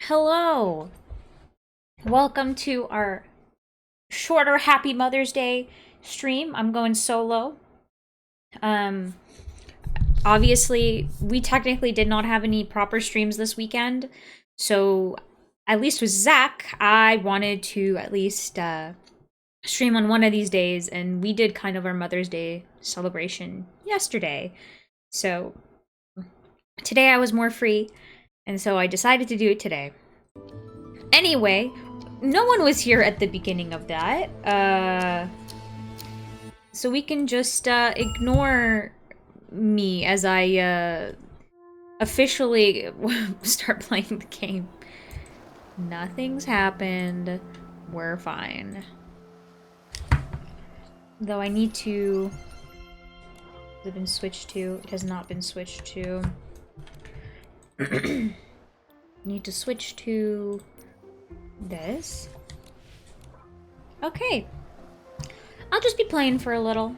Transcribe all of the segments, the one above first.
Hello! Welcome to our shorter Happy Mother's Day stream. I'm going solo. Um, Obviously, we technically did not have any proper streams this weekend, so at least with Zach, I wanted to at least stream on one of these days, and we did kind of our Mother's Day celebration yesterday. So today I was more free, and so I decided to do it today. Anyway, no one was here at the beginning of that. So we can just ignore me as I officially start playing the game. Nothing's happened. We're fine. Though I need to... Has it been switched to? It has not been switched to. Need to switch to... this. Okay. I'll just be playing for a little.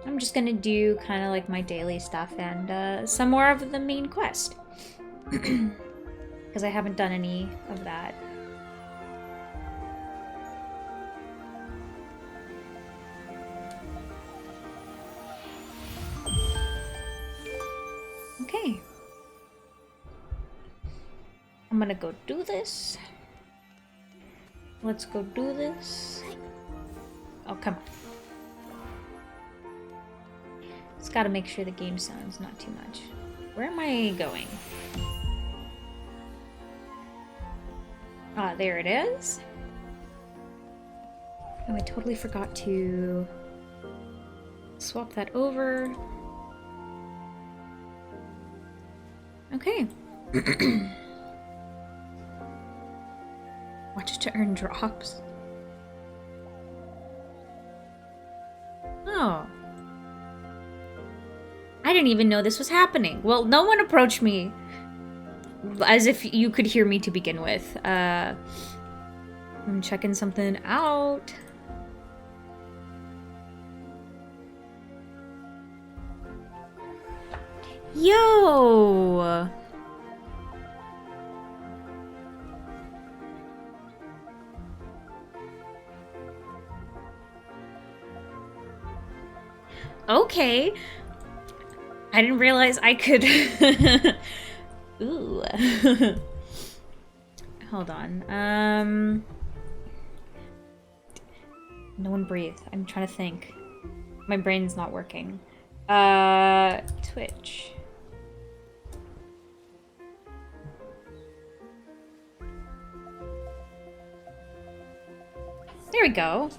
I'm just gonna do kind of like my daily stuff and some more of the main quest. Because I haven't done any of that. Okay. I'm gonna go do this. Let's go do this. Oh, come on. Just gotta make sure the game sounds not too much. Where am I going? Ah, there it is. Oh, I totally forgot to swap that over. Okay. Watch to earn drops. Oh. I didn't even know this was happening. Well, no one approached me as if you could hear me to begin with. I'm checking something out. Yo! Okay. I didn't realize I could... Ooh. Hold on. No one breathe. I'm trying to think. My brain's not working. Twitch. There we go.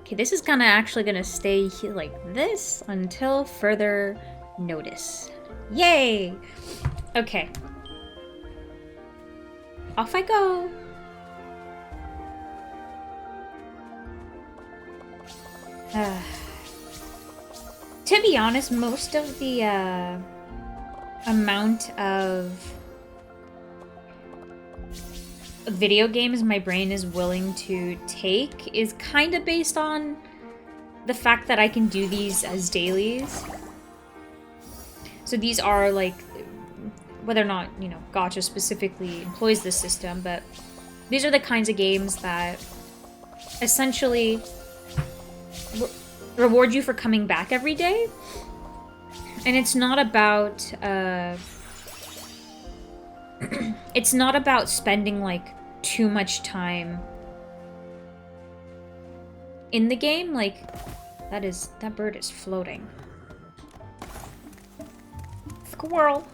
Okay, this is actually gonna stay here like this until further notice. Yay! Okay. Off I go! To be honest, most of the amount of video games my brain is willing to take is kind of based on the fact that I can do these as dailies. So these are like, whether or not, you know, Gacha specifically employs this system, but these are the kinds of games that essentially reward you for coming back every day. And it's not about, it's not about spending like too much time in the game. Like, that bird is floating. Squirrel.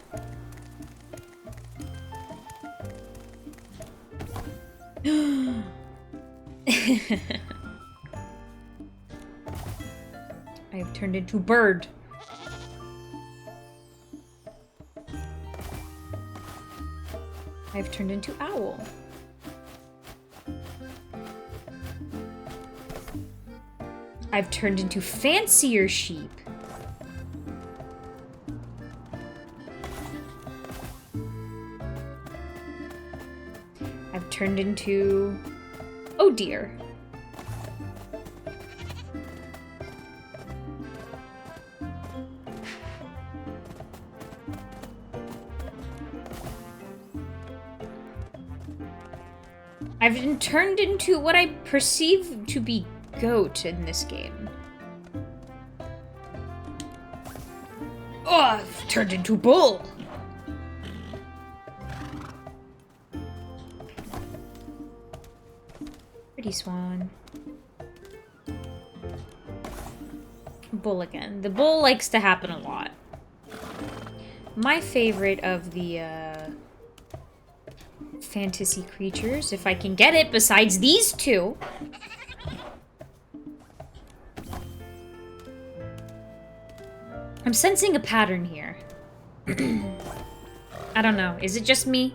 I have turned into bird. I've turned into owl. I've turned into fancier sheep. I've turned into... Oh dear. I've been turned into what I perceive to be goat in this game. Oh, I've turned into bull. Pretty swan. Bull again. The bull likes to happen a lot. My favorite of the fantasy creatures, if I can get it, besides these two. I'm sensing a pattern here. I don't know. Is it just me?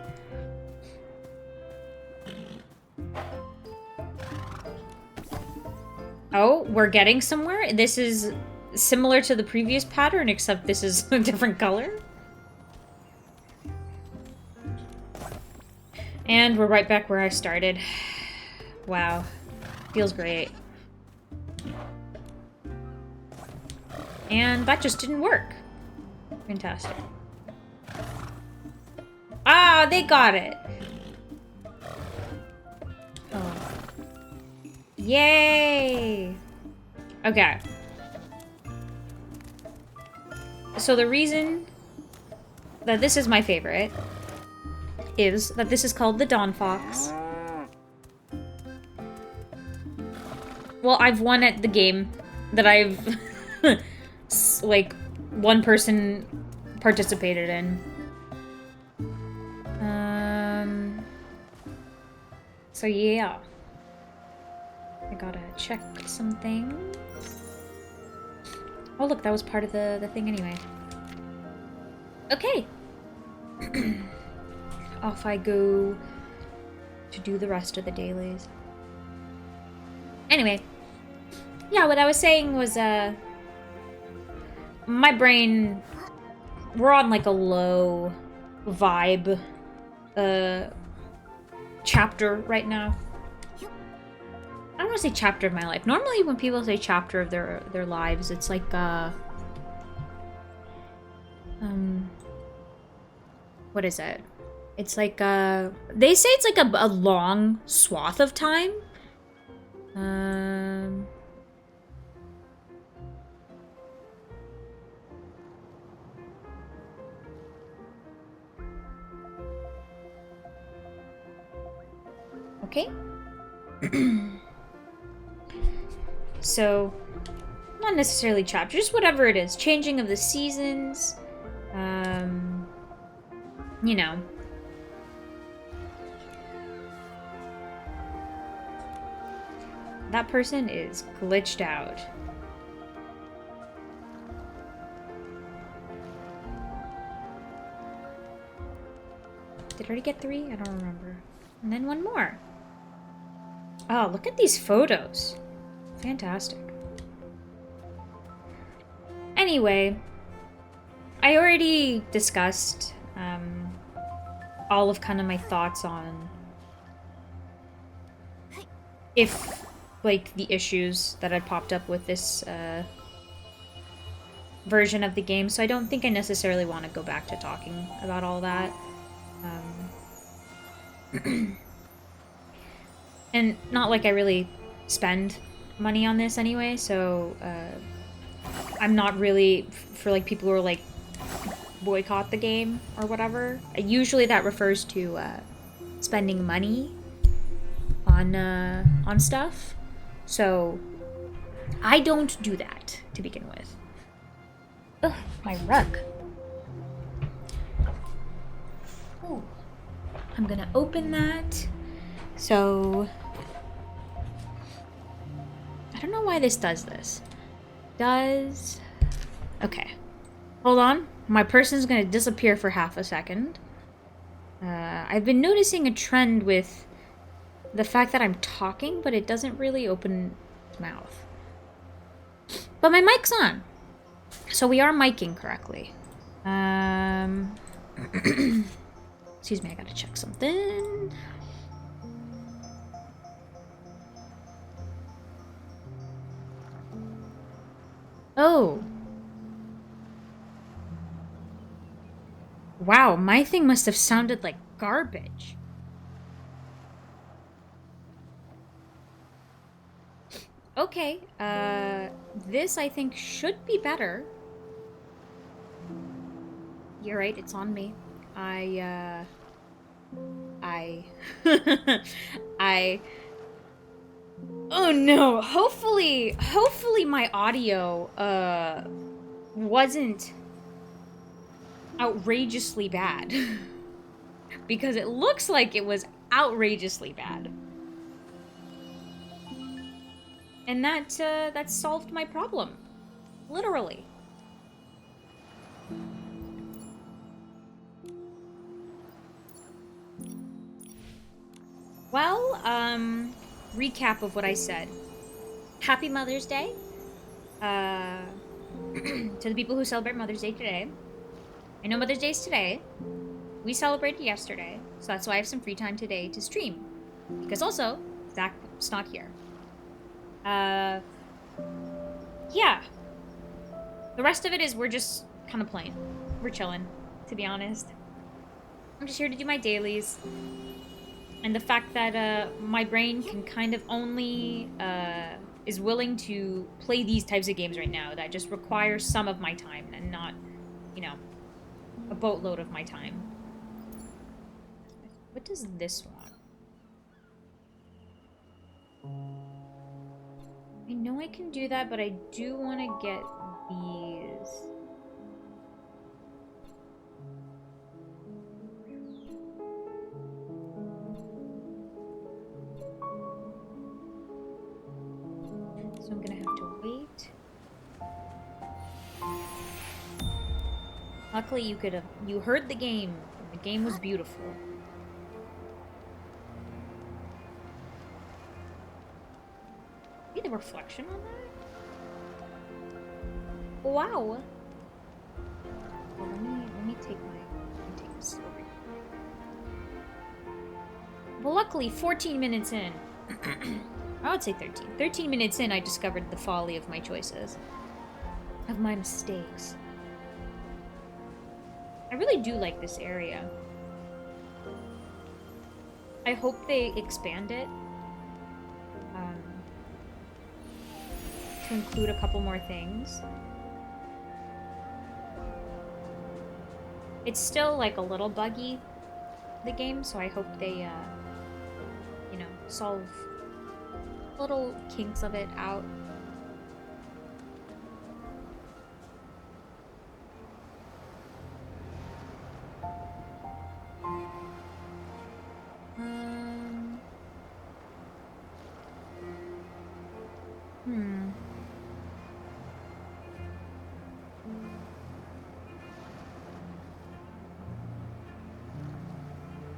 Oh, we're getting somewhere? This is similar to the previous pattern, except this is a different color. And we're right back where I started. Wow. Feels great. And that just didn't work. Fantastic. Ah, they got it. Oh. Yay! Okay. So the reason that this is my favorite is that this is called the Dawn Fox. Well, I've won at the game that I've like one person participated in. So yeah. I gotta check some things. Oh look, that was part of the thing anyway. Okay. Off I go to do the rest of the dailies. Anyway. Yeah, what I was saying was, my brain, we're on like a low vibe, chapter right now. I don't want to say chapter of my life. Normally when people say chapter of their lives, it's like, what is it? It's like, they say it's like a long swath of time. Okay. So, not necessarily chapter, just whatever it is. Changing of the seasons. You know. That person is glitched out. Did I already get 3? I don't remember. And then one more. Oh, look at these photos. Fantastic. Anyway, I already discussed all of kind of my thoughts on if, like, the issues that had popped up with this version of the game, so I don't think I necessarily want to go back to talking about all that. And not like I really spend money on this anyway, so I'm not really, for like people who are like boycott the game or whatever, usually that refers to spending money on stuff. So I don't do that to begin with. Ugh, my rug. Ooh. I'm gonna open that. So I don't know why this does this. Okay. Hold on. My person's gonna disappear for half a second. I've been noticing a trend with the fact that I'm talking, but it doesn't really open its mouth. But my mic's on. So we are miking correctly. Excuse me, I gotta check something. Oh. Wow, my thing must have sounded like garbage. Okay, this I think should be better. You're right, it's on me. I I oh no, hopefully my audio wasn't outrageously bad. Because it looks like it was outrageously bad. And that solved my problem. Literally. Well, recap of what I said. Happy Mother's Day. To the people who celebrate Mother's Day today. I know Mother's Day is today. We celebrated yesterday, so that's why I have some free time today to stream. Because also, Zach's not here. Yeah. The rest of it is we're just kind of playing. We're chilling, to be honest. I'm just here to do my dailies. And the fact that my brain can kind of only is willing to play these types of games right now that just require some of my time and not, you know, a boatload of my time. What does this want? I know I can do that, but I do want to get these. So I'm gonna have to wait. Luckily, you heard the game. The game was beautiful. See the reflection on that? Wow. Well, let me take this over here. Well, luckily, 14 minutes in. I would say 13. 13 minutes in, I discovered the folly of my choices. Of my mistakes. I really do like this area. I hope they expand it. To include a couple more things. It's still, like, a little buggy, the game, so I hope they, you know, solve little kinks of it out.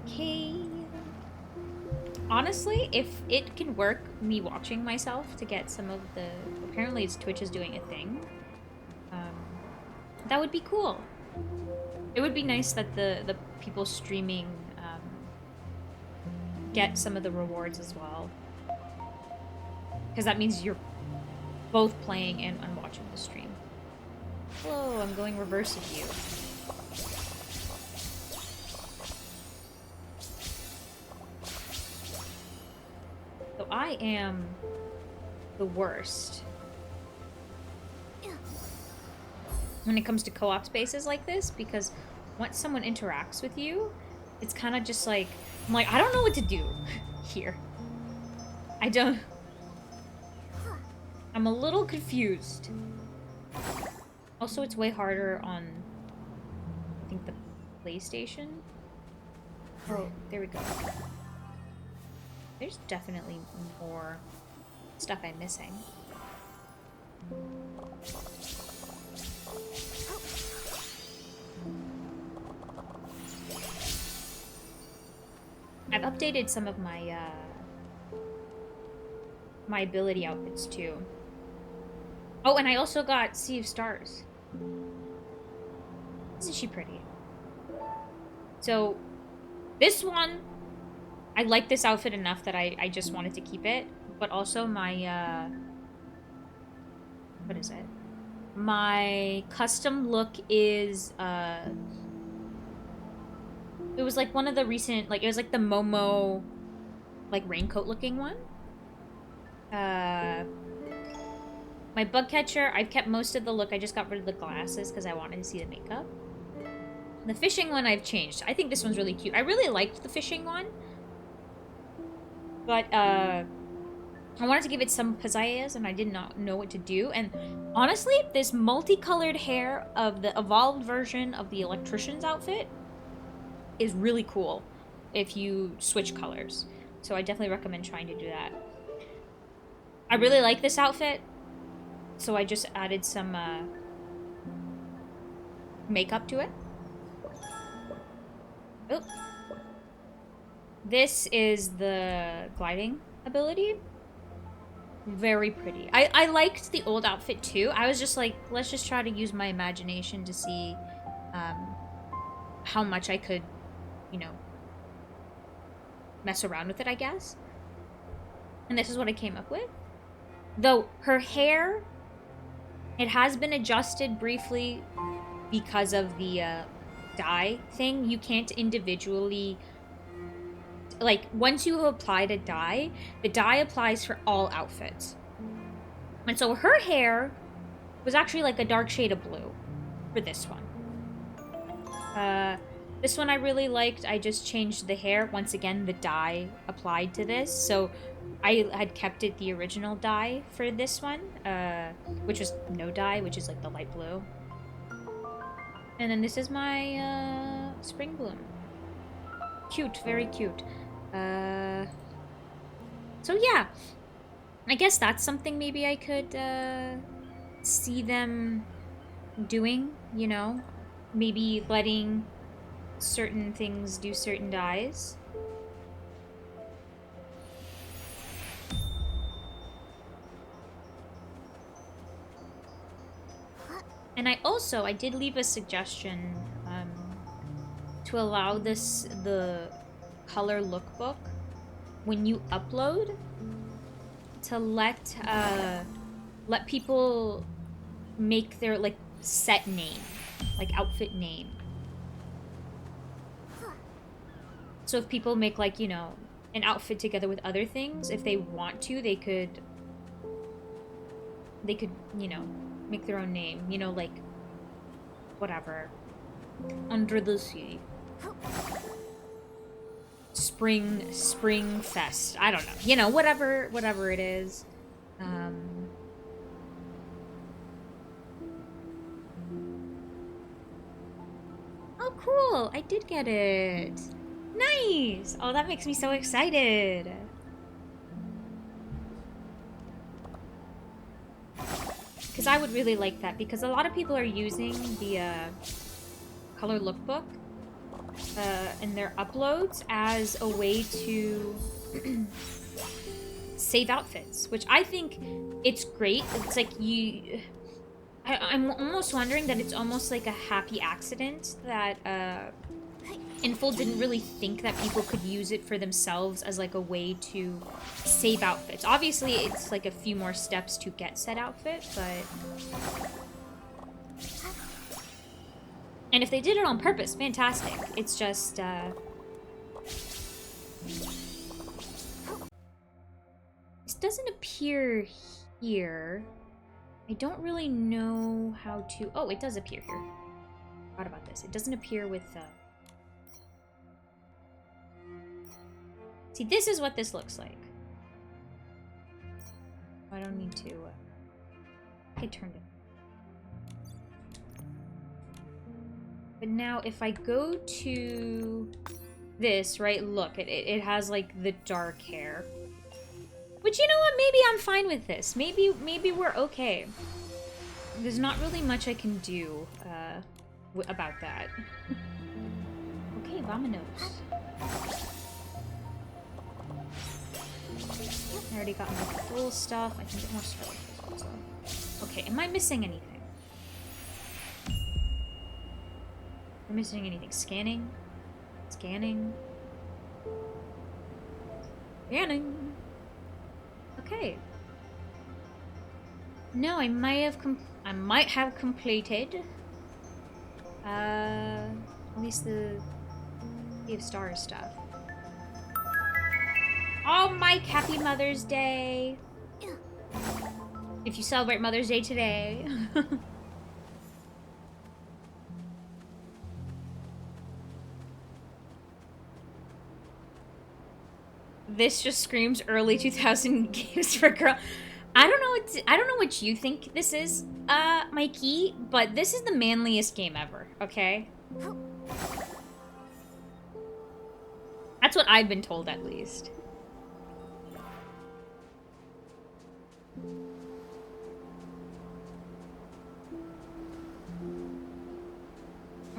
Okay. Honestly, if it can work, me watching myself to get some of the... Apparently it's Twitch is doing a thing. That would be cool. It would be nice that the people streaming get some of the rewards as well. Because that means you're both playing and watching the stream. Whoa, I'm going reverse of you. So I am the worst when it comes to co-op spaces like this, because once someone interacts with you, it's kind of just like, I'm like, I don't know what to do here. I'm a little confused. Also, it's way harder on, I think, the PlayStation. Oh, there we go. There's definitely more stuff I'm missing. I've updated some of my my ability outfits too. Oh, and I also got Sea of Stars. Isn't she pretty? So, this one, I like this outfit enough that I just wanted to keep it. But also my, what is it? My custom look is, it was like one of the recent, like, it was like the Momo, like, raincoat looking one. My bug catcher, I've kept most of the look. I just got rid of the glasses because I wanted to see the makeup. The fishing one I've changed. I think this one's really cute. I really liked the fishing one. But, I wanted to give it some pizzazz, and I did not know what to do. And honestly, this multicolored hair of the evolved version of the electrician's outfit is really cool if you switch colors. So I definitely recommend trying to do that. I really like this outfit, so I just added some makeup to it. Oop. This is the gliding ability. Very pretty. I liked the old outfit too. I was just like, let's just try to use my imagination to see how much I could, you know, mess around with it, I guess. And this is what I came up with. Though her hair, it has been adjusted briefly because of the dye thing. You can't individually, like, once you have applied a dye, the dye applies for all outfits. And so her hair was actually like a dark shade of blue for this one. This one I really liked. I just changed the hair. Once again, the dye applied to this. So I had kept it the original dye for this one, which was no dye, which is like the light blue. And then this is my spring bloom. Cute, very cute. So yeah, I guess that's something maybe I could see them doing, you know? Maybe letting certain things do certain dyes. And I did leave a suggestion to allow the color lookbook, when you upload, to let people make their, like, set name, like, outfit name. So if people make, like, you know, an outfit together with other things, if they want to, they could, you know, make their own name. You know, like, whatever. Under the sea. Spring Fest. I don't know. You know, whatever it is. Oh, cool. I did get it. Nice. Oh, that makes me so excited. Because I would really like that, because a lot of people are using the color lookbook in their uploads as a way to save outfits, which I think it's great. It's like I'm almost wondering that it's almost like a happy accident that Inful didn't really think that people could use it for themselves as like a way to save outfits. Obviously, it's like a few more steps to get said outfit, but... And if they did it on purpose, fantastic. It's just, this doesn't appear here. I don't really know how to... Oh, it does appear here. Forgot about this. It doesn't appear with, See, this is what this looks like. I don't need to... I turned it. But now, if I go to this, right, look, it has, like, the dark hair. Which, you know what, maybe I'm fine with this. Maybe we're okay. There's not really much I can do about that. Okay, vamonos. I already got my full stuff. I can get more stuff also. Okay, am I missing anything? Am I missing anything? Scanning? Scanning? Scanning! Okay. No, I might have I might have completed. At least the Sea of Stars stuff. Oh, Mike, happy Mother's Day. If you celebrate Mother's Day today. This just screams early 2000 games for girl. I don't know what you think this is, Mikey, but this is the manliest game ever, okay? That's what I've been told, at least.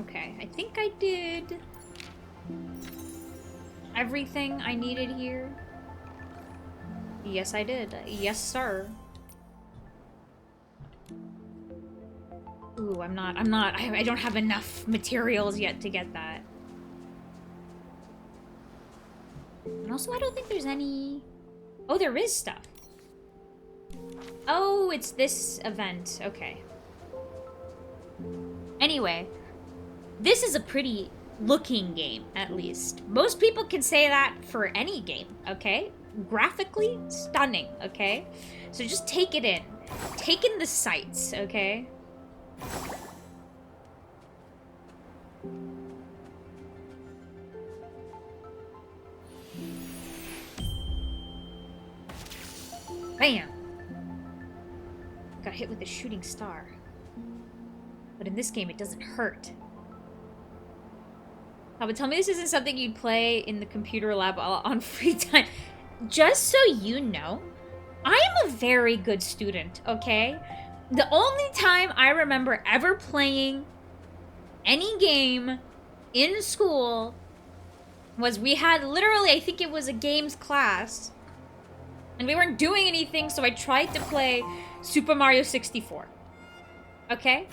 Okay, I think I did everything I needed here. Yes, I did. Yes, sir. Ooh, I don't have enough materials yet to get that. And also, I don't think there's any... Oh, there is stuff. Oh, it's this event. Okay. Anyway, this is a pretty looking game, at least. Most people can say that for any game, okay? Graphically stunning, okay? So just take it in. Take in the sights, okay? Bam! Got hit with a shooting star. But in this game, it doesn't hurt. Oh, but tell me this isn't something you'd play in the computer lab on free time. Just so you know, I am a very good student, okay? The only time I remember ever playing any game in school was we had literally, I think it was a games class, and we weren't doing anything, so I tried to play Super Mario 64. Okay?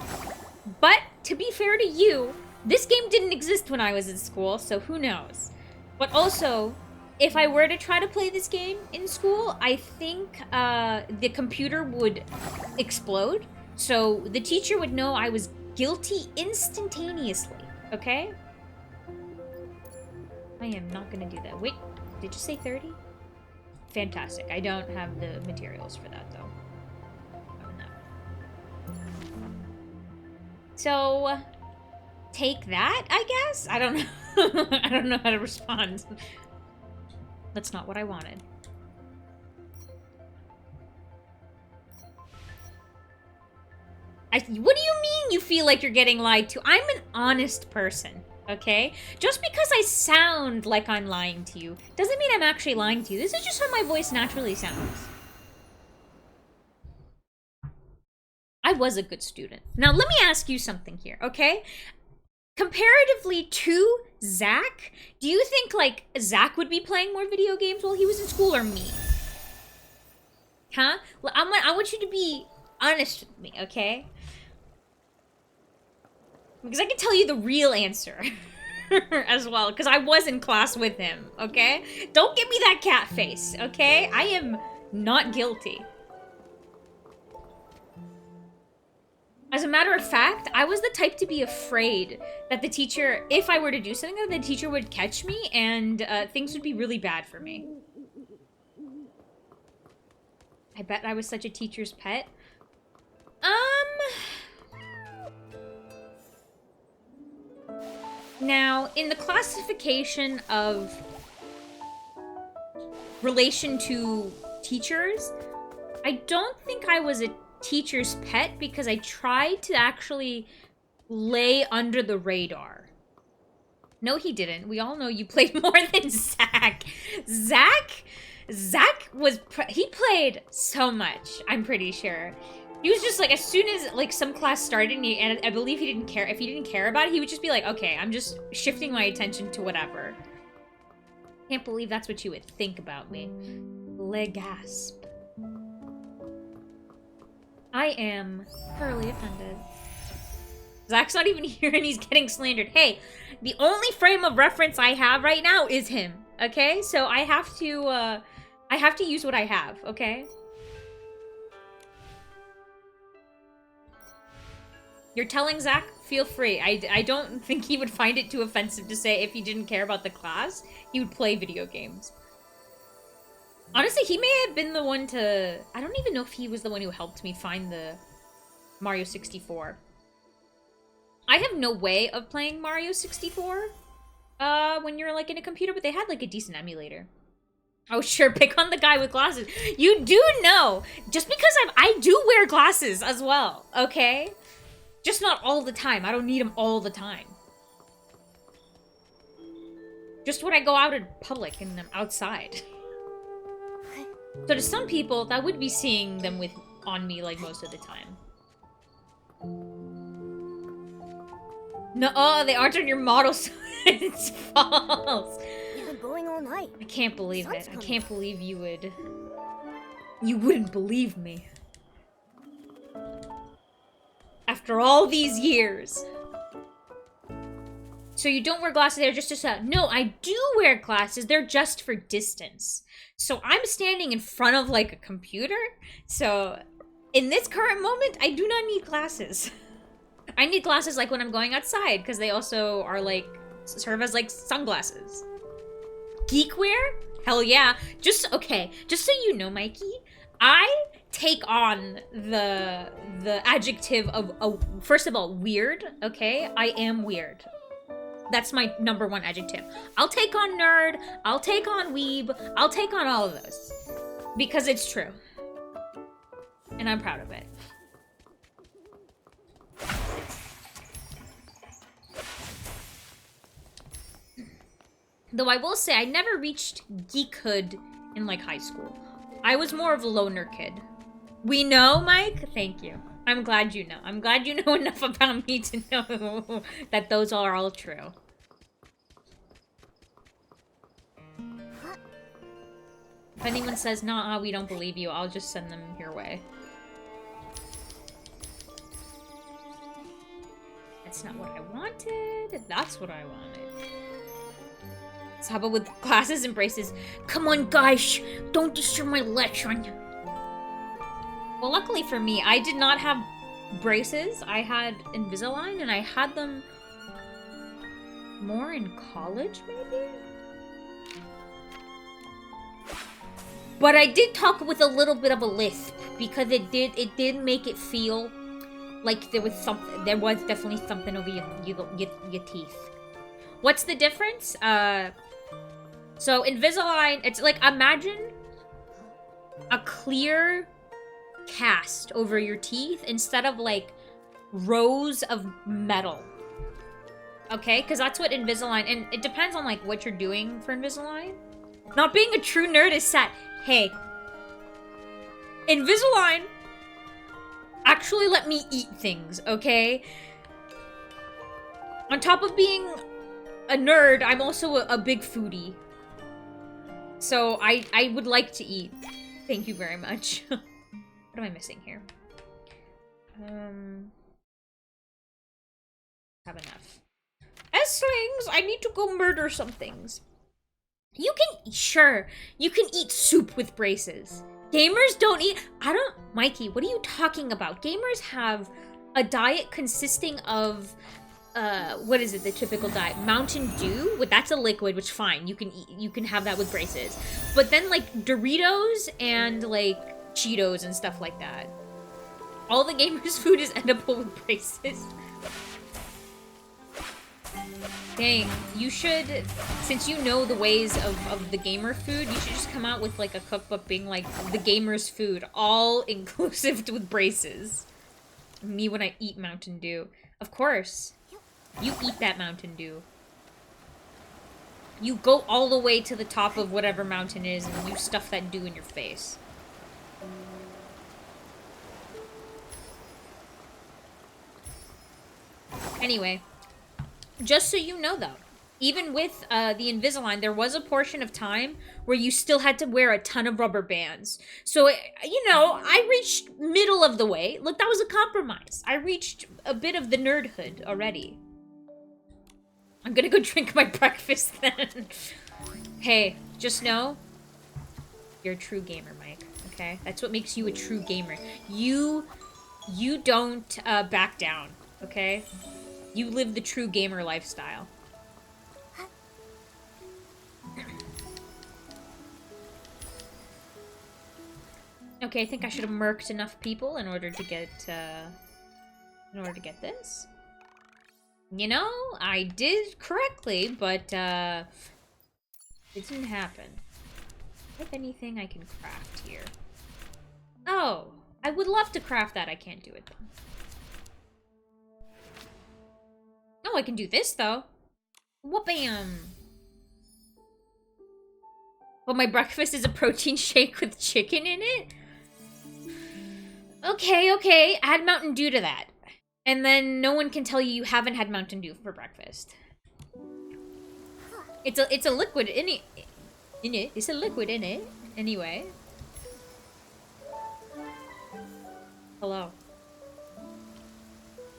But, to be fair to you, this game didn't exist when I was in school, so who knows? But also, if I were to try to play this game in school, I think the computer would explode, so the teacher would know I was guilty instantaneously, okay? I am not gonna do that. Wait, did you say 30? Fantastic. I don't have the materials for that, though. So, take that, I guess? I don't know. I don't know how to respond. That's not what I wanted. What do you mean you feel like you're getting lied to? I'm an honest person, okay? Just because I sound like I'm lying to you doesn't mean I'm actually lying to you. This is just how my voice naturally sounds. I was a good student. Now, let me ask you something here, okay? Comparatively to Zach, do you think, like, Zach would be playing more video games while he was in school, or me? Huh? I want you to be honest with me, okay? Because I can tell you the real answer as well, because I was in class with him, okay? Don't give me that cat face, okay? I am not guilty. As a matter of fact, I was the type to be afraid that the teacher, if I were to do something, that the teacher would catch me and things would be really bad for me. I bet I was such a teacher's pet. Now, in the classification of relation to teachers, I don't think I was a teacher's pet because I tried to actually lay under the radar. No, he didn't. We all know you played more than Zach. Zach was, he played so much, I'm pretty sure. He was just like, as soon as like some class started and I believe he didn't care, if he didn't care about it, he would just be like, okay, I'm just shifting my attention to whatever. Can't believe that's what you would think about me. Legasp. I am thoroughly offended. Zach's not even here and he's getting slandered. Hey, the only frame of reference I have right now is him, okay? So I have to use what I have, okay? You're telling Zach? Feel free. I don't think he would find it too offensive to say if he didn't care about the class, he would play video games. Honestly, he may have been the one to... I don't even know if he was the one who helped me find the Mario 64. I have no way of playing Mario 64 when you're, like, in a computer, but they had, like, a decent emulator. Oh, sure, pick on the guy with glasses. You do know, just because I do wear glasses as well, okay? Just not all the time. I don't need them all the time. Just when I go out in public and I'm outside. So to some people, that would be seeing them on me, like, most of the time. No, oh, they aren't on your model, so it's false. You've been going all night. I can't believe it. I can't believe you would... You wouldn't believe me. After all these years. So you don't wear glasses, they're just to set. No, I do wear glasses. They're just for distance. So I'm standing in front of, like, a computer. So in this current moment, I do not need glasses. I need glasses, like, when I'm going outside, because they also are, like, serve as, like, sunglasses. Geekwear? Hell yeah. Okay, just so you know, Mikey, I take on the adjective of, first of all, weird, okay? I am weird. That's my #1 adjective. I'll take on nerd, I'll take on weeb, I'll take on all of those. Because it's true. And I'm proud of it. Though I will say, I never reached geekhood in, like, high school. I was more of a loner kid. We know, Mike? Thank you. I'm glad you know. I'm glad you know enough about me to know that those are all true. If anyone says, nah, we don't believe you, I'll just send them your way. That's not what I wanted. That's what I wanted. So how about with glasses and braces? Come on, guys, don't disturb my lesson. Well, luckily for me, I did not have braces. I had Invisalign, and I had them more in college, maybe? But I did talk with a little bit of a lisp, because it did make it feel like there was definitely something over your teeth. What's the difference? So Invisalign, it's like, imagine a clear cast over your teeth instead of, like, rows of metal. Okay? Because that's what Invisalign, and it depends on, like, what you're doing for Invisalign. Not being a true nerd is sad. Hey, Invisalign actually let me eat things, okay? On top of being a nerd, I'm also a big foodie. So I would like to eat. Thank you very much. What am I missing here? Have enough. S-slings, I need to go murder some things. You can, sure, you can eat soup with braces. Gamers don't eat, Mikey, what are you talking about? Gamers have a diet consisting of, what is it, the typical diet? Mountain Dew? Well, that's a liquid, which fine, you can eat, you can have that with braces. But then, like, Doritos and, like, Cheetos and stuff like that. All the gamers' food is edible with braces. Dang, you should, since you know the ways of the gamer food, you should just come out with, like, a cookbook being, like, the gamer's food, all inclusive with braces. Me when I eat Mountain Dew. Of course. You eat that Mountain Dew. You go all the way to the top of whatever mountain is and you stuff that dew in your face. Anyway. Just so you know, though, even with the Invisalign, there was a portion of time where you still had to wear a ton of rubber bands. So, you know, I reached middle of the way. Look, that was a compromise. I reached a bit of the nerdhood already. I'm gonna go drink my breakfast then. Hey, just know, you're a true gamer, Mike, okay? That's what makes you a true gamer. You don't back down. okay? You live the true gamer lifestyle. Okay, I think I should have murked enough people in order to get this. You know, I did correctly, but it didn't happen. If anything I can craft here. Oh, I would love to craft that. I can't do it though. Oh, I can do this though. Whoop-bam! Well, my breakfast is a protein shake with chicken in it? Okay, okay. Add Mountain Dew to that. And then no one can tell you haven't had Mountain Dew for breakfast. It's a liquid in it. It's a liquid in it. Anyway. Hello.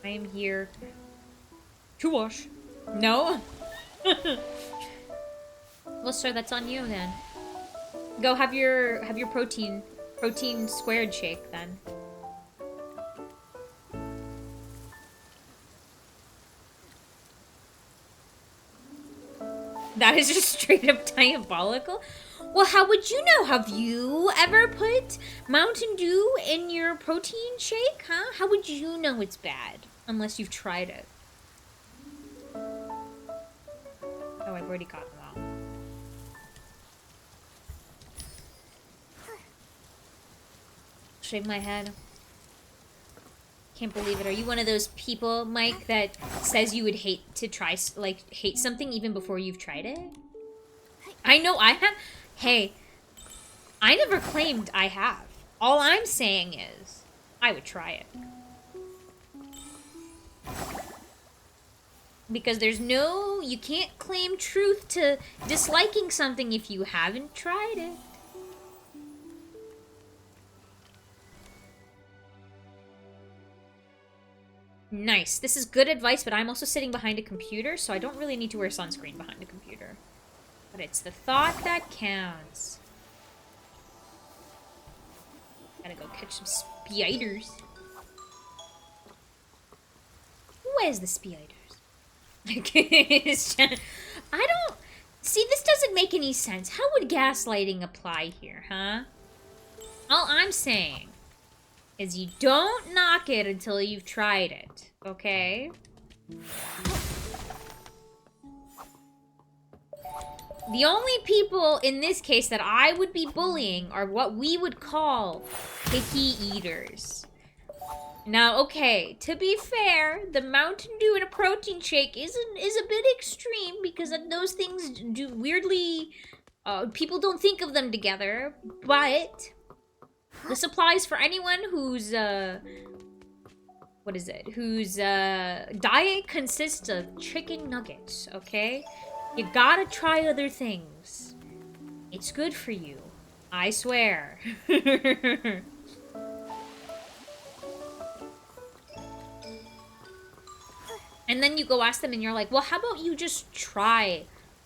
I am here to wash. No? Well, sir, that's on you then. Go have your protein squared shake then. That is just straight up diabolical. Well, how would you know? Have you ever put Mountain Dew in your protein shake, huh? How would you know it's bad? Unless you've tried it. Oh, I've already caught them all. Shave my head. Can't believe it. Are you one of those people, Mike, that says you would hate to try, like, hate something even before you've tried it? I know I have. Hey, I never claimed I have. All I'm saying is, I would try it. Because there's no, you can't claim truth to disliking something if you haven't tried it. Nice. This is good advice, but I'm also sitting behind a computer, so I don't really need to wear sunscreen behind a computer. But it's the thought that counts. Gotta go catch some spiders. Where's the spiders? I don't... See, this doesn't make any sense. How would gaslighting apply here, huh? All I'm saying is you don't knock it until you've tried it, okay? The only people in this case that I would be bullying are what we would call picky eaters. Now, okay, to be fair, the Mountain Dew in a protein shake is a bit extreme because those things do weirdly... people don't think of them together, but... This applies for anyone whose, what is it? Whose, diet consists of chicken nuggets, okay? You gotta try other things. It's good for you. I swear. And then you go ask them and you're like, well, how about you just try,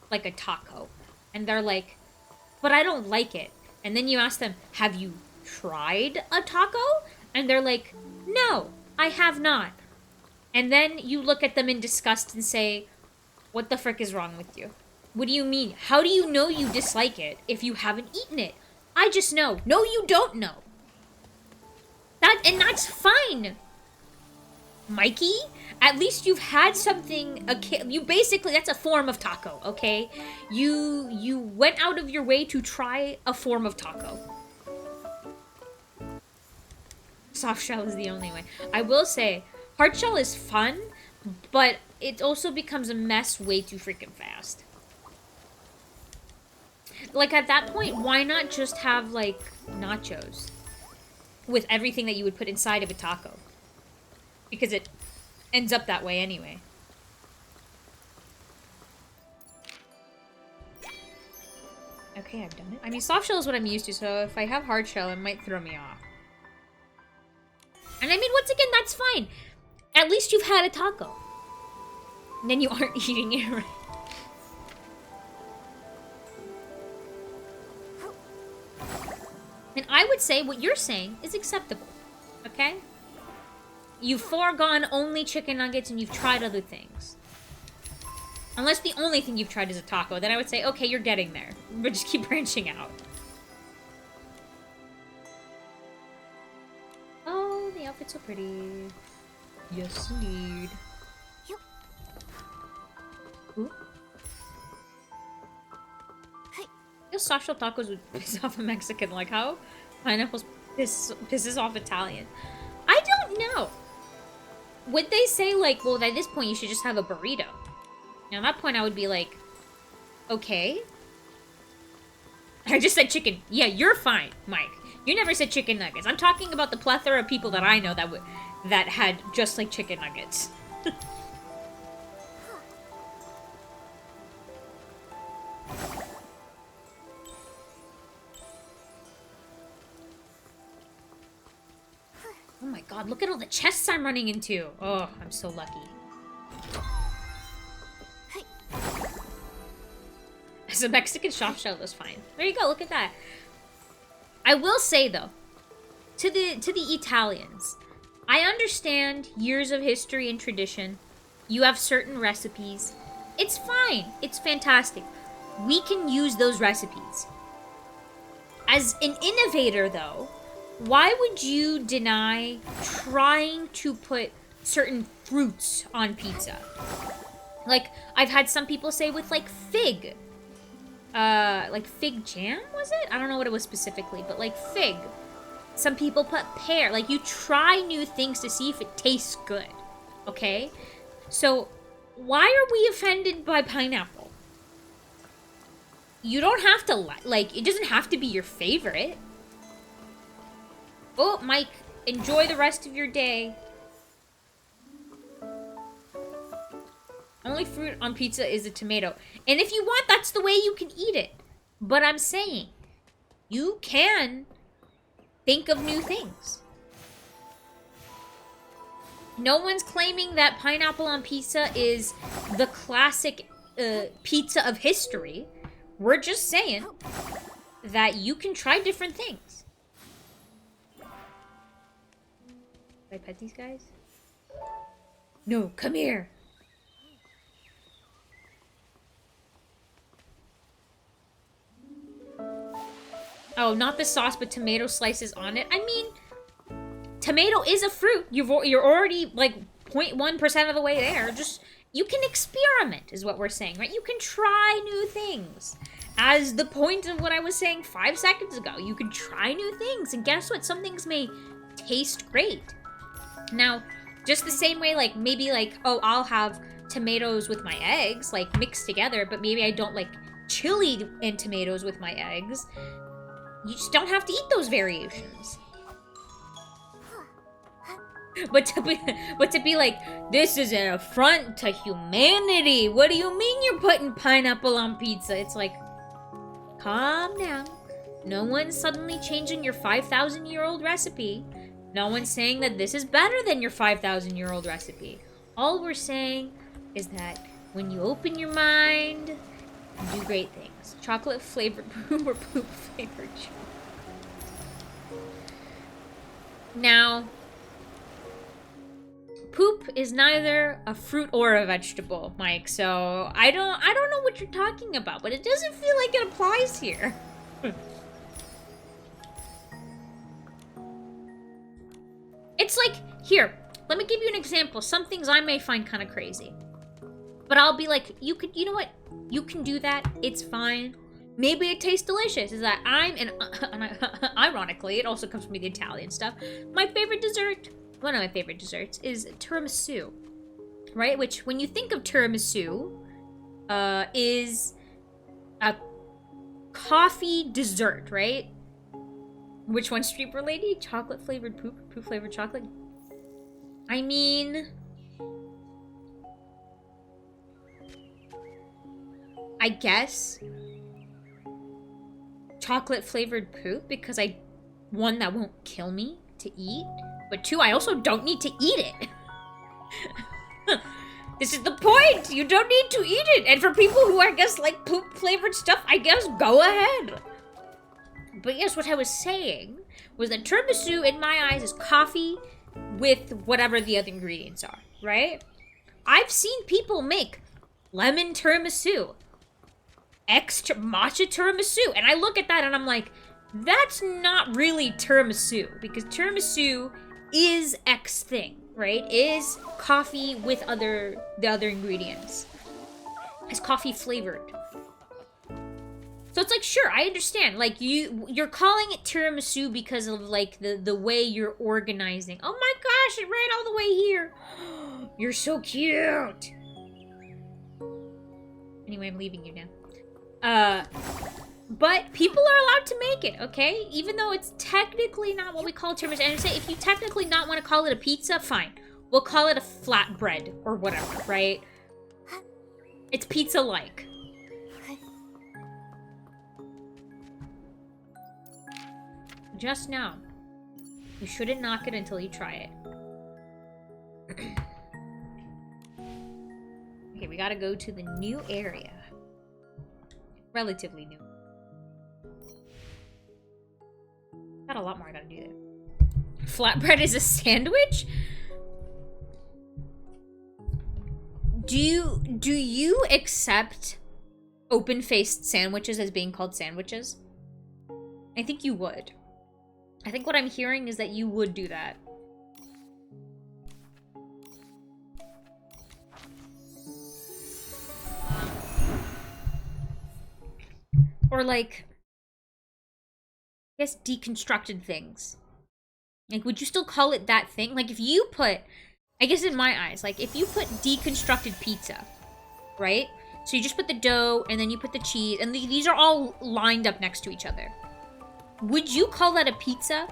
like, a taco? And they're like, but I don't like it. And then you ask them, have you tried a taco? And they're like, no, I have not. And then you look at them in disgust and say, what the frick is wrong with you? What do you mean? How do you know you dislike it if you haven't eaten it? I just know. No, you don't know. And that's fine. Mikey, at least you've had something, you basically, that's a form of taco, okay? You went out of your way to try a form of taco. Soft shell is the only way. I will say, hard shell is fun, but it also becomes a mess way too freaking fast. Like, at that point, why not just have, like, nachos with everything that you would put inside of a taco? Because it ends up that way anyway. Okay, I've done it. I mean, soft shell is what I'm used to, so if I have hard shell, it might throw me off. And I mean, once again, that's fine. At least you've had a taco. And then you aren't eating it right. And I would say what you're saying is acceptable. Okay? you've foregone only chicken nuggets and you've tried other things. Unless the only thing you've tried is a taco, then I would say, okay, you're getting there. But just keep branching out. Oh, the outfit's so pretty. Yes, indeed. Ooh. I guess soft shell tacos would piss off a Mexican, like how pineapples pisses off Italian. I don't know. Would they say, like, well, at this point you should just have a burrito? Now, at that point I would be like, okay. I just said chicken. Yeah, you're fine, Mike. You never said chicken nuggets. I'm talking about the plethora of people that I know that had just like chicken nuggets. Oh my god, look at all the chests I'm running into. Oh, I'm so lucky. As a Mexican soft shell was fine. There you go, look at that. I will say though, to the Italians, I understand years of history and tradition. You have certain recipes. It's fine. It's fantastic. We can use those recipes. As an innovator though, why would you deny trying to put certain fruits on pizza? Like, I've had some people say with, like, fig. Like fig jam, was it? I don't know what it was specifically, but, like, fig. Some people put pear. Like, you try new things to see if it tastes good, okay? So, why are we offended by pineapple? You don't have to, like, it doesn't have to be your favorite. Oh, Mike, enjoy the rest of your day. Only fruit on pizza is a tomato. And if you want, that's the way you can eat it. But I'm saying, you can think of new things. No one's claiming that pineapple on pizza is the classic pizza of history. We're just saying that you can try different things. Did I pet these guys? No, come here. Oh, not the sauce, but tomato slices on it. I mean, tomato is a fruit. You're already, like, 0.1% of the way there. Just, you can experiment, is what we're saying, right? You can try new things. As the point of what I was saying 5 seconds ago, you can try new things. And guess what? Some things may taste great. Now, just the same way, like, maybe, like, oh, I'll have tomatoes with my eggs, like, mixed together, but maybe I don't like chili and tomatoes with my eggs. You just don't have to eat those variations. But to be like, this is an affront to humanity. What do you mean you're putting pineapple on pizza? It's like, calm down. No one's suddenly changing your 5,000-year-old recipe. No one's saying that this is better than your 5,000-year-old recipe. All we're saying is that when you open your mind, you do great things. Chocolate flavored poop or poop flavored chocolate. Now, poop is neither a fruit or a vegetable, Mike. So I don't know what you're talking about, but it doesn't feel like it applies here. It's like, here, let me give you an example. Some things I may find kind of crazy. But I'll be like, you know what? You can do that. It's fine. Maybe it tastes delicious. Is that ironically, it also comes from the Italian stuff. My favorite dessert, one of my favorite desserts, is tiramisu. Right? Which, when you think of tiramisu, is a coffee dessert, right? Which one, Streetwear Lady? Chocolate flavored poop? Poop flavored chocolate? I mean, I guess chocolate flavored poop, because one, that won't kill me to eat, but two, I also don't need to eat it. This is the point. You don't need to eat it. And for people who, I guess, like poop flavored stuff, I guess go ahead. But yes, what I was saying was that tiramisu, in my eyes, is coffee with whatever the other ingredients are, right? I've seen people make lemon tiramisu, extra matcha tiramisu, and I look at that and I'm like, that's not really tiramisu, because tiramisu is X thing, right? Is coffee with the other ingredients. It's coffee flavored. So it's like, sure, I understand. Like, you're calling it tiramisu because of, like, the way you're organizing. Oh my gosh, it ran all the way here. You're so cute. Anyway, I'm leaving you now. But people are allowed to make it, okay? Even though it's technically not what we call tiramisu. And say, if you technically not want to call it a pizza, fine. We'll call it a flatbread or whatever, right? It's pizza-like. Just now. You shouldn't knock it until you try it. Okay, we gotta go to the new area. Relatively new. Got a lot more I gotta do there. Flatbread is a sandwich? Do you accept open-faced sandwiches as being called sandwiches? I think you would. I think what I'm hearing is that you would do that. Or like, I guess deconstructed things. Like, would you still call it that thing? Like, if you put, I guess in my eyes, like, if you put deconstructed pizza, right? So you just put the dough, and then you put the cheese, and these are all lined up next to each other. Would you call that a pizza?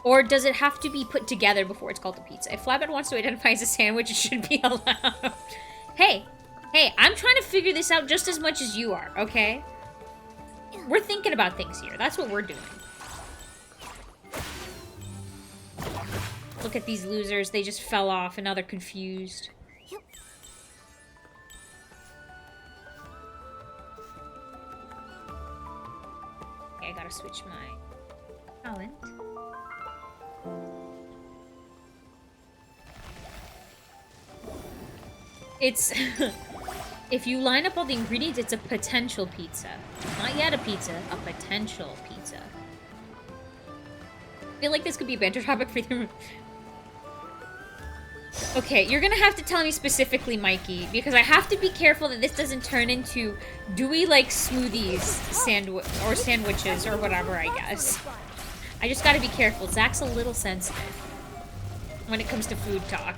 Or does it have to be put together before it's called a pizza? If Flatbread wants to identify as a sandwich, it should be allowed. Hey, I'm trying to figure this out just as much as you are, okay? We're thinking about things here. That's what we're doing. Look at these losers. They just fell off and now they're confused. Okay, I gotta switch my talent. It's... If you line up all the ingredients, it's a potential pizza. Not yet a pizza, a potential pizza. I feel like this could be a banter topic for you. Okay, you're gonna have to tell me specifically, Mikey, because I have to be careful that this doesn't turn into, do we like smoothies, sandwiches, or whatever, I guess. I just gotta be careful. Zach's a little sensitive when it comes to food talk.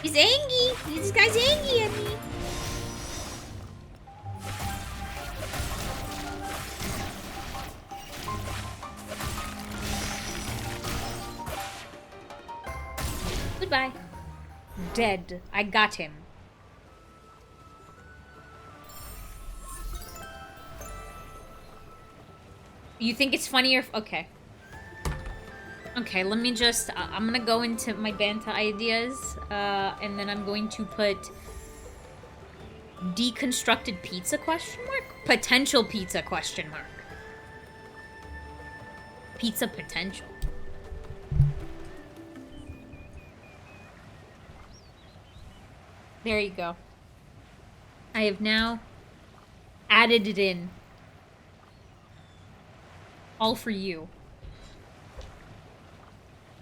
He's angry! This guy's angry at me! Goodbye. Dead. I got him. You think it's funnier? Okay. Okay, let me just... I'm gonna go into my Banta ideas, and then I'm going to put... Deconstructed pizza, question mark? Potential pizza, question mark. Pizza potential. There you go. I have now added it in. All for you.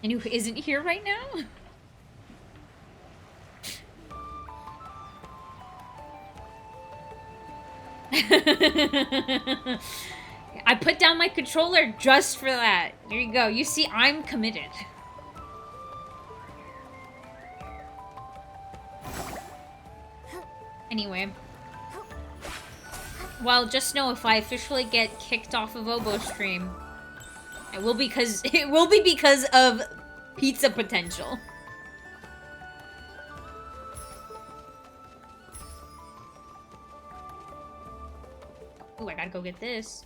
And who isn't here right now? I put down my controller just for that. There you go. You see, I'm committed. Anyway. Well, just know if I officially get kicked off of Obo stream, it will be because of pizza potential. Oh, I gotta go get this.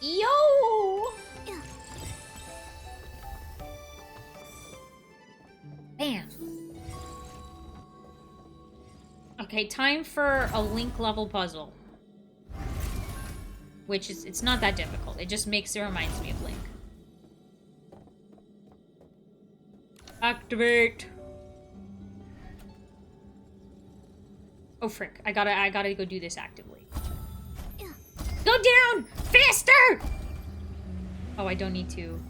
Yo! Bam. Okay, time for a Link level puzzle. Which is, it's not that difficult. It just reminds me of Link. Activate. Oh frick! I gotta go do this actively. Go down faster! Oh, I don't need to.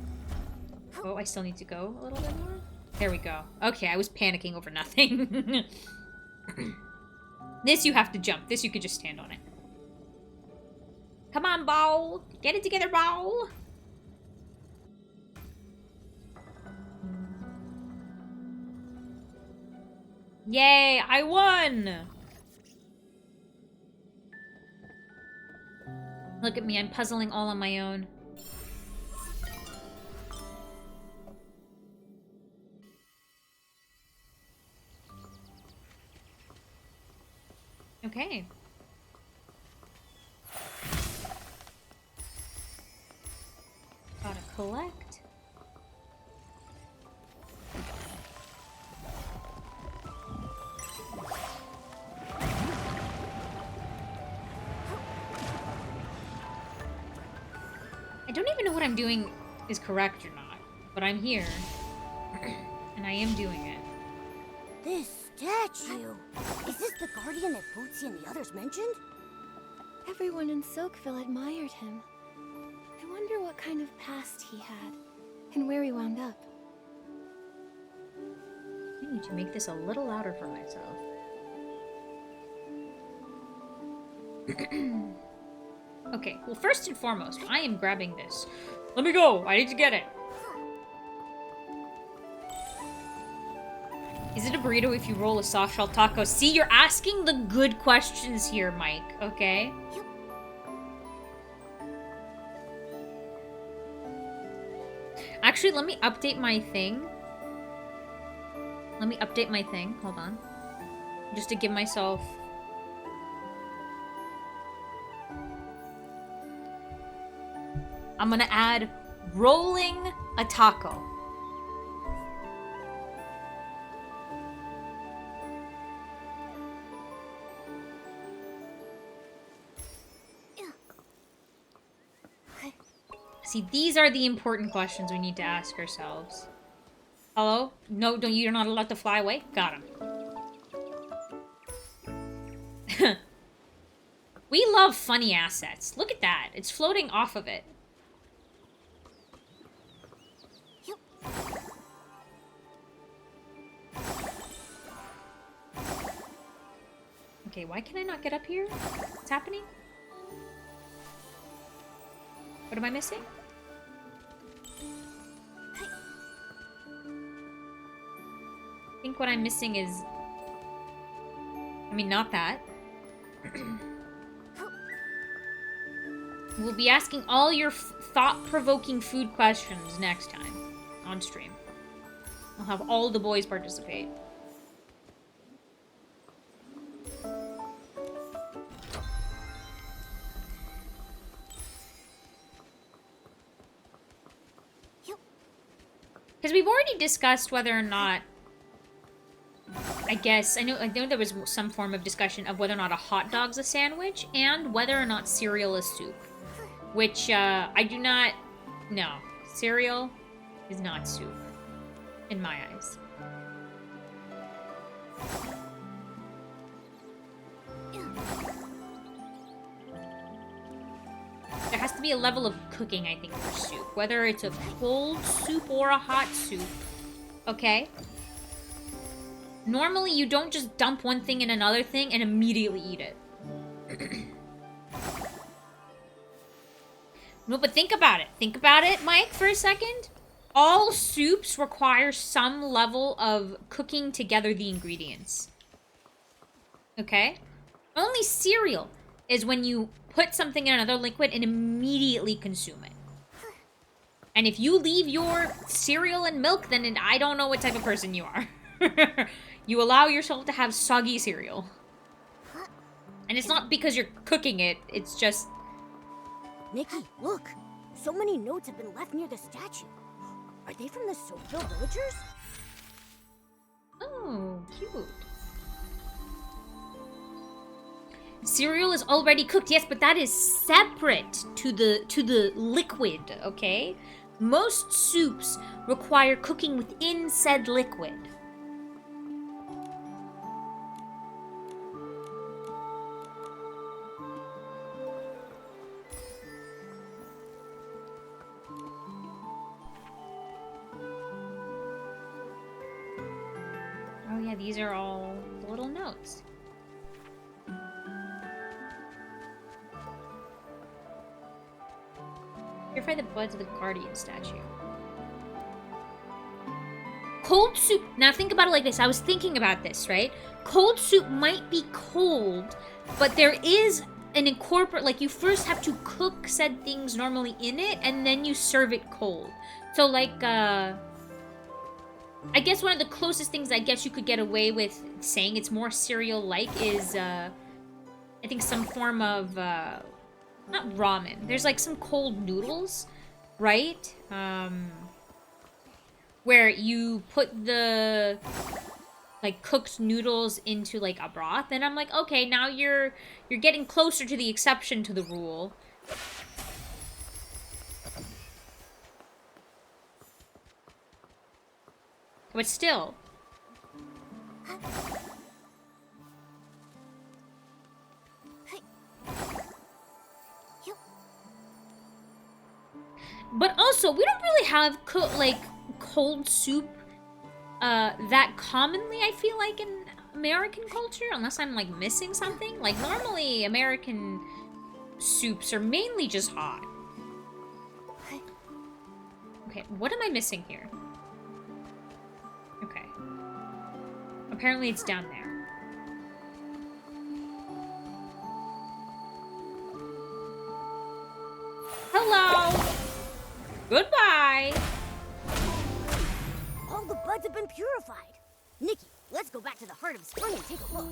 Oh, I still need to go a little bit more. There we go. Okay, I was panicking over nothing. This you have to jump. This you could just stand on it. Come on, ball. Get it together, ball. Yay, I won! Look at me, I'm puzzling all on my own. Okay. Gotta collect. I don't even know what I'm doing is correct or not, but I'm here. And I am doing it. This statue! Is this the guardian that Bootsy and the others mentioned? Everyone in Silkville admired him. I wonder what kind of past he had, and where he wound up. I need to make this a little louder for myself. Okay, well, first and foremost, I am grabbing this. Let me go! I need to get it! Is it a burrito if you roll a soft shell taco? See, you're asking the good questions here, Mike, okay? Actually, let me update my thing. Let me update my thing. Hold on. Just to give myself... I'm gonna add rolling a taco. See, these are the important questions we need to ask ourselves. Hello? No, don't, you're not allowed to fly away? Got him. We love funny assets. Look at that. It's floating off of it. Okay, why can I not get up here? What's happening? What am I missing? I think what I'm missing is... I mean, not that. We'll be asking all your thought-provoking food questions next time on stream. I'll have all the boys participate. Because we've already discussed whether or not... I know there was some form of discussion of whether or not a hot dog's a sandwich and whether or not cereal is soup. Which, I do not... No. Cereal is not soup. In my eyes. There has to be a level of cooking, I think, for soup. Whether it's a cold soup or a hot soup. Okay? Normally, you don't just dump one thing in another thing and immediately eat it. No, but think about it. Think about it, Mike, for a second. All soups require some level of cooking together the ingredients. Okay? Only cereal is when you put something in another liquid and immediately consume it. And if you leave your cereal and milk, then I don't know what type of person you are. You allow yourself to have soggy cereal. And it's not because you're cooking it, it's just... Nikki, look! So many notes have been left near the statue. Are they from the Silkville villagers? Oh, cute. Cereal is already cooked, yes, but that is separate to the liquid, okay? Most soups require cooking within said liquid. Oh yeah, these are all the little notes. Purify the buds of the guardian statue. Cold soup. Now think about it like this. I was thinking about this, right? Cold soup might be cold, but there is an like you first have to cook said things normally in it, and then you serve it cold. So like, I guess one of the closest things I guess you could get away with saying it's more cereal-like is, I think some form of, not ramen. There's like some cold noodles, right? Where you put the like cooked noodles into like a broth, and I'm like, okay, now you're getting closer to the exception to the rule. But still. But also, we don't really have cold soup that commonly, I feel like, in American culture, unless I'm like missing something. Like normally American soups are mainly just hot. Okay, what am I missing here? Okay. Apparently it's down there. Hello! Goodbye! All the buds have been purified. Nikki, let's go back to the heart of spring and take a look.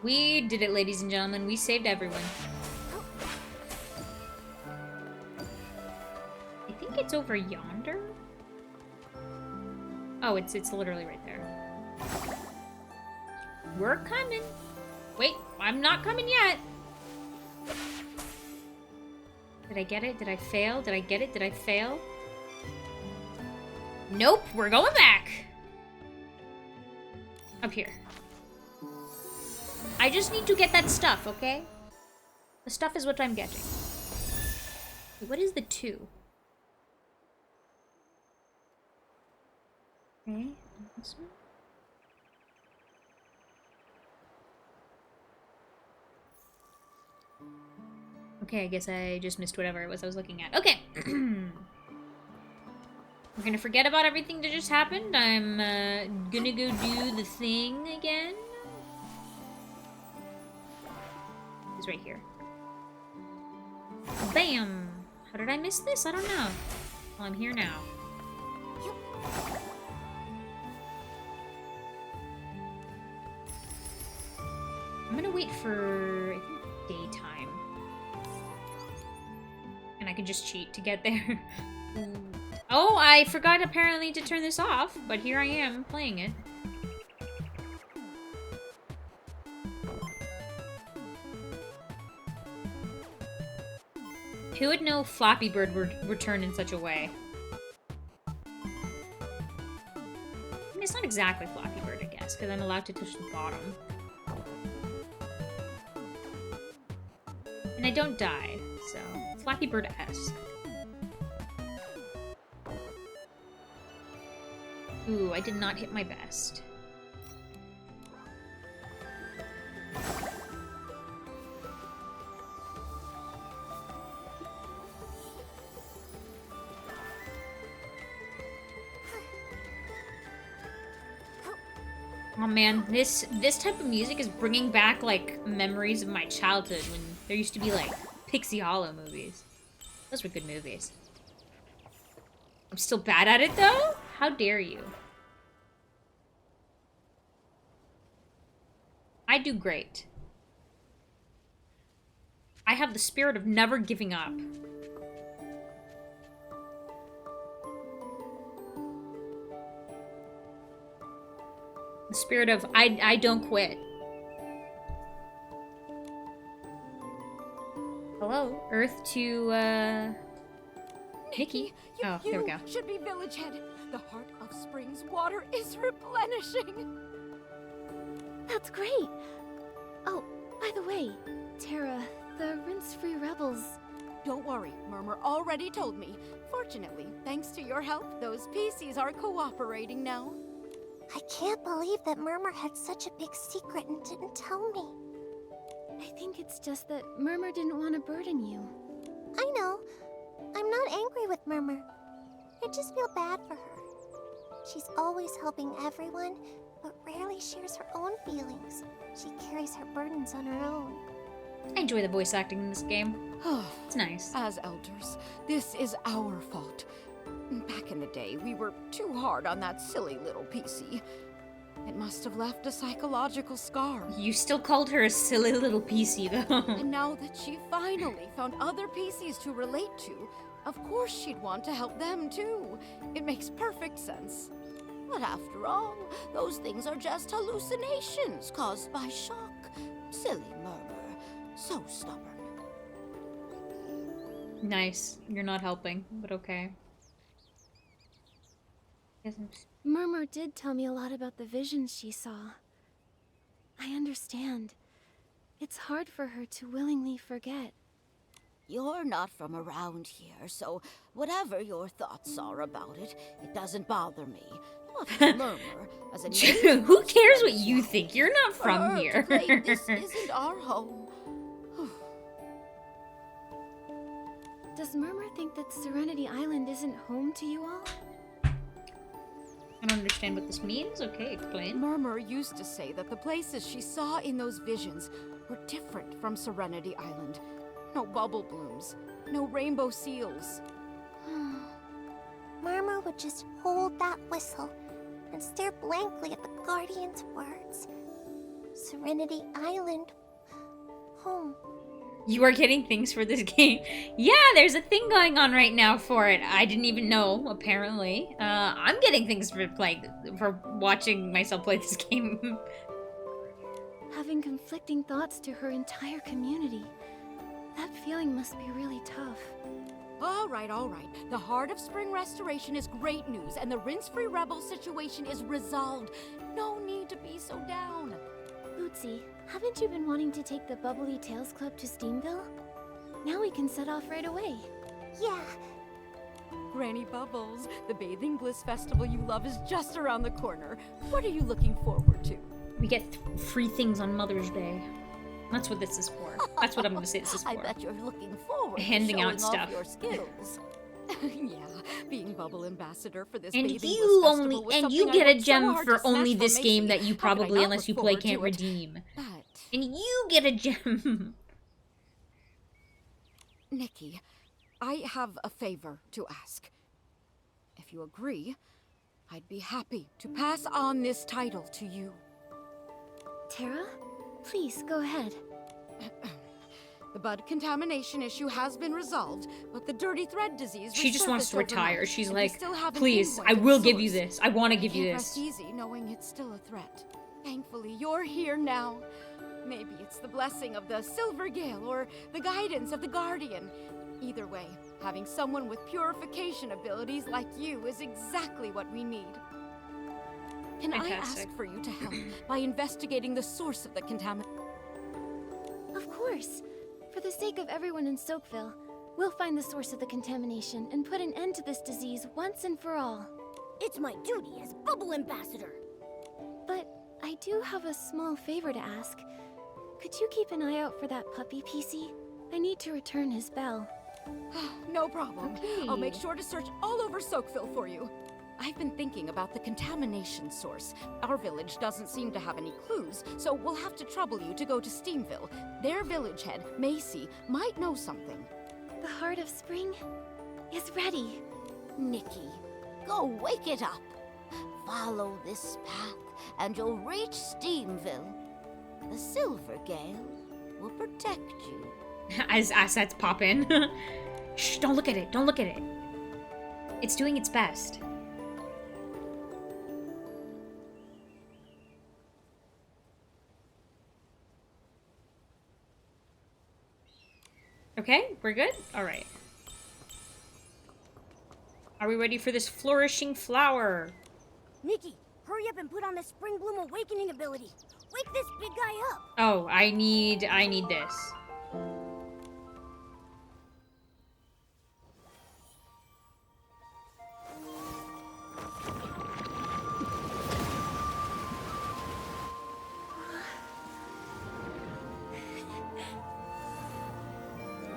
We did it, ladies and gentlemen. We saved everyone. I think it's over yonder. Oh, it's literally right there. We're coming. Wait, I'm not coming yet. Did I get it? Did I fail? Did I get it? Did I fail? Nope, we're going back. Up here. I just need to get that stuff, okay? The stuff is what I'm getting. What is the 2? Okay, this one. Okay, I guess I just missed whatever it was I was looking at. Okay. We're gonna forget about everything that just happened. I'm gonna go do the thing again. It's right here. Bam! How did I miss this? I don't know. Well, I'm here now. I'm gonna wait for, I think, daytime. And I can just cheat to get there. Oh, I forgot apparently to turn this off, but here I am playing it. Who would know Flappy Bird would return in such a way? I mean, it's not exactly Flappy Bird, I guess, because I'm allowed to touch the bottom. And I don't die, so Flappy Bird-esque. Ooh, I did not hit my best. Oh man, this type of music is bringing back, like, memories of my childhood when there used to be, like, Pixie Hollow movies. Those were good movies. I'm still bad at it, though? How dare you? I do great. I have the spirit of never giving up. The spirit of I don't quit. Hello, Earth to Nikki. Oh, there we go. Should be village head. The heart of spring's water is replenishing. That's great. Oh, by the way, Tara, the rinse-free rebels. Don't worry, Murmur already told me. Fortunately, thanks to your help, those PCs are cooperating now. I can't believe that Murmur had such a big secret and didn't tell me. I think it's just that Murmur didn't want to burden you. I know. I'm not angry with Murmur. I just feel bad for her. She's always helping everyone, but rarely shares her own feelings. She carries her burdens on her own. I enjoy the voice acting in this game. It's nice. As elders, this is our fault. Back in the day, we were too hard on that silly little PC. It must have left a psychological scar. You still called her a silly little PC, though. And now that she finally found other PCs to relate to, of course she'd want to help them too. It makes perfect sense. But after all, those things are just hallucinations caused by shock. Silly Murmur. So stubborn. Nice. You're not helping, but okay. Murmur did tell me a lot about the visions she saw. I understand. It's hard for her to willingly forget. You're not from around here, so whatever your thoughts are about it, it doesn't bother me. But Murmur, as a Who cares what you think? You're not from here. This isn't our home. Does Murmur think that Serenity Island isn't home to you all? I don't understand what this means. Okay, explain. Murmur used to say that the places she saw in those visions were different from Serenity Island. No bubble blooms, no rainbow seals. Murmur would just hold that whistle and stare blankly at the Guardian's words. Serenity Island. Home. You are getting things for this game. Yeah, there's a thing going on right now for it. I didn't even know, apparently. I'm getting things for watching myself play this game. Having conflicting thoughts to her entire community. That feeling must be really tough. All right, all right. The Heart of Spring restoration is great news, and the rinse-free rebel situation is resolved. No need to be so down. Bootsy, haven't you been wanting to take the Bubbly Tales Club to Steamville? Now we can set off right away. Yeah. Granny Bubbles, the Bathing Bliss Festival you love is just around the corner. What are you looking forward to? We get free things on Mother's Day. That's what this is for. That's what I'm going to say this is for. I bet you're looking forward Handing to out showing stuff. off your skills. Yeah, being Bubble Ambassador for this And Bathing you Bliss only Festival was and something you I get a worked so gem hard for to snatch only from this game Macy. that you How could I probably, not unless look you play, forward can't to it? redeem. But And you get a gem. Nikki, I have a favor to ask. If you agree, I'd be happy to pass on this title to you. Tara? Please, go ahead. The bud contamination issue has been resolved, but the dirty thread disease She just wants to resurfaced retire. overnight, She's and we like, still haven't please, I pinpointed will the give you source. this. I want to give you Can't this. rest easy knowing it's still a threat. Thankfully, you're here now. Maybe it's the blessing of the Silver Gale or the guidance of the Guardian. Either way, having someone with purification abilities like you is exactly what we need. Can I Fantastic. ask for you to help by investigating the source of the contamination? Of course. For the sake of everyone in Soakville, we'll find the source of the contamination and put an end to this disease once and for all. It's my duty as Bubble Ambassador. But I do have a small favor to ask. Could you keep an eye out for that puppy, PC? I need to return his bell. No problem. Okay. I'll make sure to search all over Soakville for you. I've been thinking about the contamination source. Our village doesn't seem to have any clues, so we'll have to trouble you to go to Steamville. Their village head, Macy, might know something. The Heart of Spring is ready. Nikki, go wake it up. Follow this path, and you'll reach Steamville. The Silver Gale will protect you. As assets pop in. Shh, don't look at it. Don't look at it. It's doing its best. Okay, we're good? Alright. Are we ready for this flourishing flower? Nikki, hurry up and put on the Spring Bloom Awakening ability. Wake this big guy up. Oh, I need this.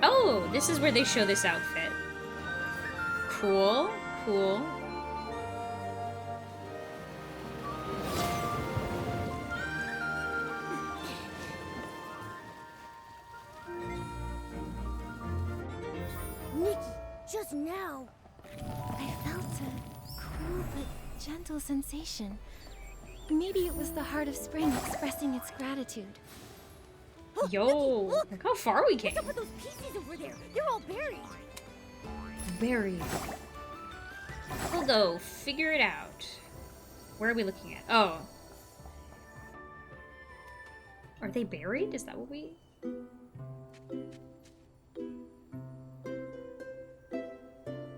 Oh, this is where they show this outfit. Cool, cool. Nikki, just now. I felt a cool but gentle sensation. Maybe it was the heart of spring expressing its gratitude. Yo, Look! look how far we came. What's up with those pieces over there? They're all buried. Buried. We'll go figure it out. Where are we looking at? Oh. Are they buried? Is that what we...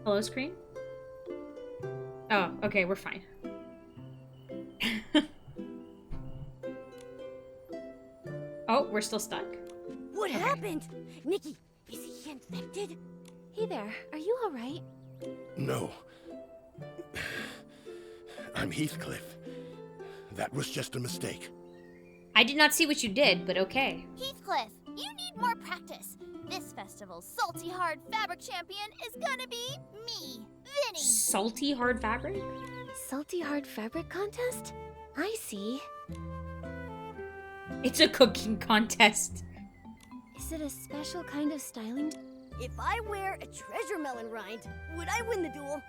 Hello, screen? Oh, okay, we're fine. Oh, we're still stuck. What happened? Nikki, is he infected? Hey there, are you alright? No. I'm Heathcliff. That was just a mistake. I did not see what you did, but okay. Heathcliff, you need more practice. This festival's salty hard fabric champion is gonna be me, Vinny. Salty hard fabric? Salty hard fabric contest? I see. It's a cooking contest. Is it a special kind of styling? If I wear a treasure melon rind, would I win the duel?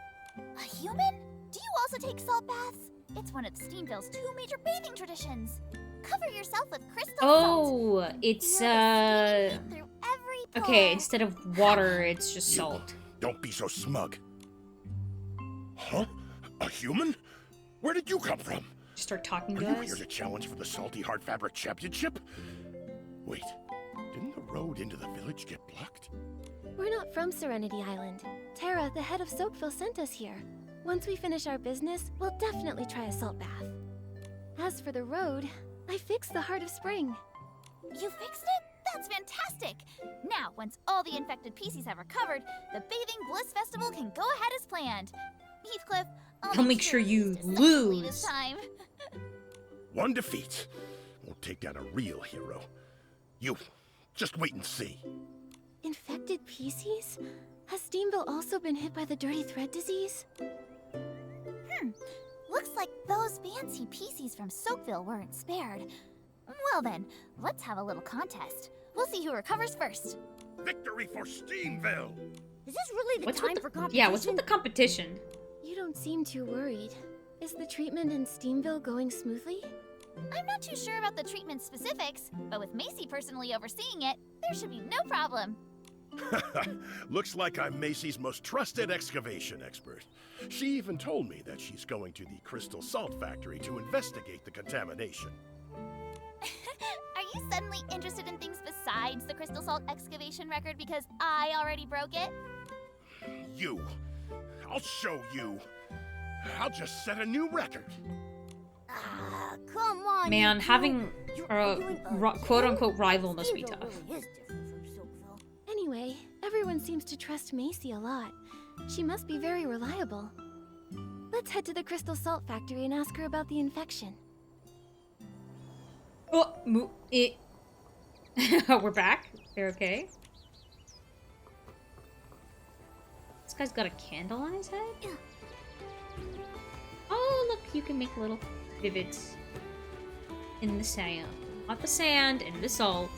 A human? Do you also take salt baths? It's one of Steamville's 2 major bathing traditions. Cover yourself with crystal salt. Oh, it's Feel the steam through every pore. okay, instead of water, it's just salt. Don't be so smug. Huh? A human? Where did you come from? Just start talking Are to you us. here to challenge for the Salty Hard Fabric Championship? Wait, didn't the road into the village get blocked? We're not from Serenity Island. Tara, the head of Soapville, sent us here. Once we finish our business, we'll definitely try a salt bath. As for the road, I fixed the Heart of Spring. You fixed it? That's fantastic! Now, once all the infected PCs have recovered, the Bathing Bliss Festival can go ahead as planned. Heathcliff, I'll make sure you successfully this lose. time. One defeat won't take down a real hero. You, just wait and see. Infected PCs? Has Steamville also been hit by the dirty thread disease? Looks like those fancy PCs from Soapville weren't spared. Well then, let's have a little contest. We'll see who recovers first. Victory for Steamville! Is this really the What's time with for the competition? yeah? What's with the competition? You don't seem too worried. Is the treatment in Steamville going smoothly? I'm not too sure about the treatment specifics, but with Macy personally overseeing it, there should be no problem. Looks like I'm Macy's most trusted excavation expert. She even told me that she's going to the Crystal Salt Factory to investigate the contamination. Are you suddenly interested in things besides the crystal salt excavation record because I already broke it? You. I'll show you. I'll just set a new record. Ah, come on. Man, you two. having You're a arguing again? quote-unquote rival must be Steamville tough. really is different from Soapville. Anyway, everyone seems to trust Macy a lot. She must be very reliable. Let's head to the Crystal Salt Factory and ask her about the infection. Oh, we're back. They're okay. This guy's got a candle on his head? Oh, look, you can make little divots in the sand. Not the sand, in the salt.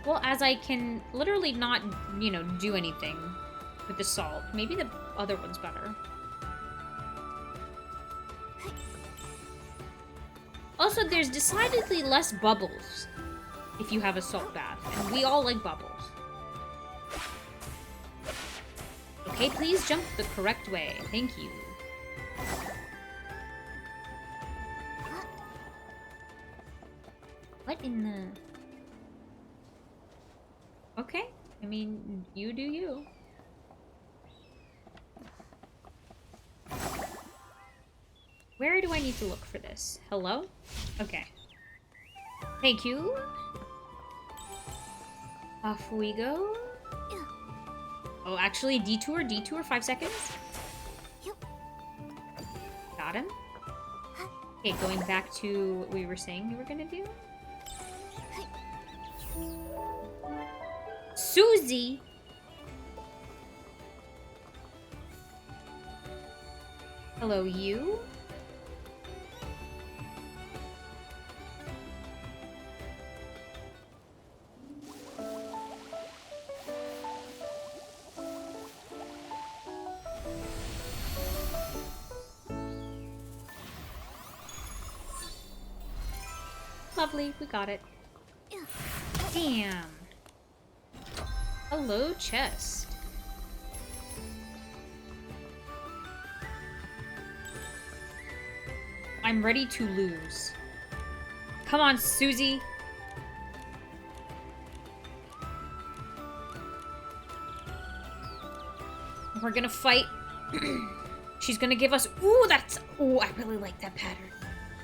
Well, as I can literally not, you know, do anything with the salt. Maybe the other one's better. Also, there's decidedly less bubbles if you have a salt bath. And we all like bubbles. Okay, please jump the correct way. Thank you. What in the... Okay. I mean, you do you. Where do I need to look for this? Hello? Okay. Thank you. Off we go. Oh, actually, detour, 5 seconds. Got him. Okay, going back to what we were saying we were gonna do. Susie! Hello, you? Lovely, we got it. Damn. Hello, chest. I'm ready to lose. Come on, Susie. We're gonna fight. She's gonna give us... Ooh, that's... Ooh, I really like that pattern.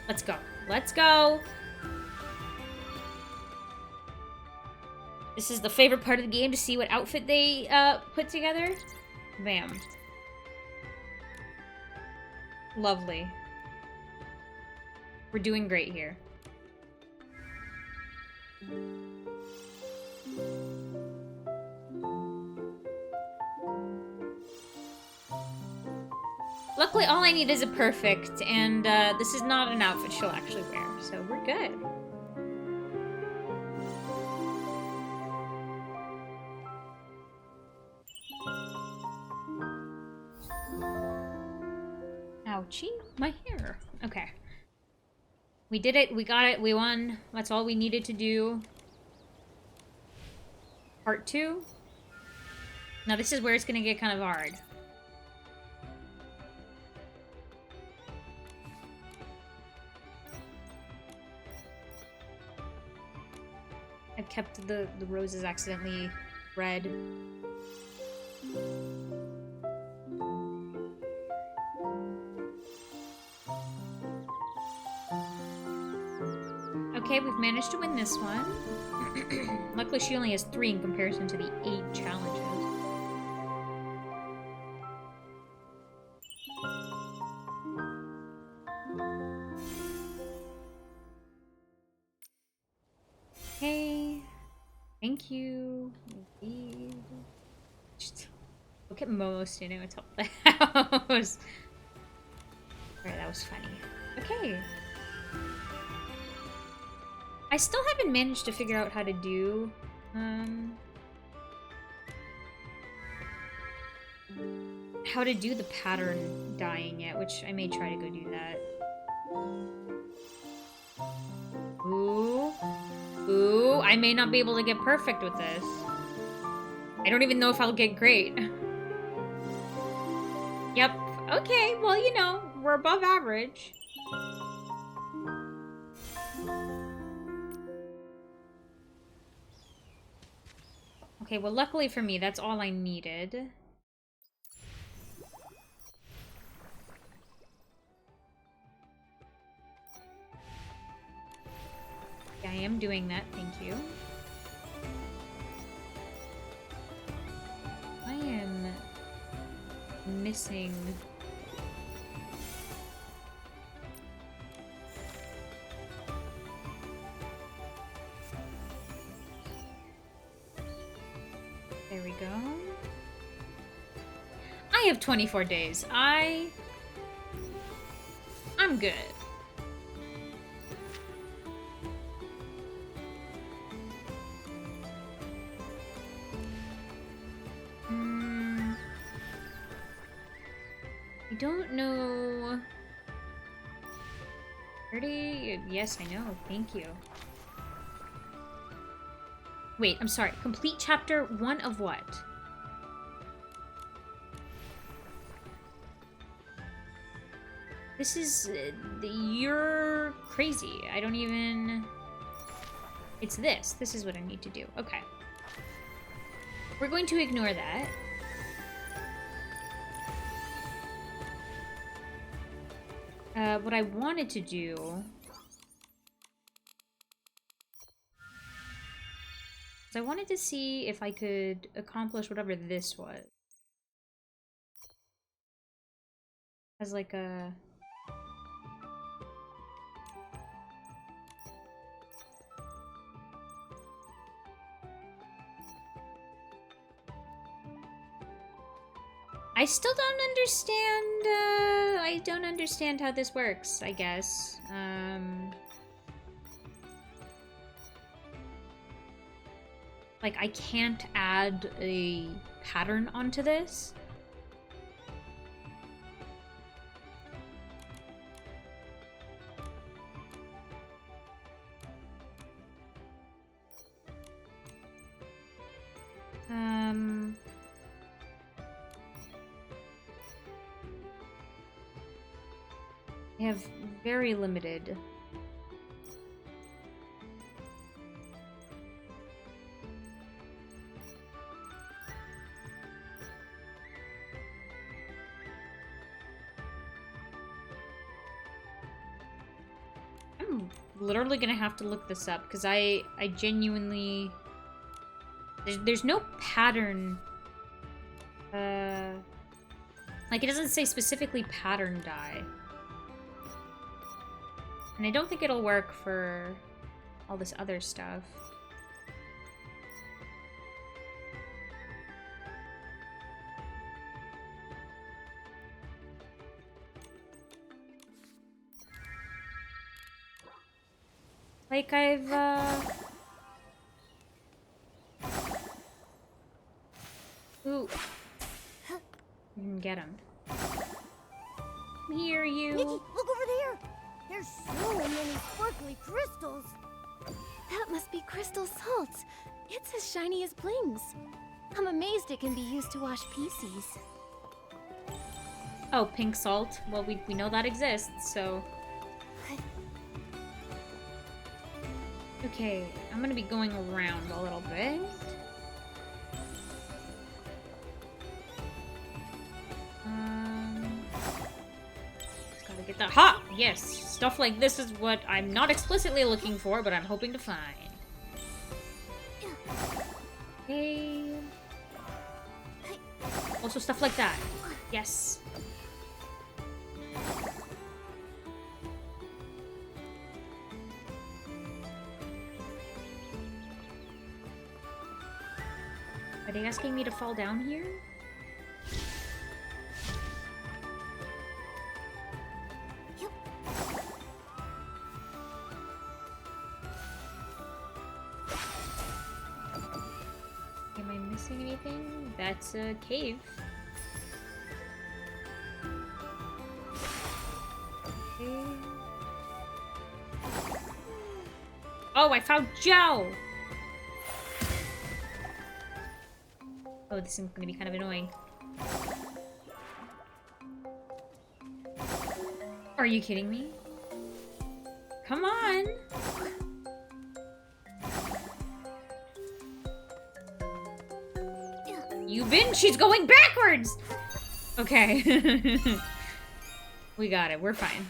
Let's go. Let's go. This is the favorite part of the game, to see what outfit they put together. Bam. Lovely. We're doing great here. Luckily, all I need is a perfect, and this is not an outfit she'll actually wear, so we're good. Ouchie, my hair. Okay. We did it, we got it, we won. That's all we needed to do. Part 2. Now this is where it's gonna get kind of hard. I kept the roses accidentally red. Okay, we've managed to win this one. Luckily, she only has 3 in comparison to the 8 challenges. Okay. Thank you. Just look at most, you know, it's all the house. Alright, that was funny. Okay. I still haven't managed to figure out how to do, the pattern dyeing yet, which I may try to go do that. Ooh. Ooh, I may not be able to get perfect with this. I don't even know if I'll get great. Yep. Okay, well, you know, we're above average. Okay, well, luckily for me, that's all I needed. Yeah, I am doing that, thank you. I am missing... There we go. I have 24 days. I'm good. I don't know. 30? Yes, I know. Thank you. Wait, I'm sorry. Complete chapter 1 of what? This is... you're crazy. I don't even... It's this. This is what I need to do. Okay. We're going to ignore that. What I wanted to do... is I wanted to see if I could accomplish whatever this was. As like a... I still don't understand, I don't understand how this works, I guess. Like, I can't add a pattern onto this. I have very limited. I'm literally gonna have to look this up because I genuinely there's no pattern. Like it doesn't say specifically pattern dye. And I don't think it'll work for all this other stuff. Like I've, Ooh. You can get him. Here, you. Nikki, look over there! There's so many sparkly crystals! That must be crystal salt. It's as shiny as blings. I'm amazed it can be used to wash PCs. Oh, pink salt. Well, we know that exists, so... Okay, I'm gonna be going around a little bit. Just gotta get that. Ha! Yes! Stuff like this is what I'm not explicitly looking for, but I'm hoping to find. Okay. Also stuff like that. Yes. Are they asking me to fall down here? Yep. Am I missing anything? That's a cave. Okay. Oh, I found Joe! Oh, this is gonna be kind of annoying. Are you kidding me? Come on! She's going backwards! Okay. We got it, we're fine.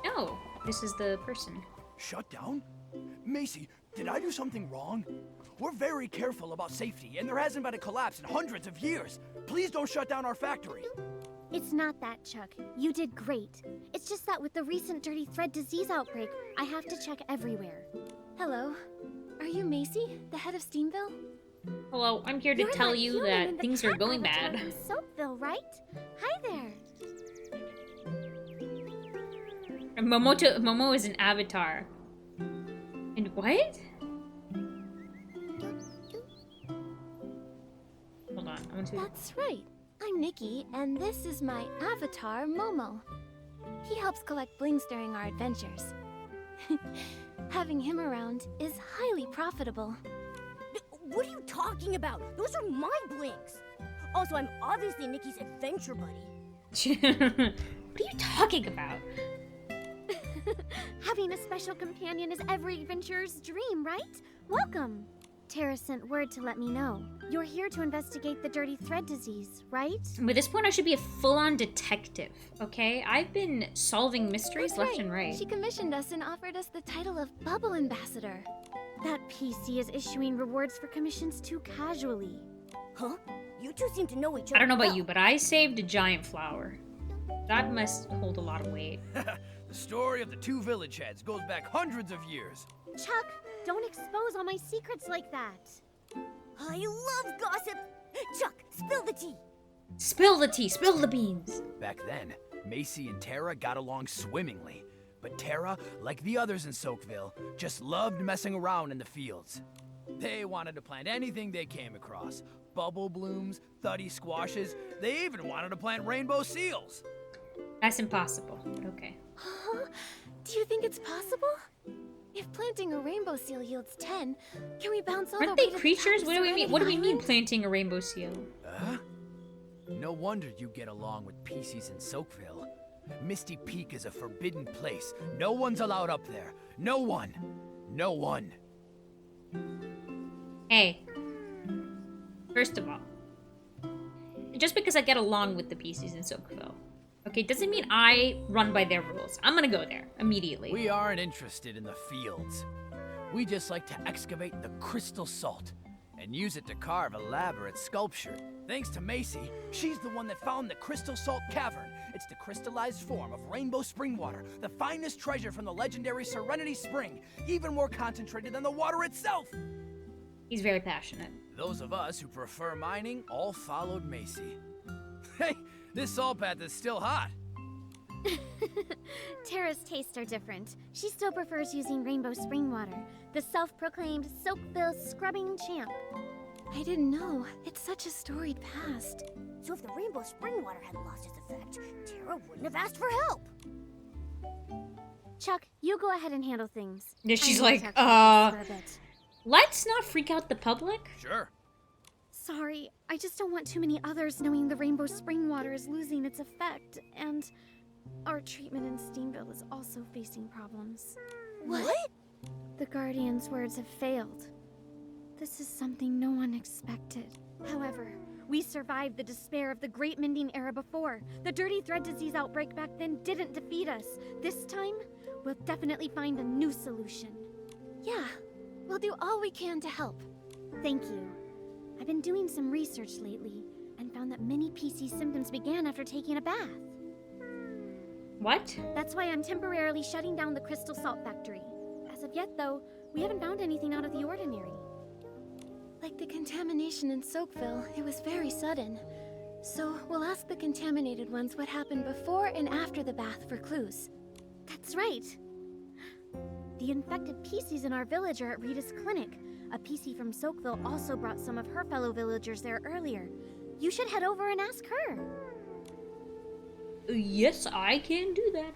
No, this is the person. Shut down? Macy, did I do something wrong? We're very careful about safety, and there hasn't been a collapse in hundreds of years. Please don't shut down our factory. It's not that, Chuck. You did great. It's just that with the recent dirty thread disease outbreak, I have to check everywhere. Hello. Are you Macy, the head of Steamville? Hello, I'm here to You're tell that you human in that the things are cat going avatar bad. from Soapville, right? Hi there. And Momo is an avatar. And what? Hold on, I want to... That's right. I'm Nikki, and this is my avatar, Momo. He helps collect blings during our adventures. Having him around is highly profitable. What are you talking about? Those are my blinks. Also, I'm obviously Nikki's adventure buddy. What are you talking about? Having a special companion is every adventurer's dream, right? Welcome. Tara sent word to let me know. You're here to investigate the dirty thread disease, right? By this point, I should be a full-on detective, okay? I've been solving mysteries That's left and right. She commissioned us and offered us the title of Bubble Ambassador. That PC is issuing rewards for commissions too casually. Huh? You two seem to know each other. I don't know about well. you, but I saved a giant flower. That must hold a lot of weight. The story of the two village heads goes back hundreds of years. Chuck, don't expose all my secrets like that. I love gossip. Chuck, spill the tea. Spill the tea, spill the beans. Back then, Macy and Tara got along swimmingly. But Tara, like the others in Soakville, just loved messing around in the fields. They wanted to plant anything they came across. Bubble blooms, thuddy squashes, they even wanted to plant rainbow seals. That's impossible, but okay. Huh? Do you think it's possible? If planting a rainbow seal yields 10, can we bounce all Aren't the way they to the creatures? top What of do we mean? Serenity What do we mean Island? planting a rainbow seal? No wonder you get along with PCs in Soakville. Misty Peak is a forbidden place. No one's allowed up there. No one. No one. Hey. First of all, just because I get along with the PCs in Soakville, okay, doesn't mean I run by their rules. I'm gonna go there immediately. We aren't interested in the fields. We just like to excavate the crystal salt and use it to carve elaborate sculpture. Thanks to Macy, she's the one that found the crystal salt cavern. It's the crystallized form of rainbow spring water, the finest treasure from the legendary Serenity Spring, even more concentrated than the water itself. He's very passionate. Those of us who prefer mining all followed Macy. Hey, this salt bath is still hot. Tara's tastes are different. She still prefers using rainbow spring water, the self-proclaimed Soakville scrubbing champ. I didn't know. It's such a storied past. So if the rainbow spring water had lost its effect, Tara wouldn't have asked for help. Chuck, you go ahead and handle things. Yeah, she's I need like, to talk about this for a bit. let's not freak out the public. Sure. Sorry, I just don't want too many others knowing the rainbow spring water is losing its effect, and our treatment in Steamville is also facing problems. What? The Guardian's words have failed. This is something no one expected. However, we survived the despair of the Great Mending Era before. The Dirty Thread Disease outbreak back then didn't defeat us. This time, we'll definitely find a new solution. Yeah, we'll do all we can to help. Thank you. I've been doing some research lately and found that many PC symptoms began after taking a bath. What? That's why I'm temporarily shutting down the Crystal Salt Factory. As of yet, though, we haven't found anything out of the ordinary. Like the contamination in Soakville, it was very sudden. So we'll ask the contaminated ones what happened before and after the bath for clues. That's right. The infected PCs in our village are at Rita's clinic. A PC from Soakville also brought some of her fellow villagers there earlier. You should head over and ask her. Yes, I can do that.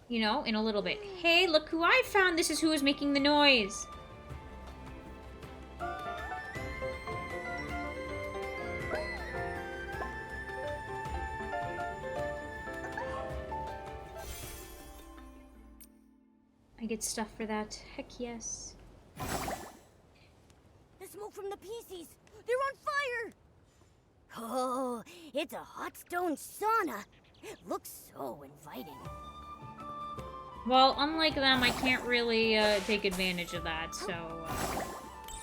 You know, in a little bit. Hey, look who I found. This is who is making the noise. I get stuff for that. Heck yes. The smoke from the PCs. They're on fire. Oh, it's a hot stone sauna. It looks so inviting. Well, unlike them, I can't really take advantage of that, so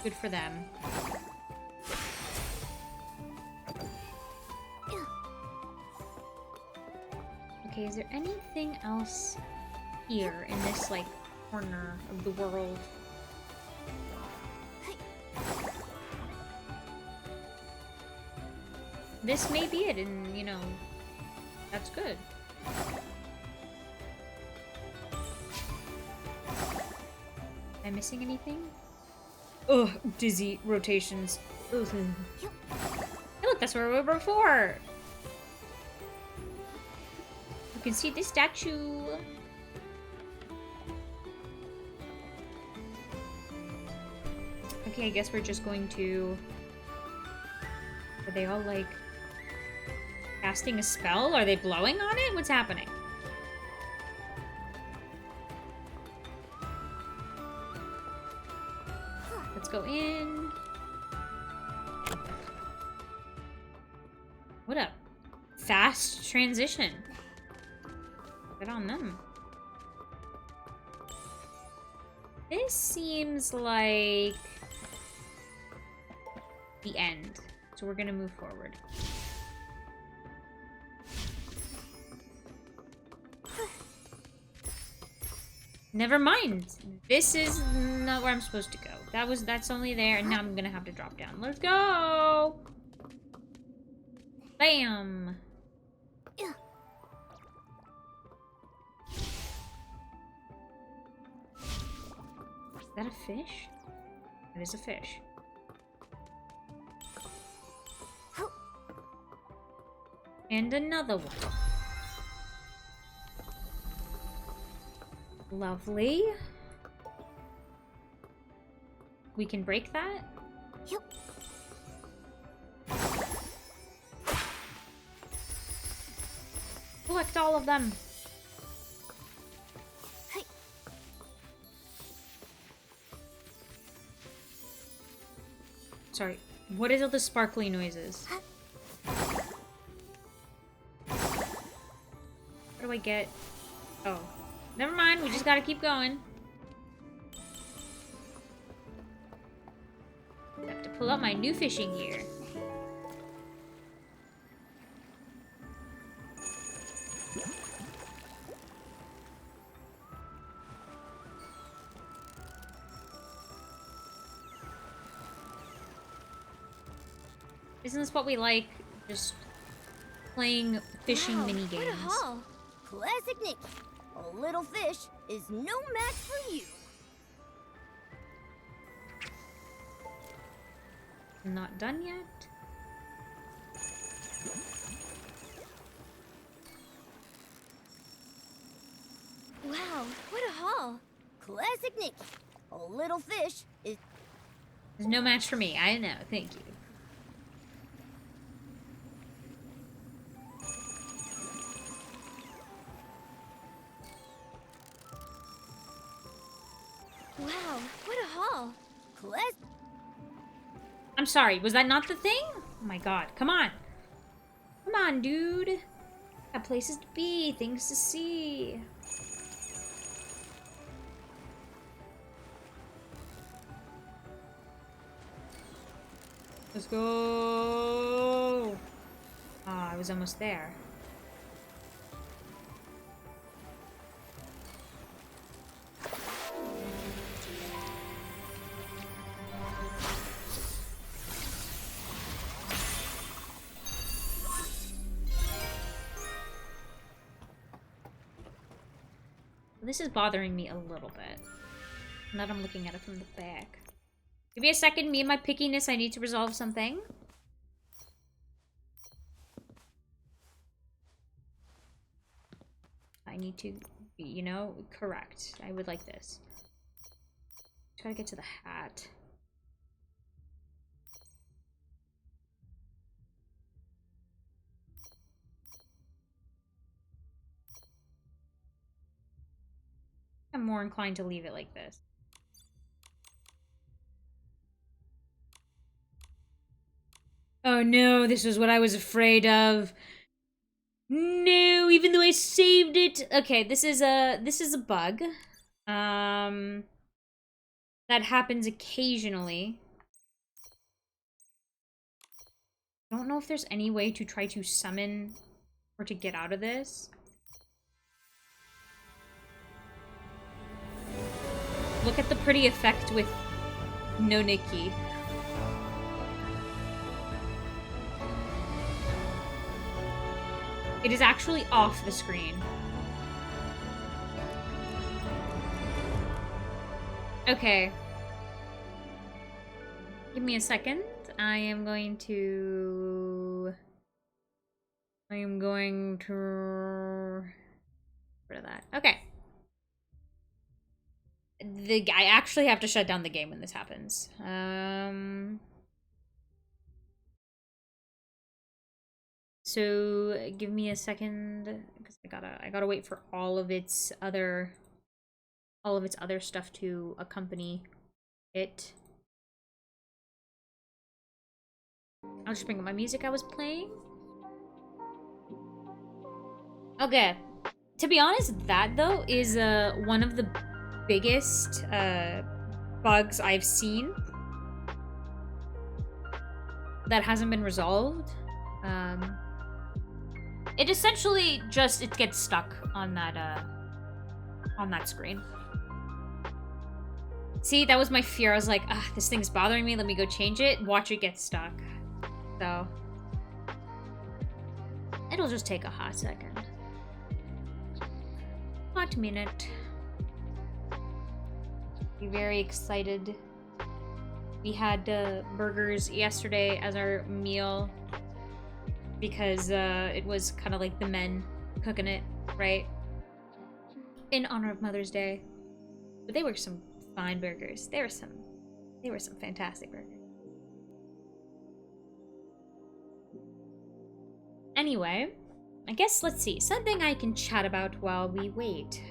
good for them. Okay, is there anything else here in this, like, corner of the world? This may be it, and, you know, that's good. Am I missing anything? Ugh, dizzy rotations. Ugh. Hey, look, that's where we were before! You can see this statue. Okay, I guess we're just going to... Are they all, like, casting a spell? Are they blowing on it? What's happening? Let's go in. What a fast transition. Good on them. This seems like the end. So we're gonna move forward. Never mind. This is not where I'm supposed to go. That's only there, and now I'm gonna have to drop down. Let's go! Bam! Is that a fish? That is a fish. And another one. Lovely. We can break that? Yep. Collect all of them. Hey. Sorry. What is all the sparkly noises? What do I get? Oh. Never mind, we just gotta keep going. I have to pull out my new fishing gear. Isn't this what we like? Just playing fishing mini games. What a haul! Classic Nikki. A little fish is no match for you. I'm not done yet. Wow, what a haul! Classic Nikki. A little fish is... There's no match for me. I know. Thank you. Wow, what a haul! Class... I'm sorry. Was that not the thing? Oh my god. Come on. Come on, dude. Got places to be. Things to see. Let's go. Ah, I was almost there. This is bothering me a little bit. Now that I'm looking at it from the back. Give me a second. Me and my pickiness, I need to resolve something. I need to be, you know, correct. I would like this. Try to get to the hat. I'm more inclined to leave it like this. Oh no, this was what I was afraid of. No, even though I saved it. Okay, this is a bug. That happens occasionally. I don't know if there's any way to try to summon or to get out of this. Look at the pretty effect with no Nikki. It is actually off the screen. Okay. Give me a second. I am going to rid of that. Okay. I actually have to shut down the game when this happens. So give me a second because I gotta wait for all of its other stuff to accompany it. I'll just bring up my music I was playing. Okay. To be honest, that though is one of the biggest bugs I've seen that hasn't been resolved. It essentially just it gets stuck on that screen. See, that was my fear. I was like, ah, this thing's bothering me. Let me go change it. Watch it get stuck. So it'll just take a hot second. Hot minute. Be very excited. We had burgers yesterday as our meal because it was kind of like the men cooking it, right? In honor of Mother's Day. But they were some fine burgers. They were some fantastic burgers. Anyway, I guess let's see. Something I can chat about while we wait.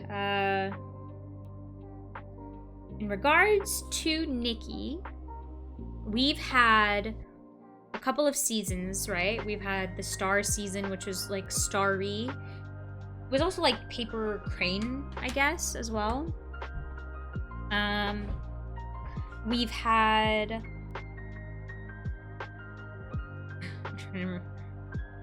In regards to Nikki, we've had a couple of seasons, right? We've had the Star season, which was like starry. It was also like paper crane, I guess, as well. We've had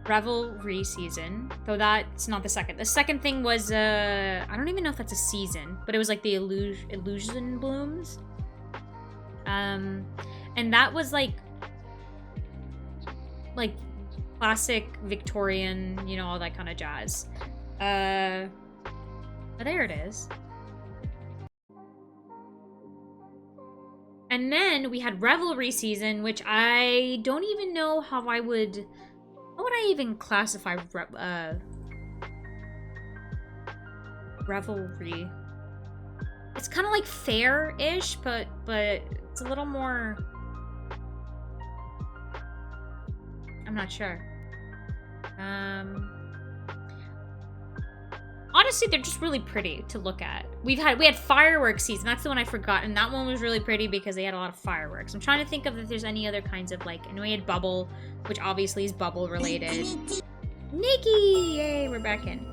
Revelry season, though that's not the second. The second thing was I don't even know if that's a season, but it was like the illusion blooms. And that was like classic Victorian, you know, all that kind of jazz. But there it is. And then we had Revelry season, which I don't even know how would I even classify Revelry? It's kind of like fair-ish, but it's a little more... I'm not sure. Honestly, they're just really pretty to look at. We had fireworks season. That's the one I forgot, and that one was really pretty because they had a lot of fireworks. I'm trying to think of if there's any other kinds of like. And we had Bubble, which obviously is Bubble related. Nikki, yay, we're back in.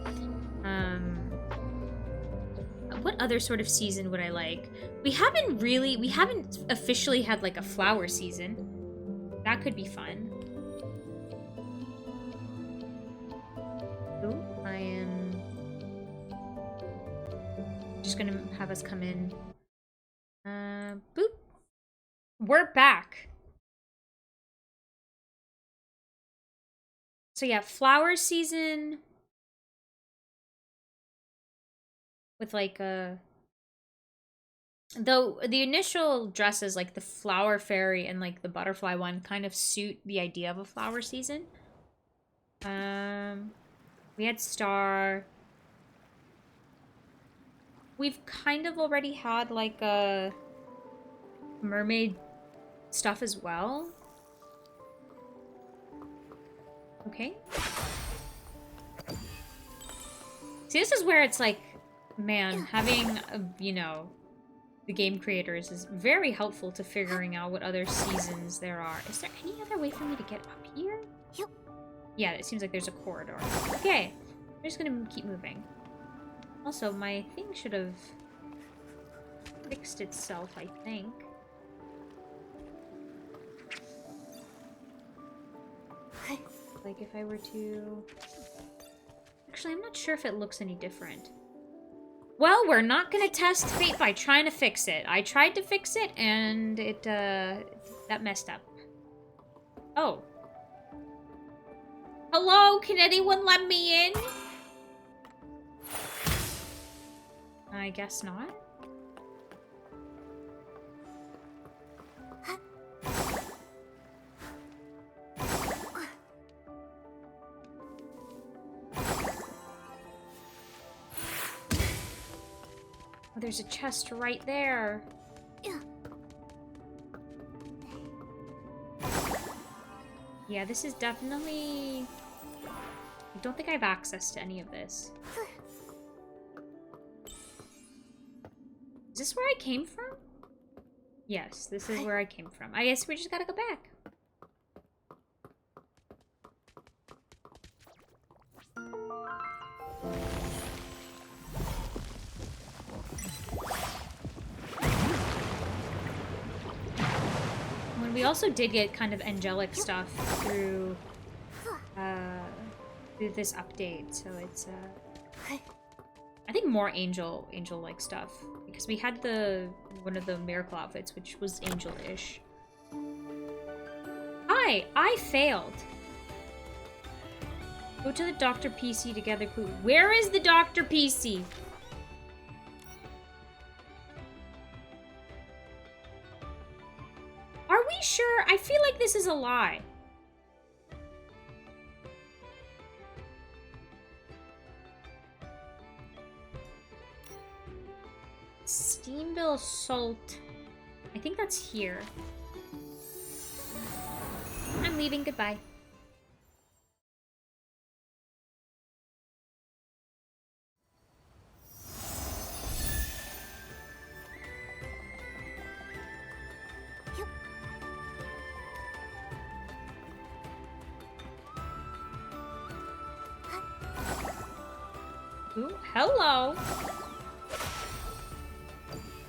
What other sort of season would I like? We haven't officially had like a flower season. That could be fun. Ooh, I am just gonna have us come in. Boop. We're back. So yeah, flower season with like though the initial dresses like the flower fairy and like the butterfly one kind of suit the idea of a flower season. We had Star. We've kind of already had like a mermaid stuff as well. Okay. See, this is where it's like, man, having, you know, the game creators is very helpful to figuring out what other seasons there are. Is there any other way for me to get up here? Yeah, it seems like there's a corridor. Okay, I'm just gonna keep moving. Also, my thing should have fixed itself, I think. Like, if I were to... Actually, I'm not sure if it looks any different. Well, we're not gonna test fate by trying to fix it. I tried to fix it, and it, that messed up. Oh. Hello? Can anyone let me in? I guess not. There's a chest right there. Yeah, this is definitely... I don't think I have access to any of this. Is this where I came from? Yes, this is where I came from. I guess we just gotta go back. When we also did get kind of angelic stuff through this update, so it's I think more angel-like stuff, because we had one of the miracle outfits, which was angel-ish. Hi, I failed. Go to the Dr. PC to gather clue. Where is the Dr. PC? Are we sure? I feel like this is a lie. Steamville Salt. I think that's here. I'm leaving. Goodbye. Ooh, hello.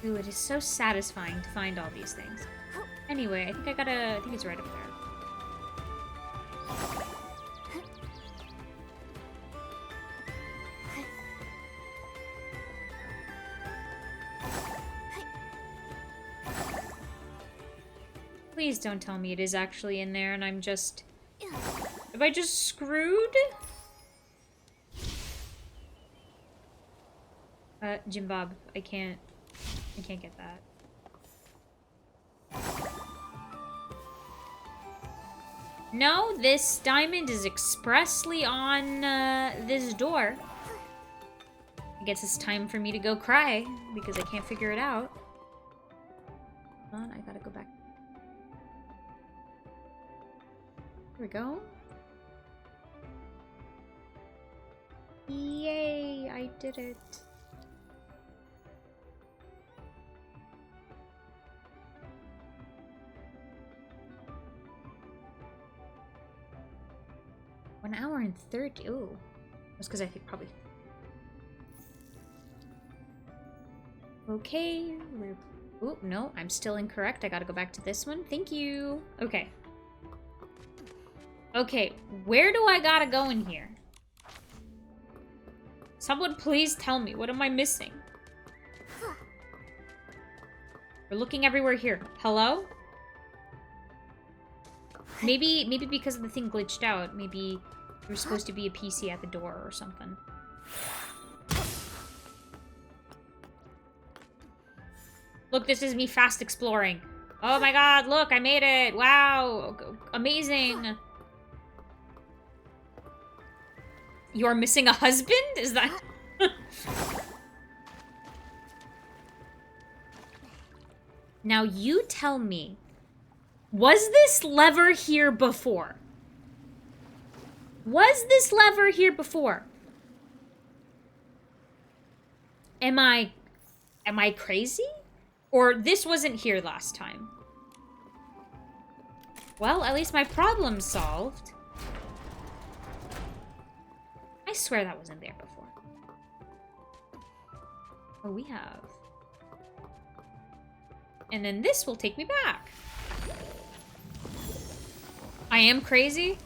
Ooh, it is so satisfying to find all these things. Anyway, I think it's right up there. Please don't tell me it is actually in there and I'm just... Am I just screwed? Jim Bob, I can't get that. No, this diamond is expressly on this door. I guess it's time for me to go cry because I can't figure it out. Hold on, I gotta go back. Here we go. Yay, I did it. One hour and 30. Ooh. That's because I think probably. Okay. Ooh, no, I'm still incorrect. I gotta go back to this one. Thank you. Okay. Okay, where do I gotta go in here? Someone please tell me. What am I missing? We're looking everywhere here. Hello? Maybe because the thing glitched out. Maybe there was supposed to be a PC at the door or something. Look, this is me fast exploring. Oh my god, look, I made it. Wow, amazing. You're missing a husband? Is that... Now you tell me, was this lever here before? Was this lever here before? Am I crazy? Or this wasn't here last time? Well, at least my problem's solved. I swear that wasn't there before. Oh, we have. And then this will take me back. I am crazy?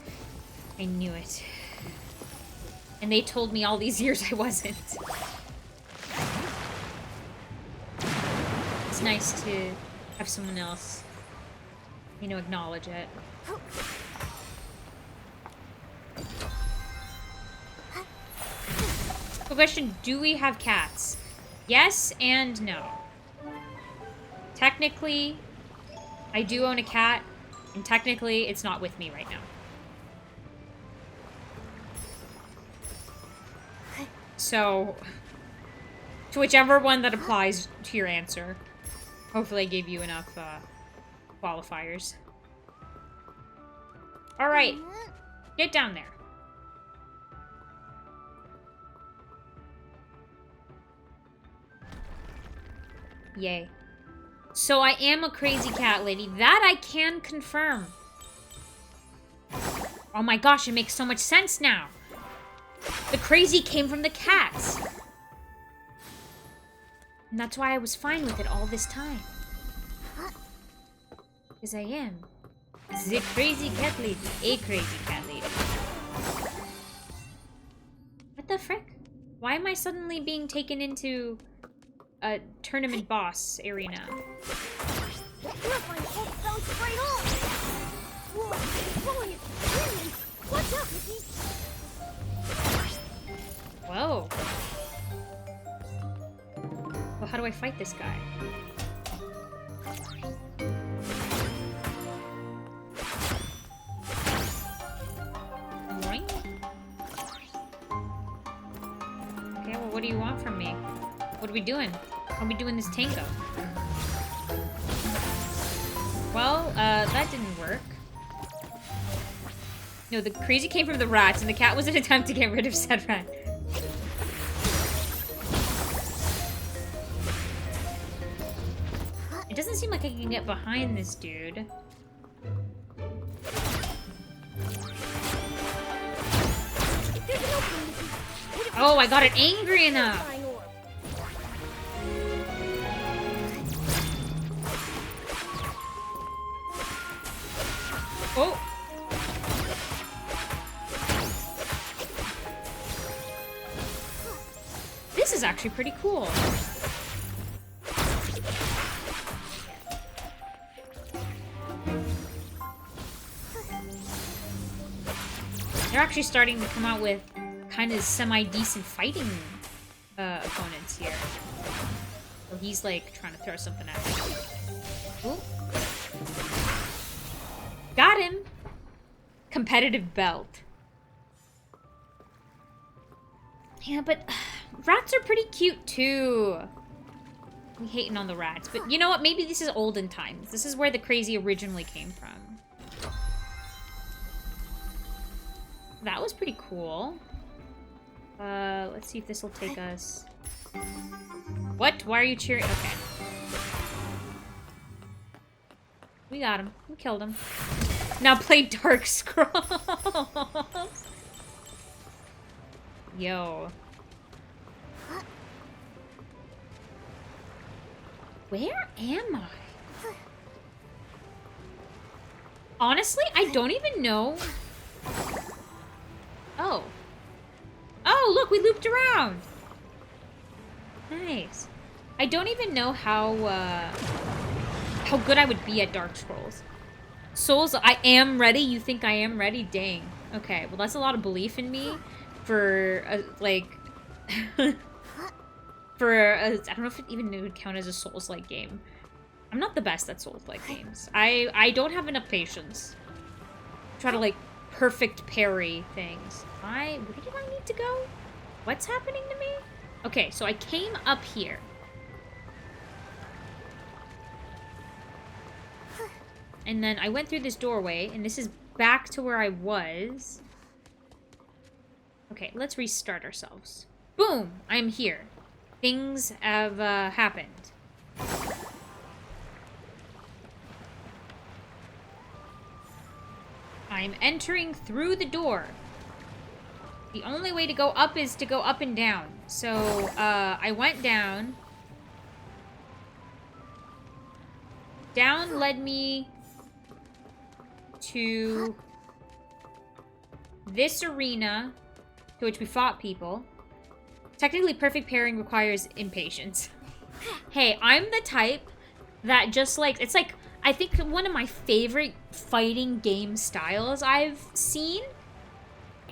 I knew it. And they told me all these years I wasn't. It's nice to have someone else, you know, acknowledge it. The question, do we have cats? Yes and no. Technically, I do own a cat, and technically, it's not with me right now. So, To whichever one that applies to your answer. Hopefully I gave you enough qualifiers. Alright. Get down there. Yay. So I am a crazy cat lady. That I can confirm. Oh my gosh, it makes so much sense now. The crazy came from the cats. And that's why I was fine with it all this time. Because I am the crazy cat lady. A crazy cat lady. What the frick? Why am I suddenly being taken into a tournament boss arena? Whoa. Well, how do I fight this guy? Boing. Okay, well, what do you want from me? What are we doing? How are we doing this tango? Well, that didn't work. No, the crazy came from the rats, and the cat was an attempt to get rid of said rat. It doesn't seem like I can get behind this dude. Oh, I got it angry enough. Oh. This is actually pretty cool. They're actually starting to come out with kind of semi-decent fighting opponents here. So he's like trying to throw something at me. Ooh. Got him! Competitive belt. Yeah, but rats are pretty cute too. We hating on the rats, but you know what? Maybe this is olden times. This is where the crazy originally came from. That was pretty cool. Let's see if this will take us. What? Why are you cheering? Okay. We got him. We killed him. Now play Dark Scrolls. Yo. Where am I? Honestly, I don't even know. Oh. Oh, look, we looped around. Nice. I don't even know how good I would be at Dark Scrolls. Souls, I am ready? You think I am ready? Dang. Okay, well, that's a lot of belief in me for, like... for, I don't know if it even would count as a Souls-like game. I'm not the best at Souls-like games. I don't have enough patience. Try to, like, perfect parry things. Where did I need to go? What's happening to me? Okay, so I came up here. And then I went through this doorway, and this is back to where I was. Okay, let's restart ourselves. Boom! I'm here. Things have happened. I'm entering through the door. The only way to go up is to go up and down. So, I went down. Down led me to this arena, to which we fought people. Technically, perfect pairing requires impatience. Hey, I'm the type that just like, it's like, I think one of my favorite fighting game styles I've seen,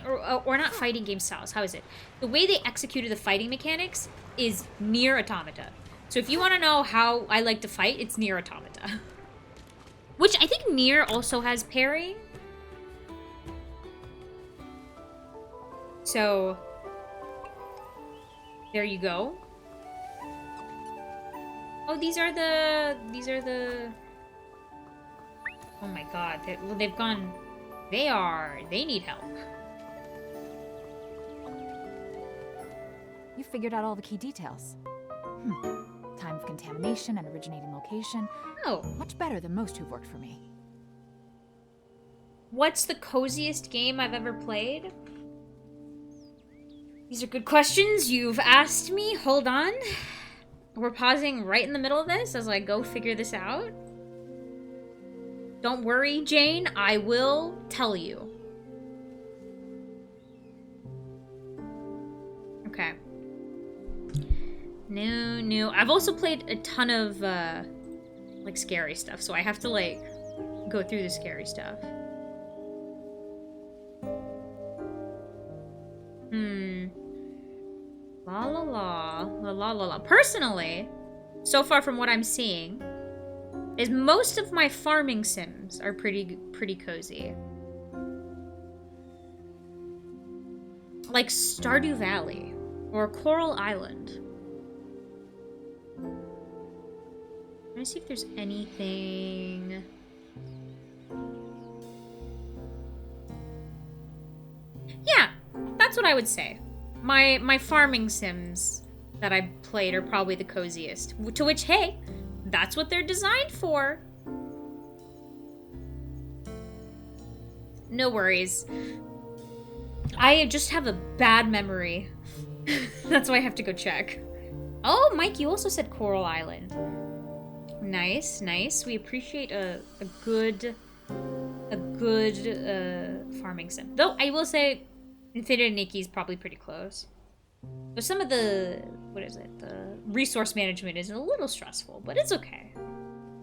or not fighting game styles, how is it? The way they executed the fighting mechanics is Nier Automata. So if you want to know how I like to fight, it's Nier Automata. Which I think Nier also has parrying. So, there you go. Oh, these are the... Oh my god, they've gone... They need help. You figured out all the key details. Time of contamination and originating location. Oh. Much better than most who've worked for me. What's the coziest game I've ever played? These are good questions you've asked me. Hold on. We're pausing right in the middle of this as I go figure this out. Don't worry, Jane. I will tell you. Okay. No. I've also played a ton of, like, scary stuff, so I have to, like, go through the scary stuff. La. Personally, so far from what I'm seeing, is most of my farming sims are pretty cozy. Like Stardew Valley or Coral Island. Let me see if there's anything. Yeah, that's what I would say. My farming sims that I played are probably the coziest. To which, hey, that's what they're designed for. No worries. I just have a bad memory. That's why I have to go check. Oh, Mike, you also said Coral Island. Nice. We appreciate a good farming sim. Though I will say Infinity Nikki is probably pretty close. But some of the, the resource management is a little stressful, but it's okay.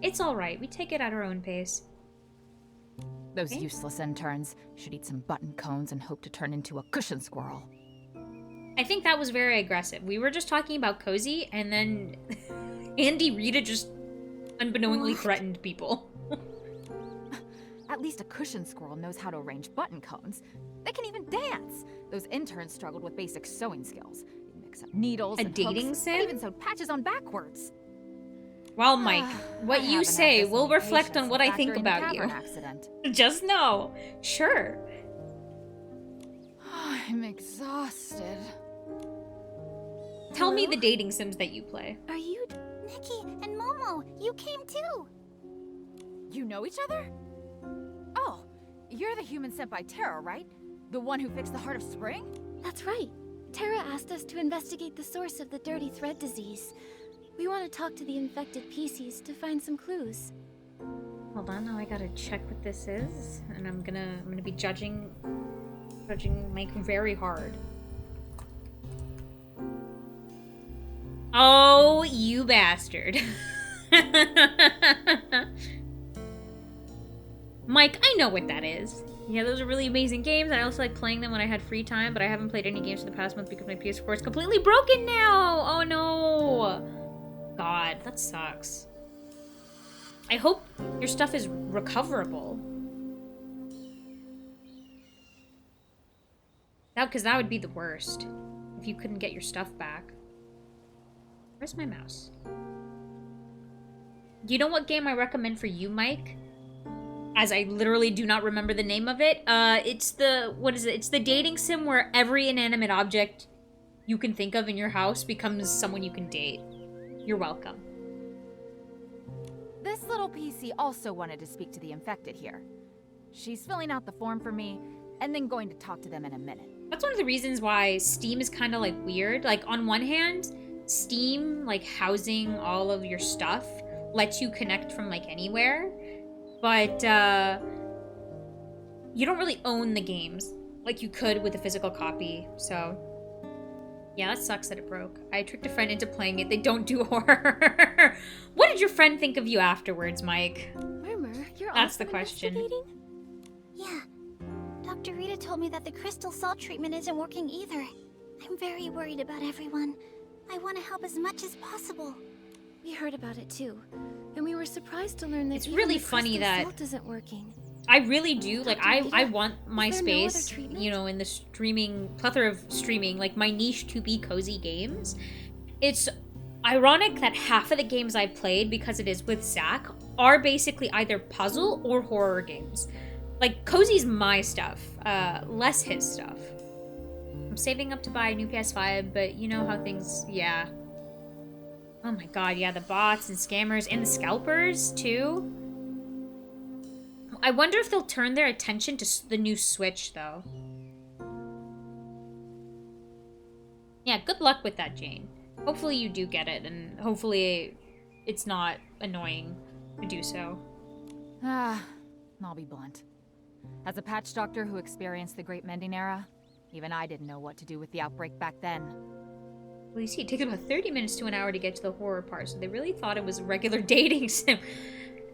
It's alright, we take it at our own pace. Those useless interns should eat some button cones and hope to turn into a cushion squirrel. I think that was very aggressive. We were just talking about cozy, and then Andy Rita just unbeknowingly threatened people. At least a cushion squirrel knows how to arrange button cones. They can even dance. Those interns struggled with basic sewing skills. They mix up needles and dating hooks, sim? and even sewed patches on backwards. Well, Mike, what you say will reflect on what I think Factor in the about you. cavern accident. Just know. Sure. I'm exhausted. Tell me the dating sims that you play. Are you... Nikki and Momo, you came too. You know each other? Oh, you're the human sent by Terra, right? The one who fixed the Heart of Spring? That's right. Terra asked us to investigate the source of the dirty thread disease. We want to talk to the infected PCs to find some clues. Hold on, now I gotta check what this is, and I'm gonna be judging Mike very hard. Oh, you bastard. Mike, I know what that is. Yeah, those are really amazing games, and I also like playing them when I had free time, but I haven't played any games for the past month because my PS4 is completely broken now! Oh no! God, that sucks. I hope your stuff is recoverable. Because that would be the worst. If you couldn't get your stuff back. Where's my mouse? You know what game I recommend for you, Mike? As I literally do not remember the name of it. It's the, what is it? It's the dating sim where every inanimate object you can think of in your house becomes someone you can date. You're welcome. This little PC also wanted to speak to the infected here. She's filling out the form for me, and then going to talk to them in a minute. That's one of the reasons why Steam is kind of like weird. Like on one hand, Steam, like housing all of your stuff, lets you connect from like anywhere. But you don't really own the games like you could with a physical copy. So yeah, that sucks that it broke. I tricked a friend into playing it. They don't do horror. What did your friend think of you afterwards, Mike? Murmur, you're That's also the question. investigating? Yeah. Dr. Rita told me that the crystal salt treatment isn't working either. I'm very worried about everyone. I want to help as much as possible. We heard about it too, and we were surprised to learn that It's even really the funny crystal that- salt isn't working. I really do. Like, I Rita, want my is there no other space, treatment? you know, in the streaming, plethora of streaming, like my niche to be cozy games. It's ironic that half of the games I played, because it is with Zach, are basically either puzzle or horror games. Like, Cozy's my stuff, less his stuff. I'm saving up to buy a new PS5, but you know how things, yeah. Oh my god, yeah, the bots and scammers and the scalpers, too. I wonder if they'll turn their attention to the new Switch, though. Yeah, good luck with that, Jane. Hopefully you do get it, and hopefully it's not annoying to do so. I'll be blunt. As a patch doctor who experienced the Great Mending Era, even I didn't know what to do with the outbreak back then. Well, you see, it takes about 30 minutes to an hour to get to the horror part, so they really thought it was a regular dating sim.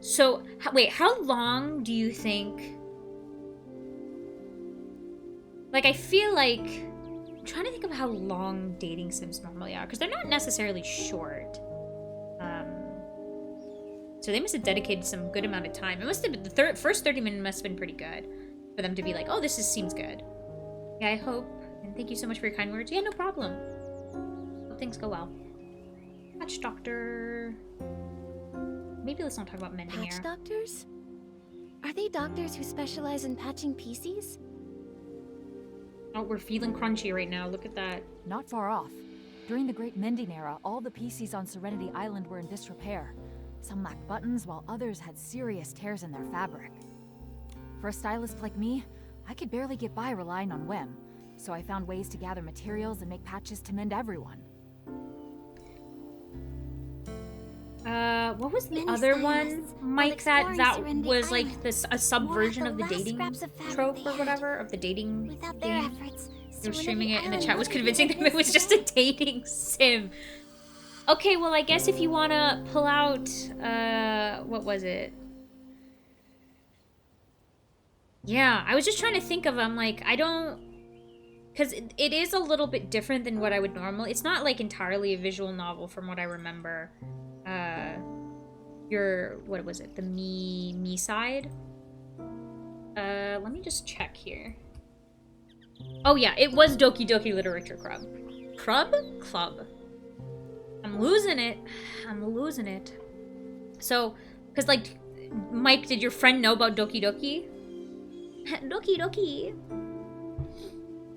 So, wait, how long do you think... Like, I feel like... I'm trying to think of how long dating sims normally are, because they're not necessarily short. So they must have dedicated some good amount of time. It must have been, the first 30 minutes must have been pretty good for them to be like, oh, seems good. Yeah, I hope. And thank you so much for your kind words. Yeah, no problem. Hope things go well. Patch doctor. Maybe let's not talk about mending Patch here. doctors? Are they doctors who specialize in patching PCs? Oh, we're feeling crunchy right now. Look at that. Not far off. During the Great Mending Era, all the PCs on Serenity Island were in disrepair. Some lacked buttons, while others had serious tears in their fabric. For a stylist like me, I could barely get by relying on whim, so I found ways to gather materials and make patches to mend everyone. What was the Many other stylists, one, Mike, that exploring was Serenity like Island, this a subversion wore out of the the last dating scraps of fabric trope they or had. whatever, of the dating Without their game? efforts, They were Serenity streaming it, and the Island chat was wouldn't be convincing what them it it was is just today. a dating sim. Okay, well, I guess if you wanna pull out, what was it? Yeah, I was just trying to think of, I'm like, I don't... Because it is a little bit different than what I would normally... It's not, like, entirely a visual novel from what I remember. What was it? The me side? Let me just check here. Oh, yeah, it was Doki Doki Literature Club. Club. I'm losing it. I'm losing it. So, because, like, Mike, did your friend know about Doki Doki? Doki Doki.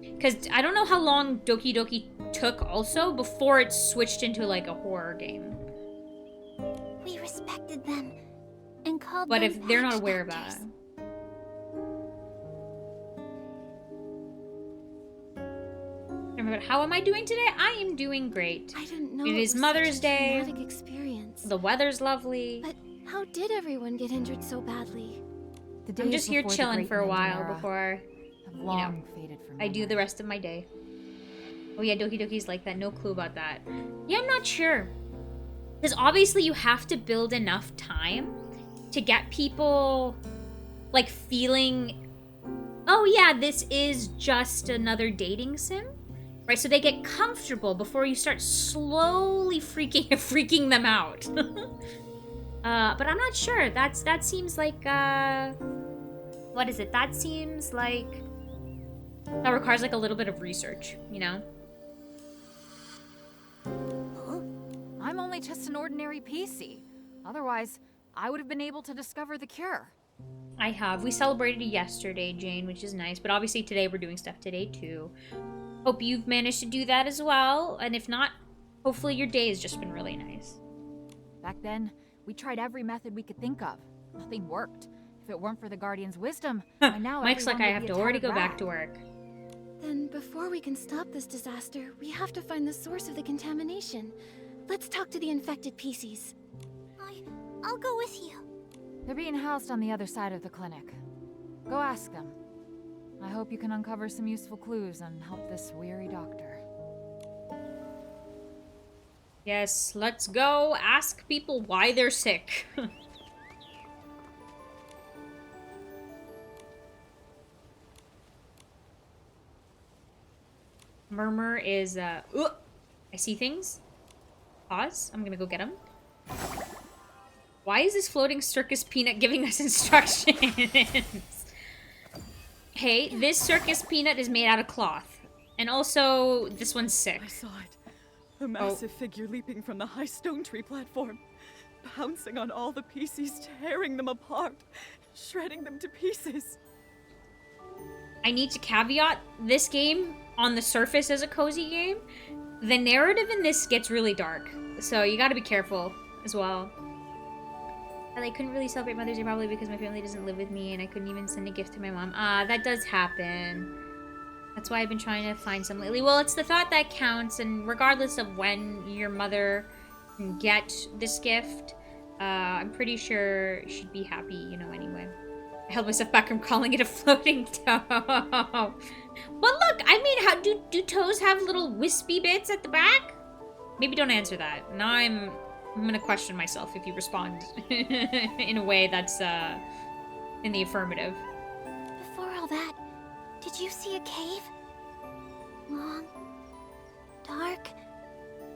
Because I don't know how long Doki Doki took also before it switched into, like, a horror game. We respected them and called But them if they're not patch aware of doctors. that... Remember, how am I doing today? I am doing great. I didn't know It is was Mother's such a Day. traumatic experience. The weather's lovely. But how did everyone get injured so badly? The I'm days just here before the chilling Great for a Mending while Era before have long faded from I do the rest of my day. Oh yeah, Doki Doki's like that. No clue about that. Yeah, I'm not sure. Because obviously you have to build enough time to get people, like, feeling, oh yeah, this is just another dating sim. Right, so they get comfortable before you start slowly freaking them out. But I'm not sure. That seems like, what is it? That seems like that requires, like, a little bit of research, you know? I'm only just an ordinary PC. Otherwise, I would have been able to discover the cure. I have. We celebrated yesterday, Jane, which is nice. But obviously today we're doing stuff today, too. Hope you've managed to do that as well. And if not, hopefully your day has just been really nice. Back then, we tried every method we could think of. Nothing worked. If it weren't for the Guardian's wisdom, by now Mike's like, everyone I would have be to a already tattered go back rag. to work. Then, before we can stop this disaster, we have to find the source of the contamination. Let's talk to the infected PCs. I'll go with you. They're being housed on the other side of the clinic. Go ask them. I hope you can uncover some useful clues and help this weary doctor. Yes, let's go ask people why they're sick. Murmur is, ooh, I see things. Pause. I'm gonna go get them. Why is this floating circus peanut giving us instructions? Hey, this circus peanut is made out of cloth. And also, this one's sick. I saw it. A massive figure leaping from the high stone tree platform, pouncing on all the PCs, tearing them apart, shredding them to pieces. I need to caveat this game on the surface as a cozy game. The narrative in this gets really dark, so you gotta be careful as well. And I couldn't really celebrate Mother's Day probably because my family doesn't live with me and I couldn't even send a gift to my mom. That does happen. That's why I've been trying to find some lately. Well, it's the thought that counts, and regardless of when your mother can get this gift, I'm pretty sure she'd be happy, you know, anyway. I held myself back from calling it a floating toe. But look, I mean, how do toes have little wispy bits at the back? Maybe don't answer that. Now I'm gonna question myself if you respond in a way that's in the affirmative. Before all that, did you see a cave? Long, dark,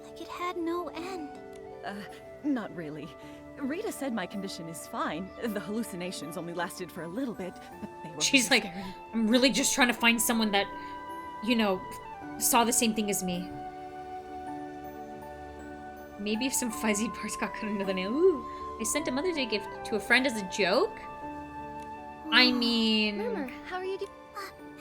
like it had no end. Not really. Rita said my condition is fine. The hallucinations only lasted for a little bit, but they were She's like, scary. I'm really just trying to find someone that, you know, saw the same thing as me. Maybe if some fuzzy parts got cut into the nail. Ooh, I sent a Mother's Day gift to a friend as a joke? I mean... Murmur, how are you doing?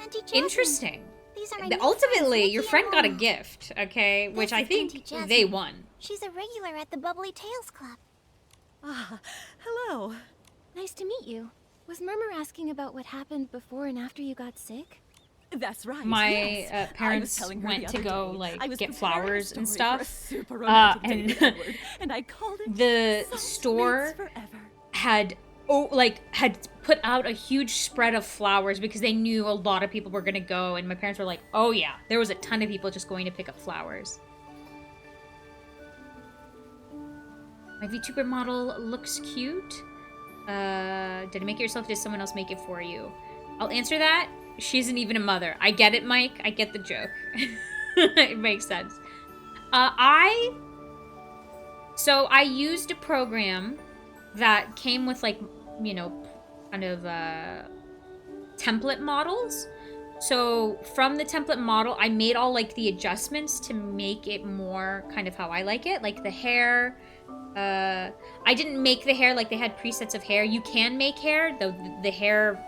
Auntie Jasmine. Interesting. These are my new Ultimately, friends, your Nikki friend and got a Mona. gift, okay? Which This I is think Auntie Jasmine. they won. She's a regular at the Bubbly Tales Club. Ah, hello. Nice to meet you. Was Murmur asking about what happened before and after you got sick? That's right. My yes. I was parents telling her went the to other go, day, like, I was get preparing a flowers and story for a stuff. super romantic date And with Edward, and I called it the Soulmates store Forever. had put out a huge spread of flowers because they knew a lot of people were gonna go, and my parents were like, oh yeah, there was a ton of people just going to pick up flowers. My VTuber model looks cute. Did you make it yourself? Did someone else make it for you? I'll answer that. She isn't even a mother. I get it, Mike. I get the joke. It makes sense. So I used a program that came with, like, you know, kind of template models. So from the template model, I made all, like, the adjustments to make it more kind of how I like it. Like the hair. I didn't make the hair, like they had presets of hair. You can make hair, though the hair,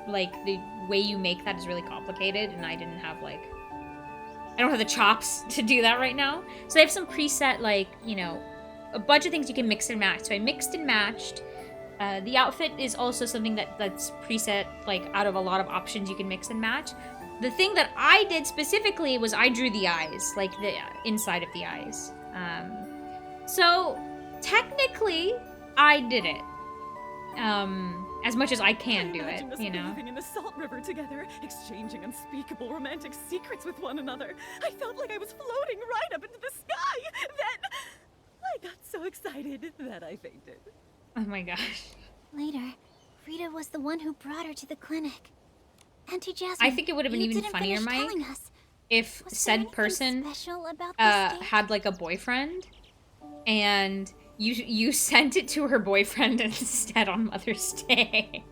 like the way you make that is really complicated, and I didn't have, like, I don't have the chops to do that right now. So I have some preset, like, you know, a bunch of things you can mix and match. So I mixed and matched. The outfit is also something that's preset, like, out of a lot of options you can mix and match. The thing that I did specifically was I drew the eyes, like the inside of the eyes. So technically, I did it. As much as I can do it, Imagine us you know. bathing in the salt river together, exchanging unspeakable romantic secrets with one another. I felt like I was floating right up into the sky. Then I got so excited that I fainted. Oh my gosh. Later, Rita was the one who brought her to the clinic. Auntie Jasmine, I think it would have been you even didn't funnier, finish Mike, telling us. if Was there said anything person special about this date? had, like, a boyfriend, and you sent it to her boyfriend instead on Mother's Day.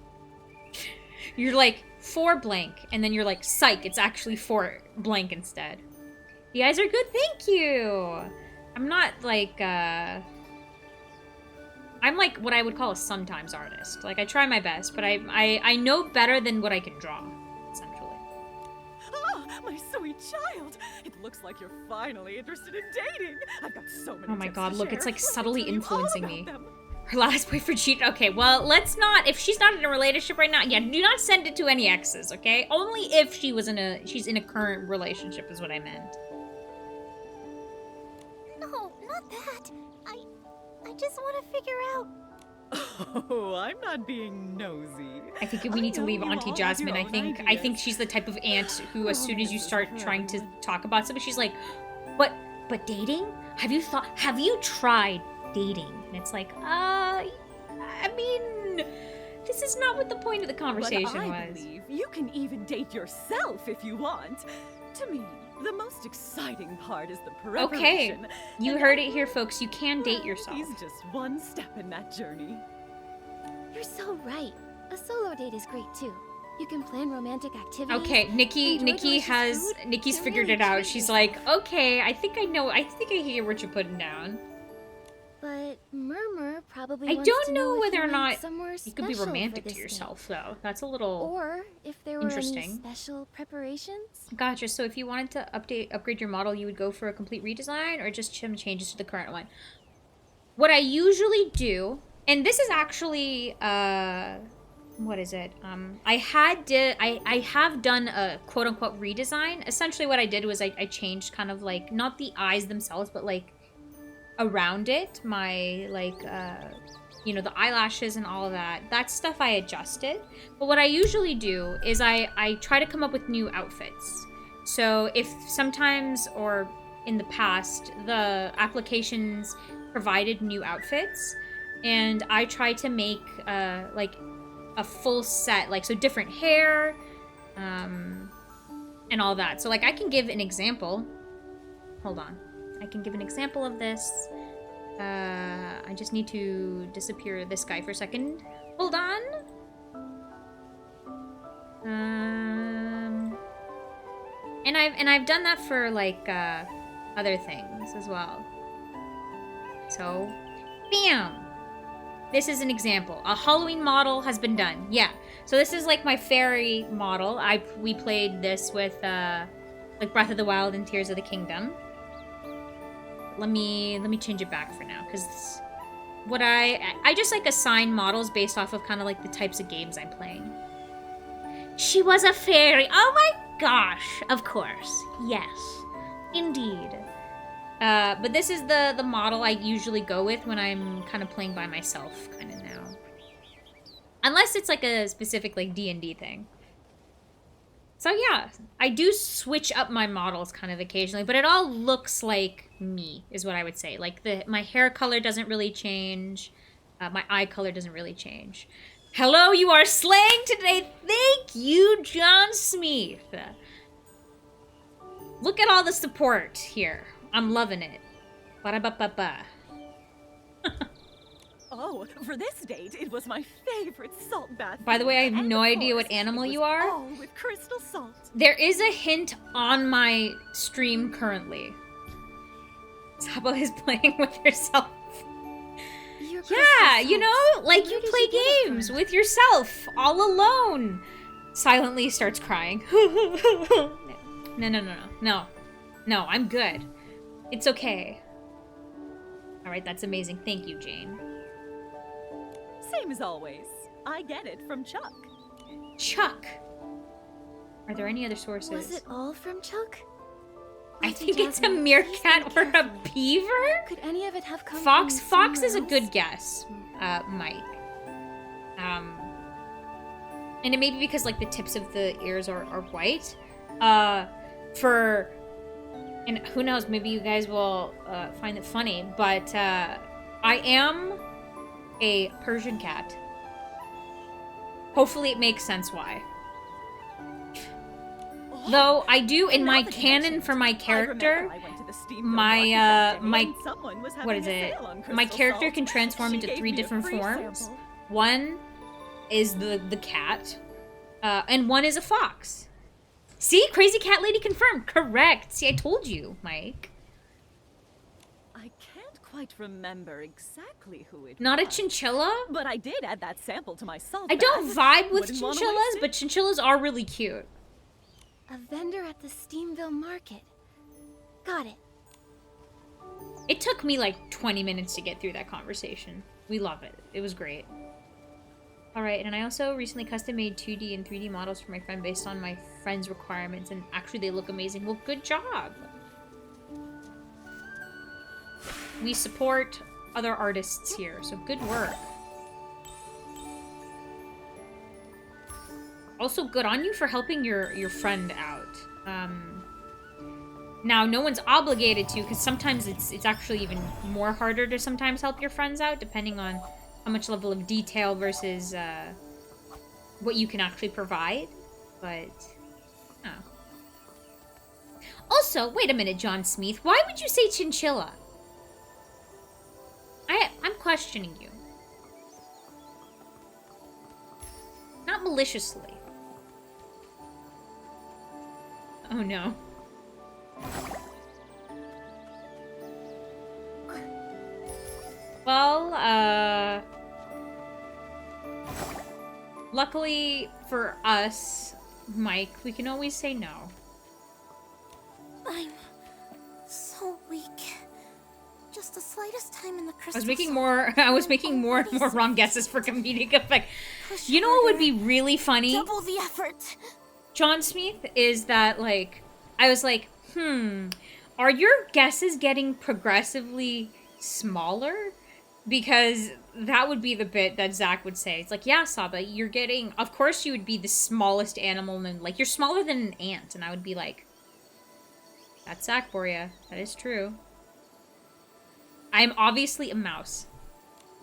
You're like, for blank, and then you're like, psych, it's actually for blank instead. The eyes are good, thank you! I'm not, like, I'm like what I would call a sometimes artist. Like, I try my best, but I know better than what I can draw, essentially. Oh, my sweet child! It looks like you're finally interested in dating. I've got so many Oh my tips god, to look, share. it's like Let me subtly tell you all influencing about me. them. Her last boyfriend cheated. Okay, well, let's not. If she's not in a relationship right now, yeah, do not send it to any exes, okay? Only if she's in a current relationship is what I meant. No, not that. I just want to figure out. Oh, I'm not being nosy. I think we need to know leave you Auntie all have Jasmine. your I own think ideas. she's the type of aunt who, as soon as you Romances start for trying to everyone. talk about something, she's like, but dating? Have you tried dating? And it's like, I mean, this is not what the point of the conversation But I was. believe you can even date yourself if you want. To me, the most exciting part is the Okay, preparation. you And heard it here, folks. You can date well, yourself. He's just one step in that journey. You're so right. A solo date is great too. You can plan romantic activities. Okay, Nikki's They're figured really it out. treat She's yourself. like, okay, I think I know. I think I hear what you're putting down. But Murmur probably I wants don't to know if whether you or went not somewhere you could be special for romantic this to date. yourself, though. That's a little Or if there were any interesting. special preparations. Gotcha. So if you wanted to upgrade your model, you would go for a complete redesign or just some changes to the current one. What I usually do, and this is actually what is it? I have done a quote unquote redesign. Essentially what I did was I changed kind of like not the eyes themselves, but like around it, my like you know, the eyelashes and all of that. That stuff I adjusted. But what I usually do is I try to come up with new outfits. So if sometimes or in the past the applications provided new outfits, and I try to make like a full set, like so different hair and all that. So like I can give an example. Hold on. I can give an example of this. I just need to disappear this guy for a second. Hold on. And I've done that for like other things as well. So, bam. This is an example. A Halloween model has been done. Yeah. So this is like my fairy model. We played this with like Breath of the Wild and Tears of the Kingdom. Let me change it back for now, because what I just like assign models based off of kind of like the types of games I'm playing. She was a fairy. Oh my gosh. Of course. Yes. Indeed. But this is the model I usually go with when I'm kind of playing by myself kind of now. Unless it's like a specific like D&D thing. So yeah, I do switch up my models kind of occasionally, but it all looks like me, is what I would say. Like my hair color doesn't really change. My eye color doesn't really change. Hello, you are slaying today. Thank you, John Smith. Look at all the support here. I'm loving it. Ba-da-ba-ba-ba. Oh, for this date, it was my favorite salt bath. By the way, I have And no of idea what course, animal it you was are. all with crystal salt. There is a hint on my stream currently. Sabo is playing with herself. Your Yeah, crystal you know, salts. like Where you did play get it games from? with yourself, all alone. Silently starts crying. No, I'm good. It's okay. Alright, that's amazing. Thank you, Jane. Same as always. I get it from Chuck. Chuck. Are there any other sources? Was it all from Chuck? I Auntie think it's a Jasmine, meerkat please or think a carefully. beaver? Could any of it have come Fox? from Fox is a somewhere good else? guess, Mike. And it may be because like the tips of the ears are white. And who knows, maybe you guys will find it funny, but I am a Persian cat. Hopefully it makes sense why. Though I do in Now my that you canon mention for it, my I character, remember I went to the Steamville my, market that day my- and someone was what having is a it? sale on My crystal character salt. can transform She into gave 3 me a different free forms. sample. One is the cat, and one is a fox. See, crazy cat lady confirmed. Correct. See, I told you, Mike. I can't quite remember exactly who it Not a was. chinchilla? But I did add that sample to my salt I don't bath. vibe with Wouldn't wanna chinchillas, waste it. but chinchillas are really cute. A vendor at the Steamville market. Got it. It took me like 20 minutes to get through that conversation. We love it. It was great. Alright, and I also recently custom made 2D and 3D models for my friend based on my friend's requirements, and actually they look amazing. Well, good job! We support other artists here, so good work. Also, good on you for helping your friend out. Now, no one's obligated to, because sometimes it's actually even more harder to sometimes help your friends out, depending on how much level of detail versus what you can actually provide. But, oh. Also, wait a minute, John Smith. Why would you say chinchilla? I'm questioning you. Not maliciously. Oh no. Well, luckily for us, Mike, we can always say no. I'm so weak. Just the slightest time in the crystal. I was making more and more wrong guesses for comedic effect. You know what would be really funny? Double the effort. John Smith, is that, like, I was like, are your guesses getting progressively smaller? Because that would be the bit that Zach would say. It's like, yeah, Saba, you're getting, of course you would be the smallest animal, and like, you're smaller than an ant. And I would be like, that's Zach for you. That is true. I am obviously a mouse.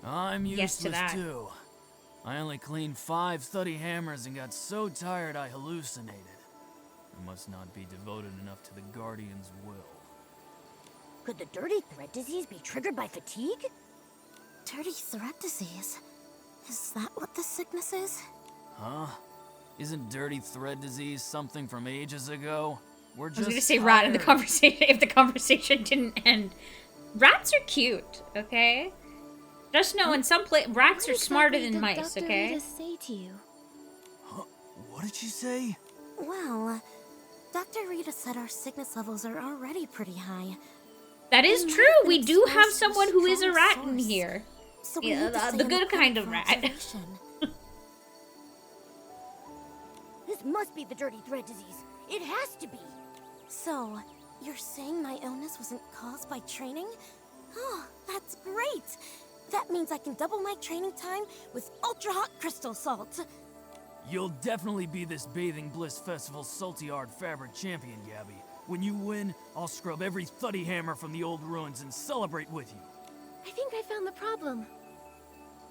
I'm Yes to useless that. too. I only cleaned 5 study hammers and got so tired I hallucinated. I must not be devoted enough to the Guardian's will. Could the dirty thread disease be triggered by fatigue? Dirty thread disease. Is that what this sickness is? Huh? Isn't dirty thread disease something from ages ago? We're I was just gonna say rat in the tired. conversation if the conversation didn't end. Rats are cute, okay? Just know in some rats are What smarter exactly than did mice, Dr. okay? Rita say to you? Huh? What did she say? Well, Dr. Rita said our sickness levels are already pretty high. That is We might true. have been We do have exposed to a someone who is a strong rat in source. here. So we Yeah, need to stay the on good lookout kind of for rat. observation. This must be the dirty thread disease. It has to be. So, you're saying my illness wasn't caused by training? Oh, that's great! That means I can double my training time with ultra-hot crystal salt. You'll definitely be this Bathing Bliss Festival Salty Art Fabric champion, Gabby. When you win, I'll scrub every thuddy hammer from the old ruins and celebrate with you. I think I found the problem.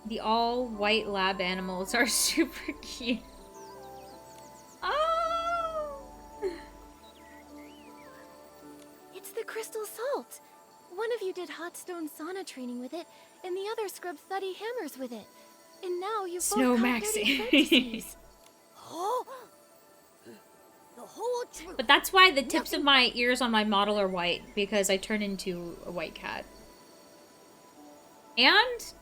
The all-white lab animals are super cute. Oh! It's the crystal salt. One of you did hot stone sauna training with it, and the other scrubbed thuddy hammers with it. And now you both Snow have dirty thread Maxi. disease. Oh, the whole truth. But that's why the tips of my ears on my model are white, because I turn into a white cat. And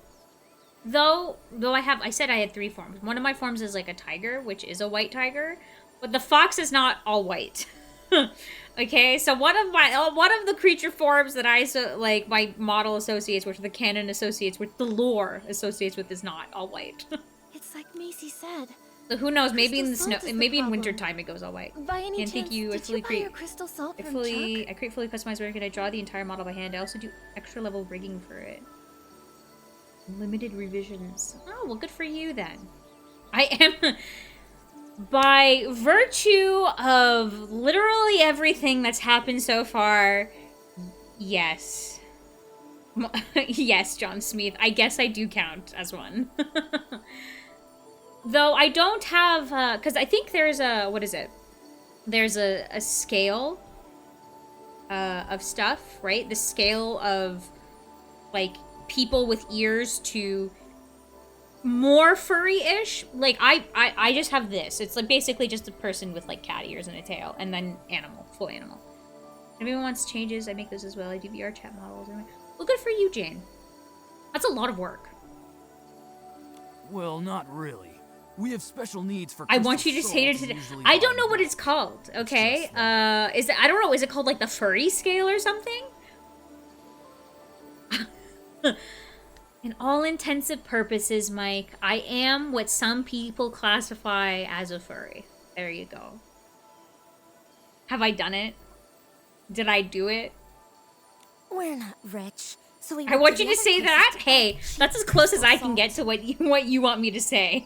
though I said I had 3 forms. One of my forms is like a tiger, which is a white tiger, but the fox is not all white. Okay, so one of the creature forms that my model associates with, the canon associates with, the lore associates with, is not all white. It's like Macy said. So who knows? Maybe in the Crystal snow, salt is the maybe in problem. winter time it goes all white. By any Can't chance, think you did actually you buy create. your crystal salt I from fully, Chuck? I create fully customized work and I draw the entire model by hand. I also do extra level rigging for it. Limited revisions. Oh, well, good for you then. I am, by virtue of literally everything that's happened so far, yes. Yes, John Smith. I guess I do count as one. Though I don't have, because I think there's a, what is it? There's a scale of stuff, right? The scale of, like, people with ears to more furry-ish. Like, I just have this. It's, like, basically just a person with, like, cat ears and a tail. And then animal. Full animal. If anyone wants changes, I make those as well. I do VR chat models. Well, good for you, Jane. That's a lot of work. Well, not really. We have special needs for I want you to say it today. I don't know what it's called, okay? Is it, I don't know, is it called like the furry scale or something? In all intensive purposes, Mike, I am what some people classify as a furry. There you go. Have I done it? Did I do it? We're not rich, so we I want you to say that. Hey, that's as close as I can get to what you want me to say.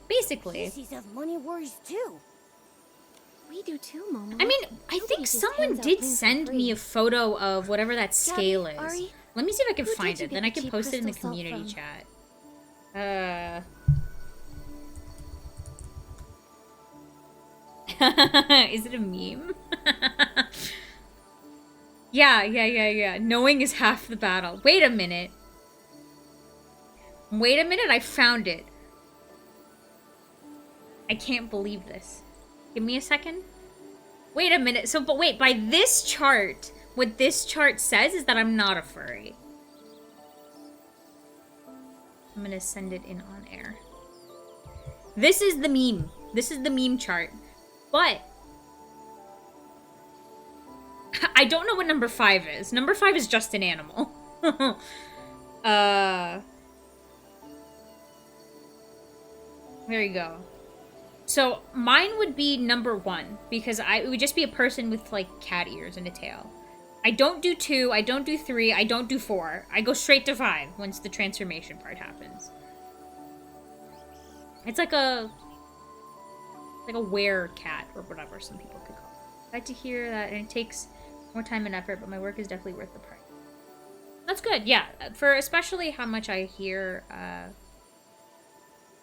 Basically. Macy's have money worries too. We do too, Momo. I mean, I Nobody think just someone hands out did things for send me a free. photo of whatever that scale is. Ari, Let me see if I can who did find you it. get Then I the can cheap post it in the crystal salt community from? chat. Is it a meme? Yeah. Knowing is half the battle. Wait a minute. I found it. I can't believe this. Give me a second. Wait a minute. So, but wait, by this chart, what this chart says is that I'm not a furry. I'm gonna send it in on air. This is the meme. This is the meme chart. But I don't know what number 5 is. Number 5 is just an animal. There you go. So mine would be number 1 because it would just be a person with like cat ears and a tail. I don't do 2, I don't do 3, I don't do 4. I go straight to 5 once the transformation part happens. It's like a were-cat or whatever some people could call it. Glad to hear that, and it takes more time and effort, but my work is definitely worth the price. That's good, yeah. For especially how much I hear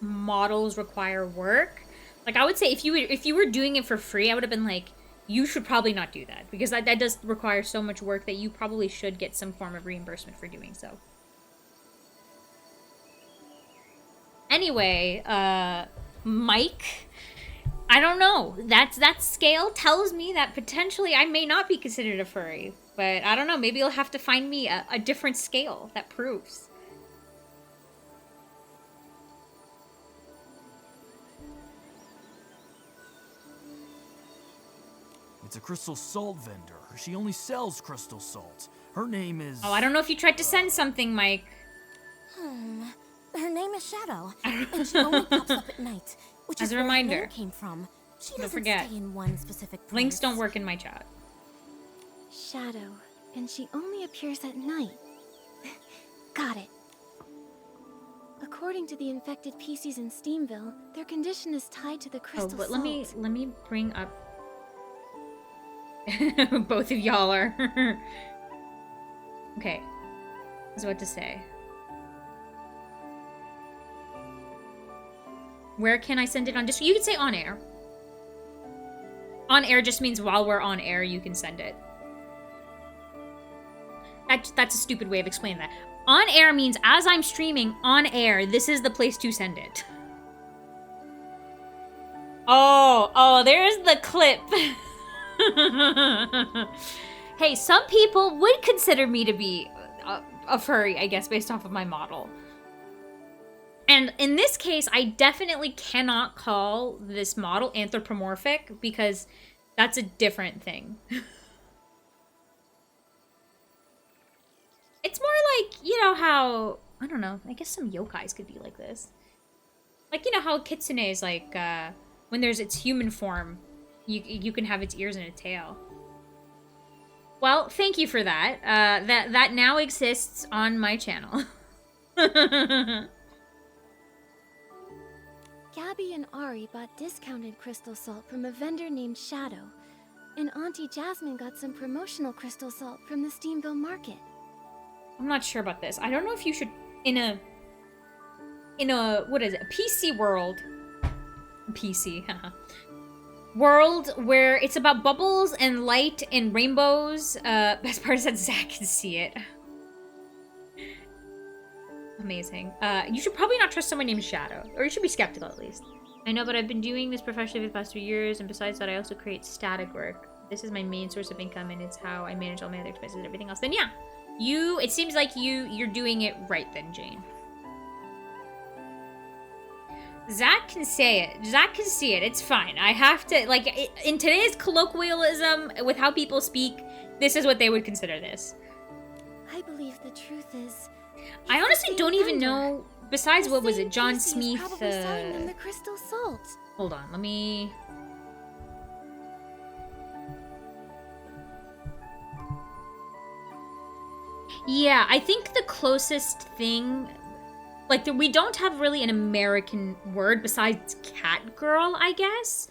models require work. Like, I would say if you were doing it for free, I would have been like, you should probably not do that. Because that does require so much work that you probably should get some form of reimbursement for doing so. Anyway, Mike, I don't know. That scale tells me that potentially I may not be considered a furry. But I don't know. Maybe you'll have to find me a different scale that proves. It's a crystal salt vendor. She only sells crystal salt. Her name is... Oh, I don't know if you tried to send something, Mike. Her name is Shadow, and she only pops up at night, which As is a where her reminder, name came from. She don't doesn't forget. stay in one specific place. Links don't work in my chat. Shadow, and she only appears at night. Got it. According to the infected PCs in Steamville, their condition is tied to the crystal Oh, but salt. let me bring up. Both of y'all are. Okay. I was about to say. Where can I send it on? Just you can say on air. On air just means while we're on air, you can send it. That's a stupid way of explaining that. On air means as I'm streaming on air, this is the place to send it. Oh, there's the clip. Hey, some people would consider me to be a furry, I guess, based off of my model. And in this case, I definitely cannot call this model anthropomorphic because that's a different thing. It's more like, you know how, I don't know, I guess some yokais could be like this. Like, you know how kitsune is like, when there's its human form, you can have its ears and a tail. Well, thank you for that. That now exists on my channel. Gabby and Ari bought discounted crystal salt from a vendor named Shadow, and Auntie Jasmine got some promotional crystal salt from the Steamville market. I'm not sure about this. I don't know if you should, in a what is it, a PC world, PC, world where it's about bubbles and light and rainbows. Best part is that Zach can see it. Amazing. You should probably not trust someone named Shadow, or you should be skeptical at least. I know, but I've been doing this professionally for the past 3 years, and besides that, I also create static work. This is my main source of income, and it's how I manage all my other expenses and everything else. Then yeah, it seems like you're doing it right then, Jane. Zach can say it. Zach can see it. It's fine. I have to, like, in today's colloquialism, with how people speak, this is what they would consider this. I believe the truth is... I honestly don't even know, besides, what was it, John PC is Smith, probably selling them the crystal salt. Hold on, let me... Yeah, I think the closest thing... Like, we don't have really an American word besides cat girl, I guess.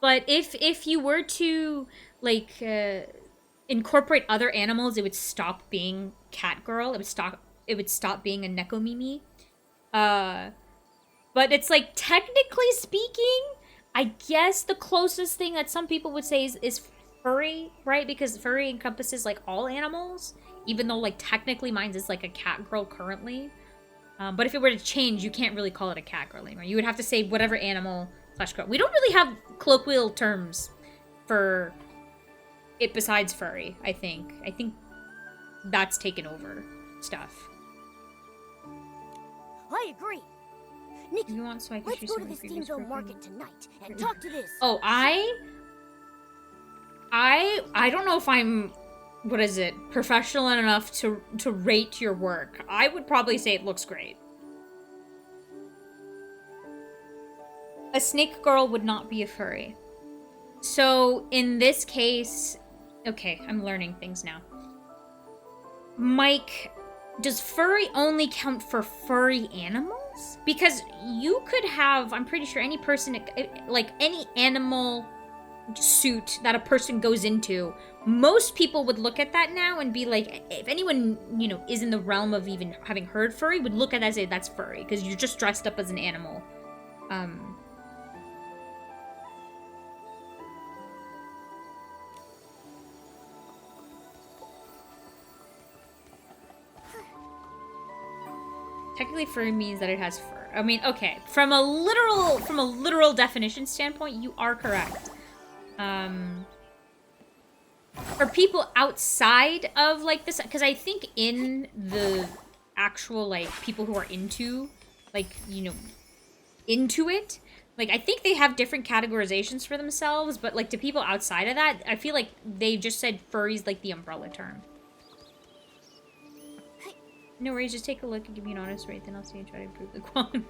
But if you were to, like, incorporate other animals, it would stop being cat girl. It would stop being a nekomimi. But it's like, technically speaking, I guess the closest thing that some people would say is furry, right? Because furry encompasses, like, all animals. Even though, like, technically mine is, like, a cat girl currently. But if it were to change, you can't really call it a cat girl anymore. You would have to say whatever animal slash girl. We don't really have colloquial terms for it besides furry, I think. I think that's taken over stuff. I agree. Nikki, You want so I can let's choose go to some the of my previous Steamville work Market tonight and talk to this. Oh, I don't know if I'm, what is it, professional enough to rate your work. I would probably say it looks great. A snake girl would not be a furry. So in this case, okay, I'm learning things now. Mike, does furry only count for furry animals? Because you could have, I'm pretty sure any person, like any animal suit that a person goes into, most people would look at that now and be like, if anyone, you know, is in the realm of even having heard furry, would look at that and say that's furry, because you're just dressed up as an animal. Technically, furry means that it has fur. I mean, okay, from a literal definition standpoint, you are correct. For people outside of like this, because I think in the actual like people who are into, like, you know, into it, like I think they have different categorizations for themselves. But like to people outside of that, I feel like they just said furry's like the umbrella term. No worries, just take a look and give me an honest rate, then I'll see and try to improve the quality.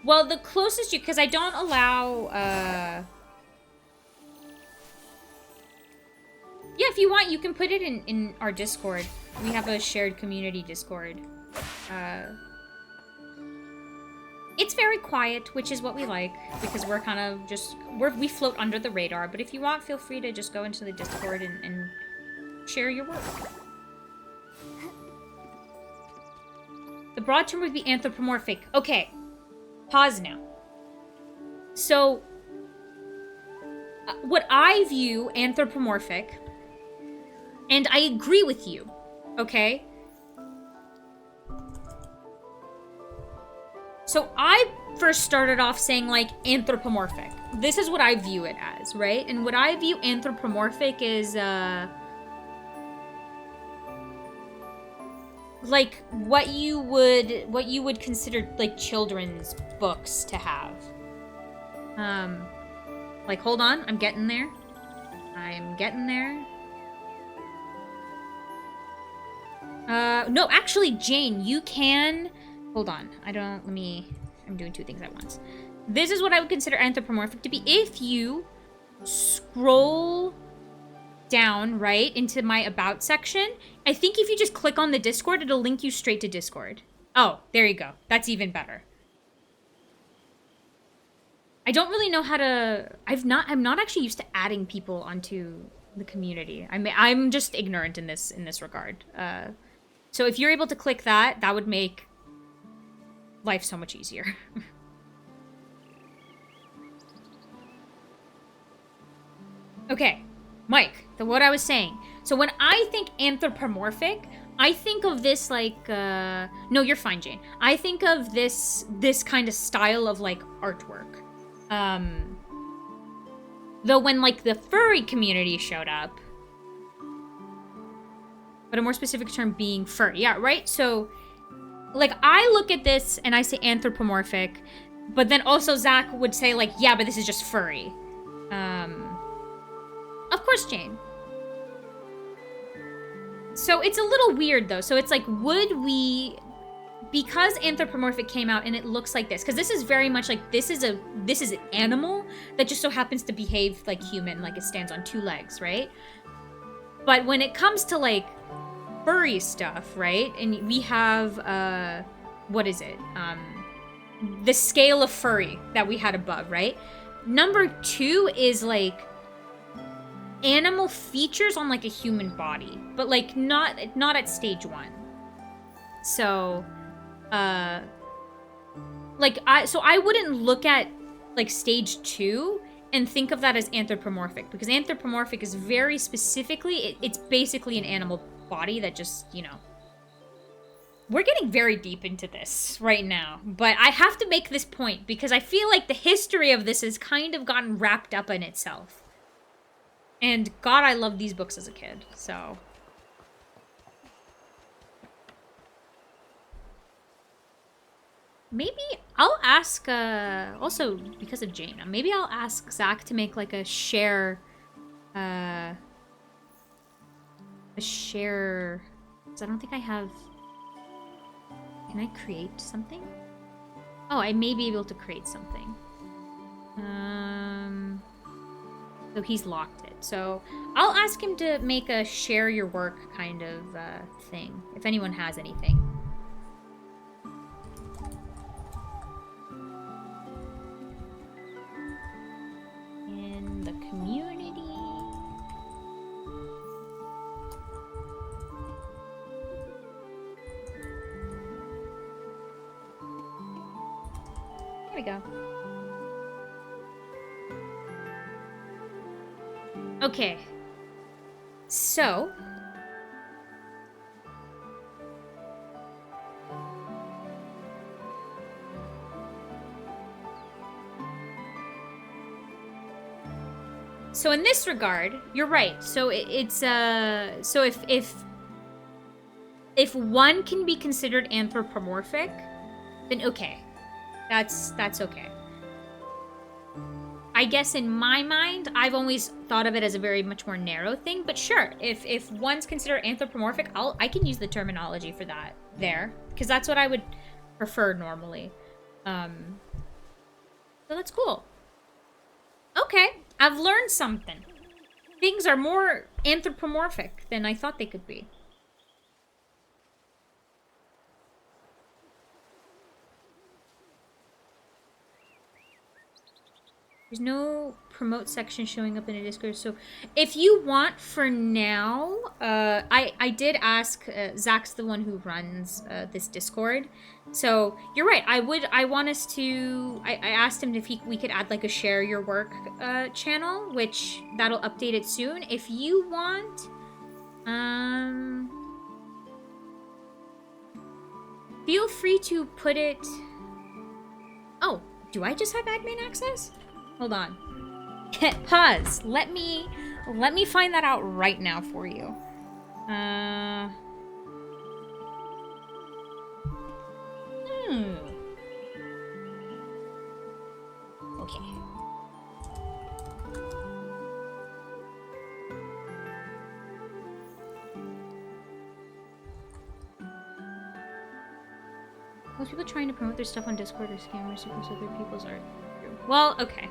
Well, the closest you, because I don't allow, yeah, if you want, you can put it in our Discord. We have a shared community Discord. It's very quiet, which is what we like, because we're kind of just, we float under the radar, but if you want, feel free to just go into the Discord and share your work. The broad term would be anthropomorphic. Okay, pause now. So, what I view anthropomorphic, and I agree with you, okay? So I first started off saying like anthropomorphic. This is what I view it as, right? And what I view anthropomorphic is, like what you would consider like children's books to have. Like, hold on, I'm getting there. No, actually, Jane, you can, hold on, I'm doing two things at once. This is what I would consider anthropomorphic to be. If you scroll down, right, into my about section, I think if you just click on the Discord, it'll link you straight to Discord. Oh, there you go. That's even better. I don't really know how to, I'm not actually used to adding people onto the community. I'm just ignorant in this regard. So if you're able to click that, that would make life so much easier. Okay, Mike, what I was saying. So when I think anthropomorphic, I think of this like, no, you're fine, Jane. I think of this kind of style of like artwork. Though when like the furry community showed up, but a more specific term being furry. Yeah, right? So like I look at this and I say anthropomorphic, but then also Zach would say like, yeah, but this is just furry. Of course, Jane. So it's a little weird though. So it's like, would we, because anthropomorphic came out and it looks like this, because this is very much like, this is an animal that just so happens to behave like human, like it stands on two legs, right? But when it comes to like furry stuff, right? And we have, what is it? The scale of furry that we had above, right? Number 2 is like animal features on like a human body, but like not at stage 1. So, like I wouldn't look at like stage 2 and think of that as anthropomorphic, because anthropomorphic is very specifically, it's basically an animal body that just, you know, we're getting very deep into this right now, but I have to make this point because I feel like the history of this has kind of gotten wrapped up in itself. And God, I loved these books as a kid, so. Maybe I'll ask, also because of Jaina, maybe I'll ask Zach to make like a share, because I don't think I have. Can I create something? Oh, I may be able to create something. So he's locked it. So I'll ask him to make a share your work kind of thing, if anyone has anything. In the community. There we go. Okay. So. So in this regard, you're right. So it's so if one can be considered anthropomorphic, then okay. That's okay. I guess in my mind, I've always thought of it as a very much more narrow thing, but sure, if one's considered anthropomorphic, I can use the terminology for that there, because that's what I would prefer normally. So that's cool. Okay, I've learned something. Things are more anthropomorphic than I thought they could be. There's no promote section showing up in a Discord, so if you want for now, I did ask, Zach's the one who runs this Discord, so you're right, I want us to, I asked him if we could add like a share your work channel, which that'll update it soon. If you want, feel free to put it, oh, do I just have admin access? Hold on. Pause. Let me find that out right now for you. Okay. Most people trying to promote their stuff on Discord are scammers who post other people's art. Well, okay.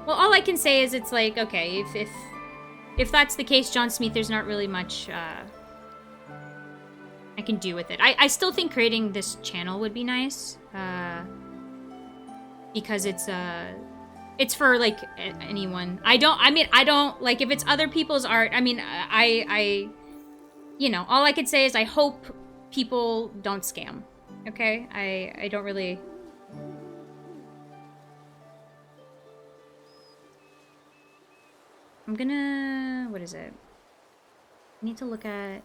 Well, all I can say is it's like, okay, if that's the case, John Smith, there's not really much I can do with it. I still think creating this channel would be nice, because it's for like anyone. I don't like if it's other people's art. I mean, I you know, all I could say is I hope people don't scam. Okay, I don't really. I'm gonna, what is it? I need to look at,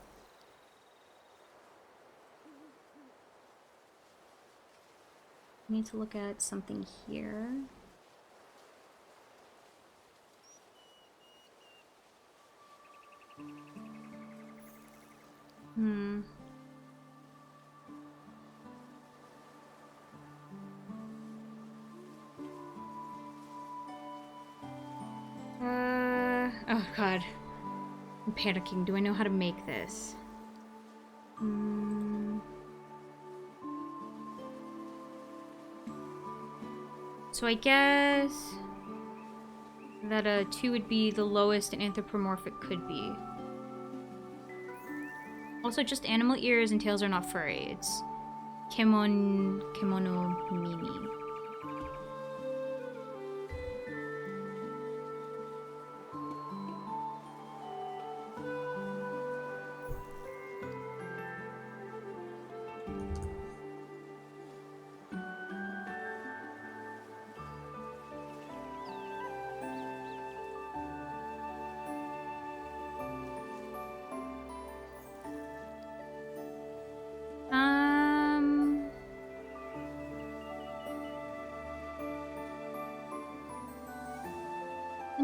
something here. Oh god. I'm panicking. Do I know how to make this? So I guess that a 2 would be the lowest an anthropomorphic could be. Also, just animal ears and tails are not furry. It's kimono mini.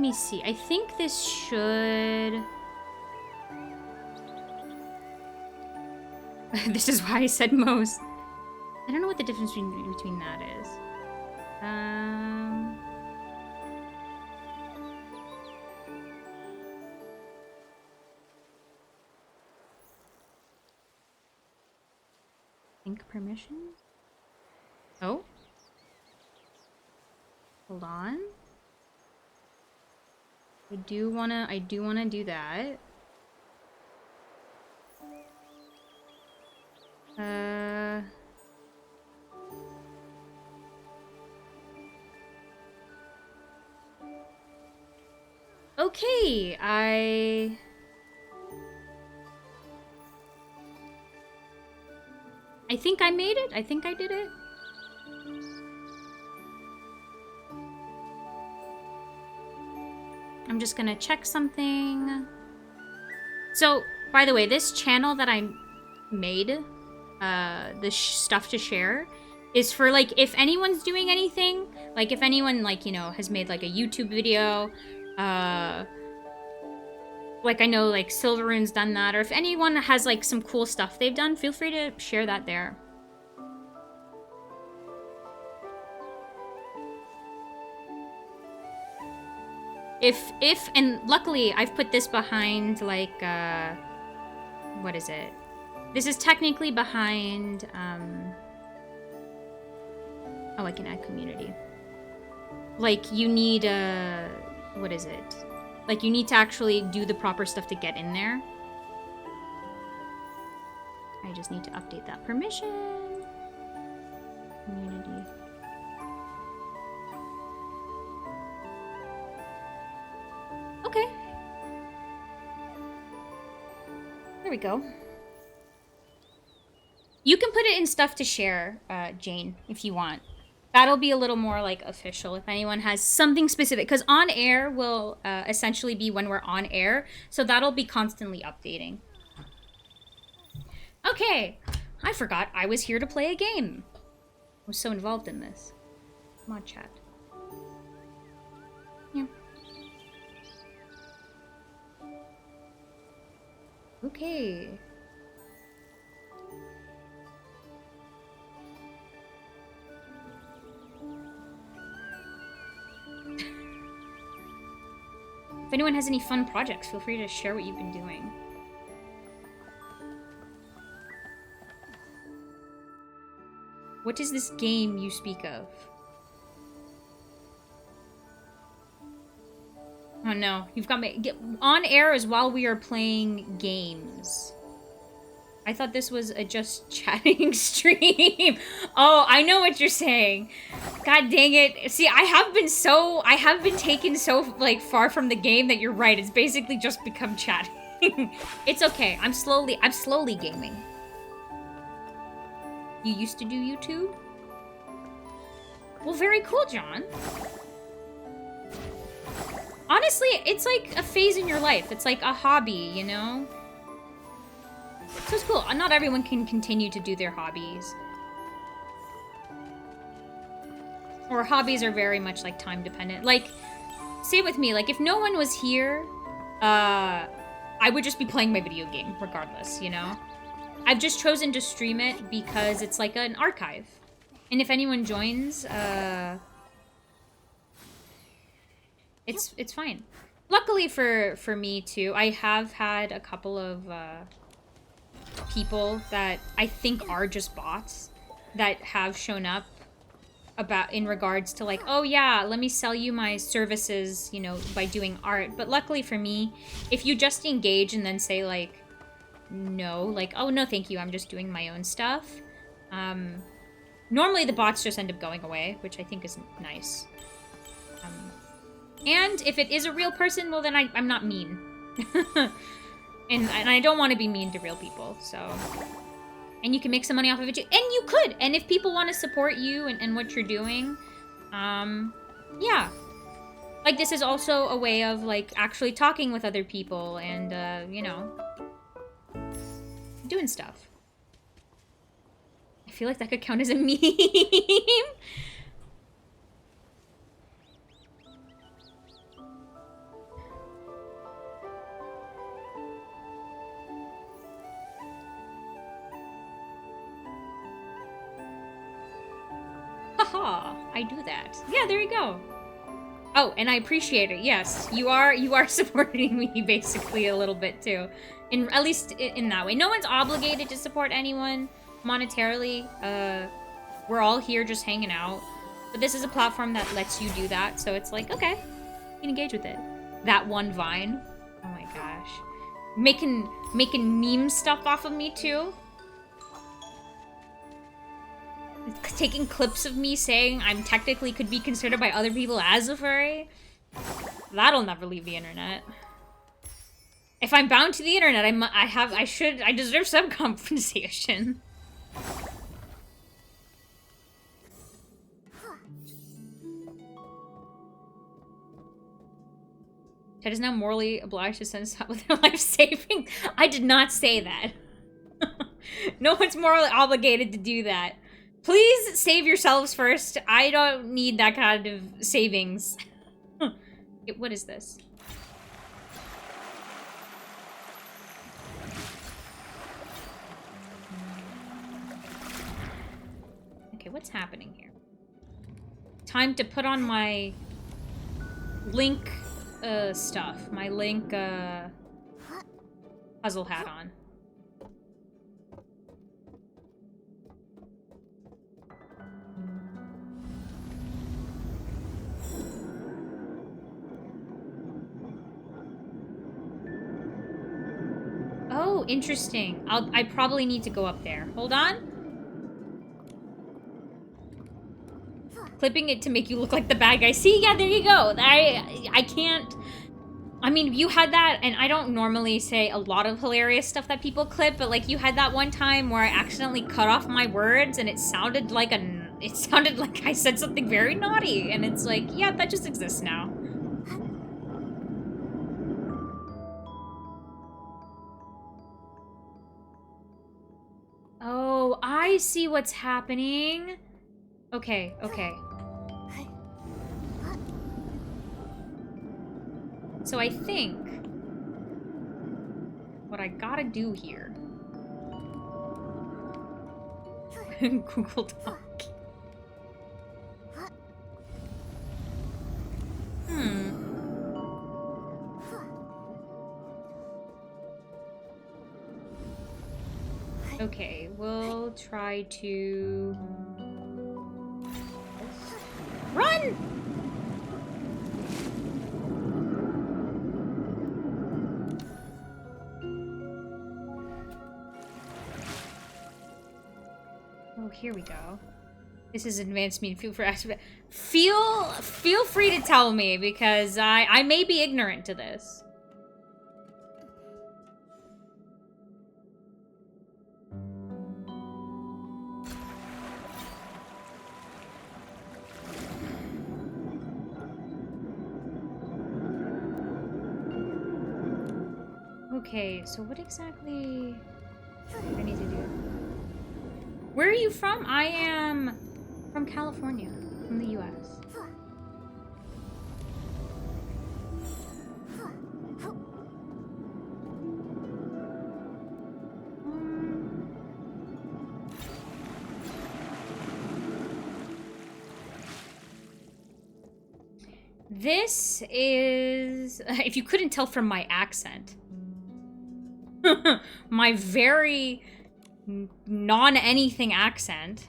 me see. I think this should... This is why I said most. I don't know what the difference between that is. Sync permissions? Oh? Hold on. I do wanna do that. Okay, I think I made it. I think I did it. I'm just gonna check something. So, by the way, this channel that I made, the stuff to share, is for, like, if anyone's doing anything, like, if anyone, like, you know, has made, like, a YouTube video, like, I know, like, flwrz done that, or if anyone has, like, some cool stuff they've done, feel free to share that there. And luckily, I've put this behind, like, what is it? This is technically behind, oh, I can add community. Like, you need, what is it? Like, you need to actually do the proper stuff to get in there. I just need to update that permission. Community. Okay. There we go. You can put it in stuff to share, Jane, if you want. That'll be a little more, like, official if anyone has something specific. Because on air will essentially be when we're on air. So that'll be constantly updating. Okay. I forgot I was here to play a game. I was so involved in this. Come on, chat. Yeah. Okay. If anyone has any fun projects, feel free to share what you've been doing. What is this game you speak of? Oh no, you've got me. On air is while we are playing games. I thought this was a just chatting stream. Oh, I know what you're saying. God dang it. See, I have been taken so, like, far from the game that you're right. It's basically just become chatting. It's okay. I'm slowly gaming. You used to do YouTube? Well, very cool, John. Honestly, it's like a phase in your life. It's like a hobby, you know? So it's cool. Not everyone can continue to do their hobbies. Or hobbies are very much, like, time dependent. Like, say with me, like, if no one was here, I would just be playing my video game regardless, you know? I've just chosen to stream it because it's like an archive. And if anyone joins, it's fine. Luckily for me too, I have had a couple of people that I think are just bots that have shown up in regards to, like, oh yeah, let me sell you my services, you know, by doing art. But luckily for me, if you just engage and then say, like, no, like, oh no thank you, I'm just doing my own stuff, normally the bots just end up going away, which I think is nice. And if it is a real person, well then I'm not mean. and I don't want to be mean to real people, so... And you can make some money off of it too. And you could! And if people want to support you and what you're doing, yeah. Like, this is also a way of, like, actually talking with other people and, you know, doing stuff. I feel like that could count as a meme. Haha, I do that. Yeah, there you go. Oh, and I appreciate it. Yes, you are supporting me basically a little bit too. At least in that way. No one's obligated to support anyone monetarily. We're all here just hanging out. But this is a platform that lets you do that, so it's like, okay, you can engage with it. That one Vine. Oh my gosh. Making meme stuff off of me too. Taking clips of me saying I'm technically could be considered by other people as a furry. That'll never leave the internet. If I'm bound to the internet, I deserve some compensation. Ted is now morally obliged to send us out with their life saving. I did not say that. No one's morally obligated to do that. Please save yourselves first. I don't need that kind of savings. What is this? Okay, what's happening here? Time to put on my Link stuff. My Link puzzle hat on. Oh, interesting. I probably need to go up there. Hold on. Clipping it to make you look like the bad guy. See, yeah, there you go. I can't. I mean, you had that, and I don't normally say a lot of hilarious stuff that people clip, but like you had that one time where I accidentally cut off my words, and it sounded like I said something very naughty, and it's like, yeah, that just exists now. Oh, I see what's happening. Okay, okay. So I think what I gotta do here. Google Doc. Okay, we'll try to run! Oh, here we go. This is advanced mean. Feel free to tell me, because I may be ignorant to this. Okay, so what exactly do I need to do? Where are you from? I am from California, from the US. This is, if you couldn't tell from my accent, my very non-anything accent.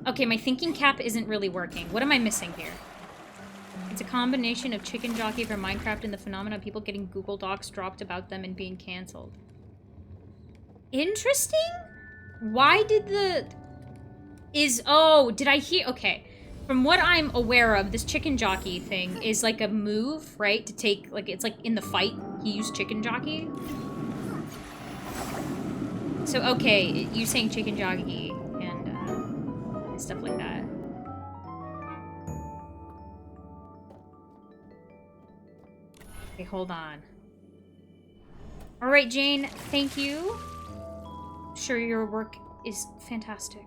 Okay, my thinking cap isn't really working. What am I missing here? It's a combination of chicken jockey from Minecraft and the phenomenon of people getting Google Docs dropped about them and being cancelled. Interesting? Why did the... Oh, did I hear... Okay. From what I'm aware of, this chicken jockey thing is like a move, right? To take, like, it's like in the fight, he used chicken jockey. So, okay, you saying chicken jockey and stuff like that. Okay, hold on. All right, Jane, thank you. I'm sure your work is fantastic.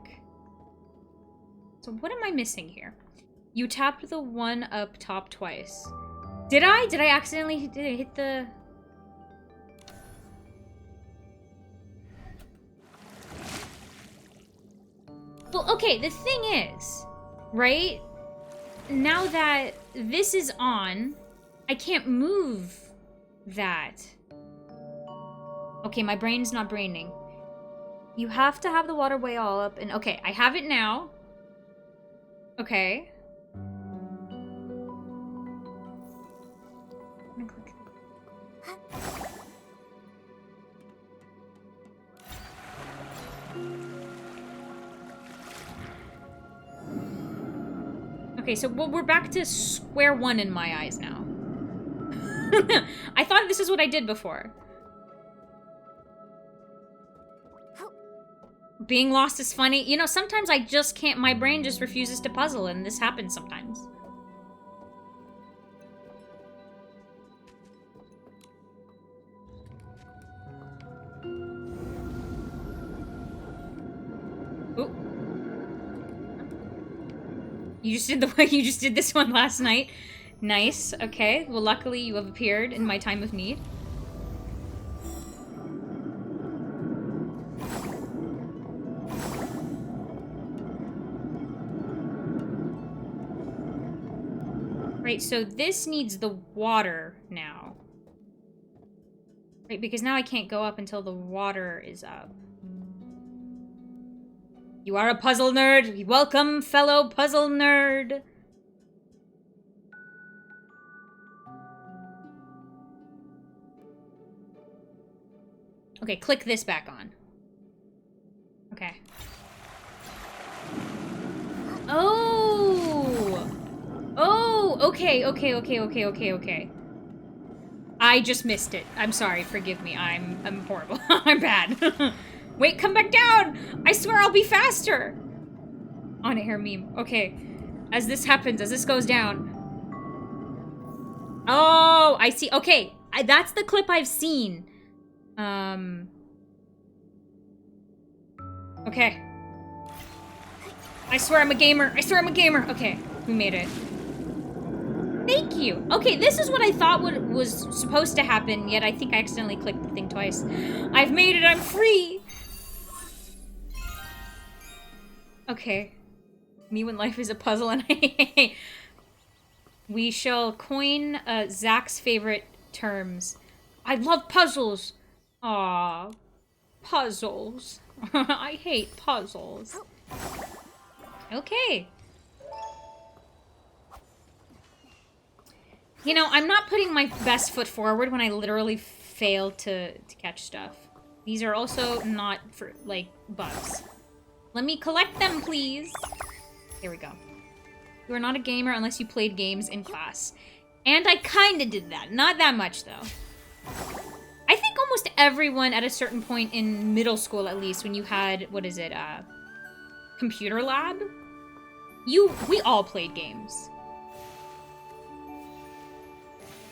So what am I missing here? You tapped the one up top twice. Did I? Did I accidentally hit the... Well, okay, the thing is, right? Now that this is on, I can't move that. Okay, my brain's not braining. You have to have the waterway all up and... Okay, I have it now. Okay. I'm gonna click. Okay, so we're back to square one in my eyes now. I thought this is what I did before. Being lost is funny. You know, sometimes I just can't, my brain just refuses to puzzle, and this happens sometimes. Ooh. You just did this one last night. Nice. Okay. Well, luckily you have appeared in my time of need. Right, so this needs the water now. Right, because now I can't go up until the water is up. You are a puzzle nerd. Welcome, fellow puzzle nerd. Okay, click this back on. Okay. Oh! Oh, okay. I just missed it. I'm sorry, forgive me. I'm horrible. I'm bad. Wait, come back down! I swear I'll be faster! On air meme. Okay. As this happens, as this goes down. Oh, I see. Okay, that's the clip I've seen. Okay. I swear I'm a gamer. I swear I'm a gamer. Okay, we made it. Thank you. Okay, this is what I thought was supposed to happen, yet I think I accidentally clicked the thing twice. I've made it. I'm free. Okay. Me when life is a puzzle and we shall coin Zach's favorite terms. I love puzzles. Aw. Puzzles. I hate puzzles. Okay. You know, I'm not putting my best foot forward when I literally fail to catch stuff. These are also not for, like, bugs. Let me collect them, please. There we go. You are not a gamer unless you played games in class. And I kinda did that. Not that much, though. I think almost everyone at a certain point in middle school, at least, when you had, what is it, computer lab? We all played games.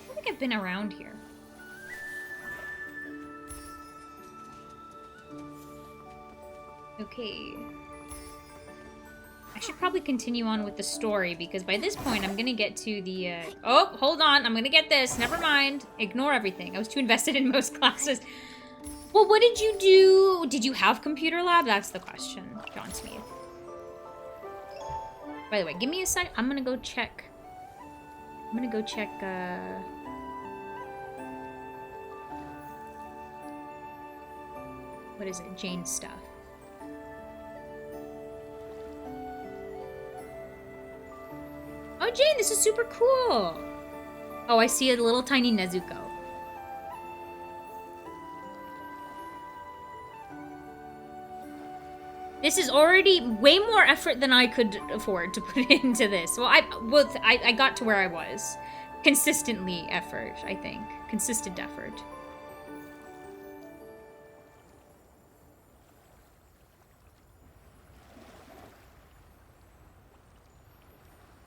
I think I've been around here. Okay. I should probably continue on with the story, because by this point I'm gonna get to the, oh, hold on, I'm gonna get this. Never mind. Ignore everything. I was too invested in most classes. Well, what did you do? Did you have computer lab? That's the question, John Smith. By the way, give me a sec. I'm gonna go check. What is it? Jane's stuff. Oh, Jane, this is super cool. Oh, I see a little tiny Nezuko. This is already way more effort than I could afford to put into this. Well, I got to where I was. Consistently effort, I think. Consistent effort.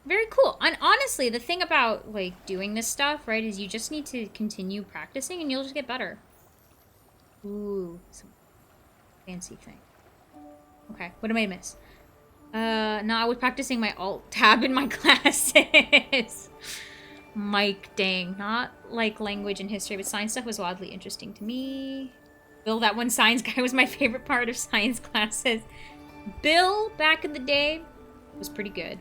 Very cool. And honestly, the thing about, like, doing this stuff, right, is you just need to continue practicing and you'll just get better. Ooh, some fancy thing. Okay, what did I miss? No, I was practicing my alt tab in my classes. Mike, dang. Not like language and history, but science stuff was wildly interesting to me. Bill, that one science guy was my favorite part of science classes. Bill, back in the day, was pretty good.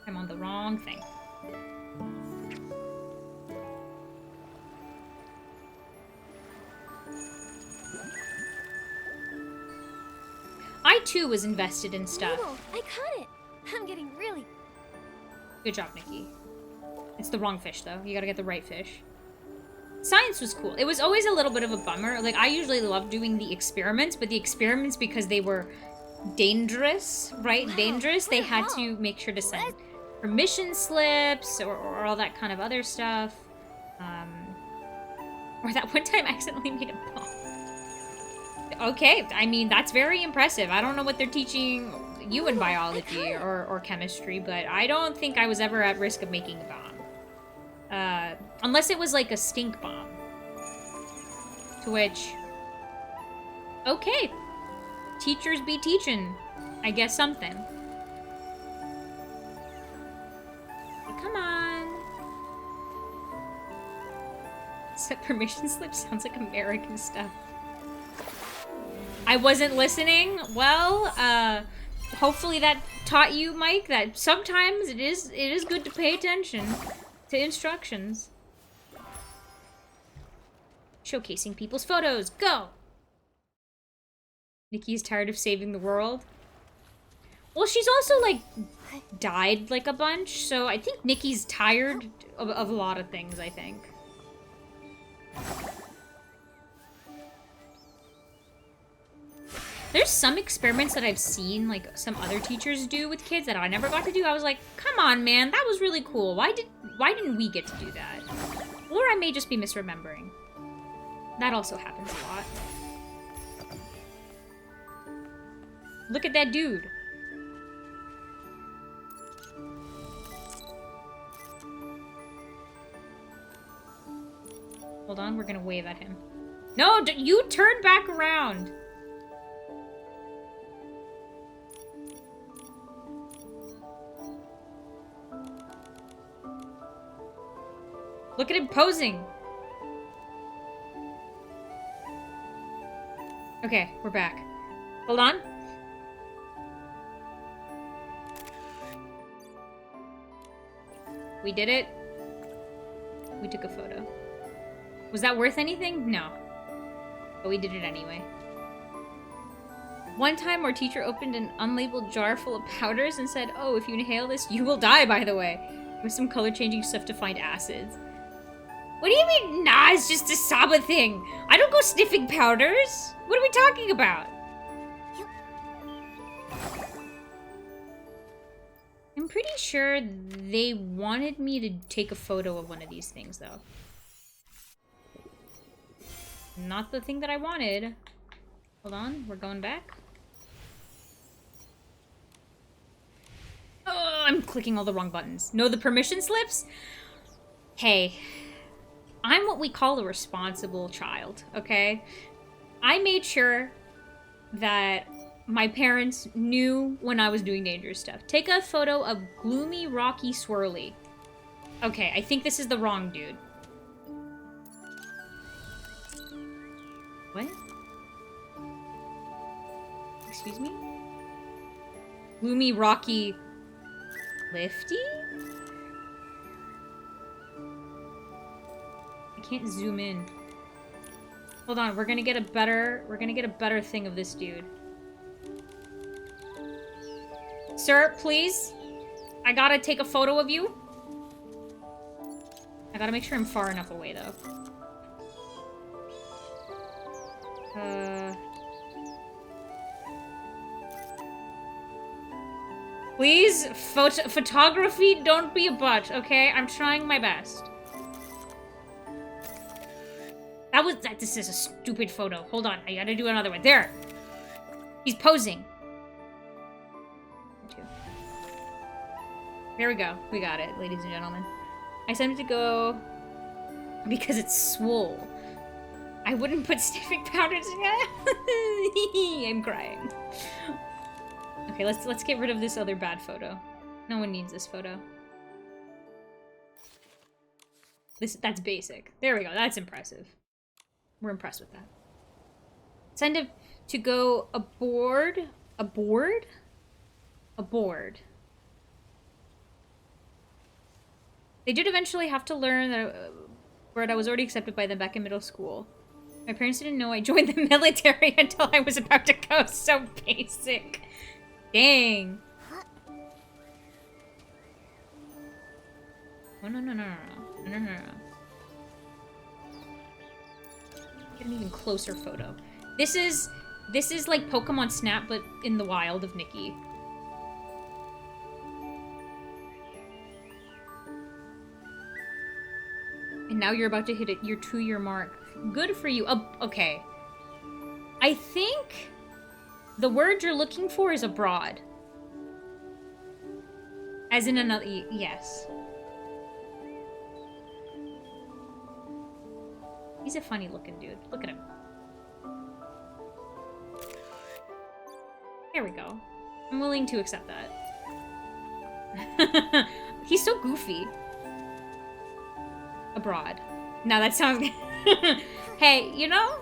I'm on the wrong thing. I too was invested in stuff. Noodle, I caught it. I'm getting really... Good job, Nikki. It's the wrong fish, though. You gotta get the right fish. Science was cool. It was always a little bit of a bummer. Like, I usually love doing the experiments, but the experiments, because they were dangerous, right? Wow, Dangerous, they what a had haul. to make sure to send permission slips or all that kind of other stuff. Or that one time I accidentally made a bomb. Okay, I mean, that's very impressive. I don't know what they're teaching you in biology or chemistry, but I don't think I was ever at risk of making a bomb. Unless it was like a stink bomb. To which... Okay. Teachers be teaching. I guess something. Come on. Set permission slip sounds like American stuff. I wasn't listening. Well, hopefully that taught you, Mike, that sometimes it is good to pay attention to instructions. Showcasing people's photos. Go! Nikki's tired of saving the world. Well, she's also, like, died, like, a bunch, so I think Nikki's tired of a lot of things, I think. There's some experiments that I've seen, like, some other teachers do with kids that I never got to do. I was like, come on, man, that was really cool. Why didn't we get to do that? Or I may just be misremembering. That also happens a lot. Look at that dude. Hold on, we're gonna wave at him. No, you turn back around. Look at him posing. Okay, we're back. Hold on. We did it. We took a photo. Was that worth anything? No. But we did it anyway. One time our teacher opened an unlabeled jar full of powders and said, "Oh, if you inhale this, you will die, by the way." With some color-changing stuff to find acids. What do you mean, nah, it's just a Saba thing? I don't go sniffing powders. What are we talking about? I'm pretty sure they wanted me to take a photo of one of these things, though. Not the thing that I wanted. Hold on, we're going back. Oh, I'm clicking all the wrong buttons. No, the permission slips? Hey, I'm what we call a responsible child, okay? I made sure that my parents knew when I was doing dangerous stuff. Take a photo of Gloomy Rocky Swirly. Okay, I think this is the wrong dude. What? Excuse me? Gloomy Rocky Lifty? I can't zoom in. Hold on, we're gonna get a better thing of this dude. Sir, please. I gotta take a photo of you. I gotta make sure I'm far enough away, though. Please, photography, don't be a butt, okay? I'm trying my best. This is a stupid photo. Hold on, I gotta do another one. There! He's posing. There we go. We got it, ladies and gentlemen. I sent him to go because it's swole. I wouldn't put sniffing powders in. I'm crying. Okay, let's get rid of this other bad photo. No one needs this photo. That's basic. There we go. That's impressive. We're impressed with that. Send him to go aboard A board? A board. They did eventually have to learn that word I was already accepted by them back in middle school. My parents didn't know I joined the military until I was about to go. So basic. Dang. Oh, no. Get an even closer photo. This is like Pokemon Snap, but in the wild of Nikki. And now you're about to hit your 2-year mark. Good for you. Oh, okay. I think the word you're looking for is abroad. As in another... Yes. He's a funny looking dude. Look at him. There we go. I'm willing to accept that. He's so goofy. Abroad. Now that sounds good. Hey, you know?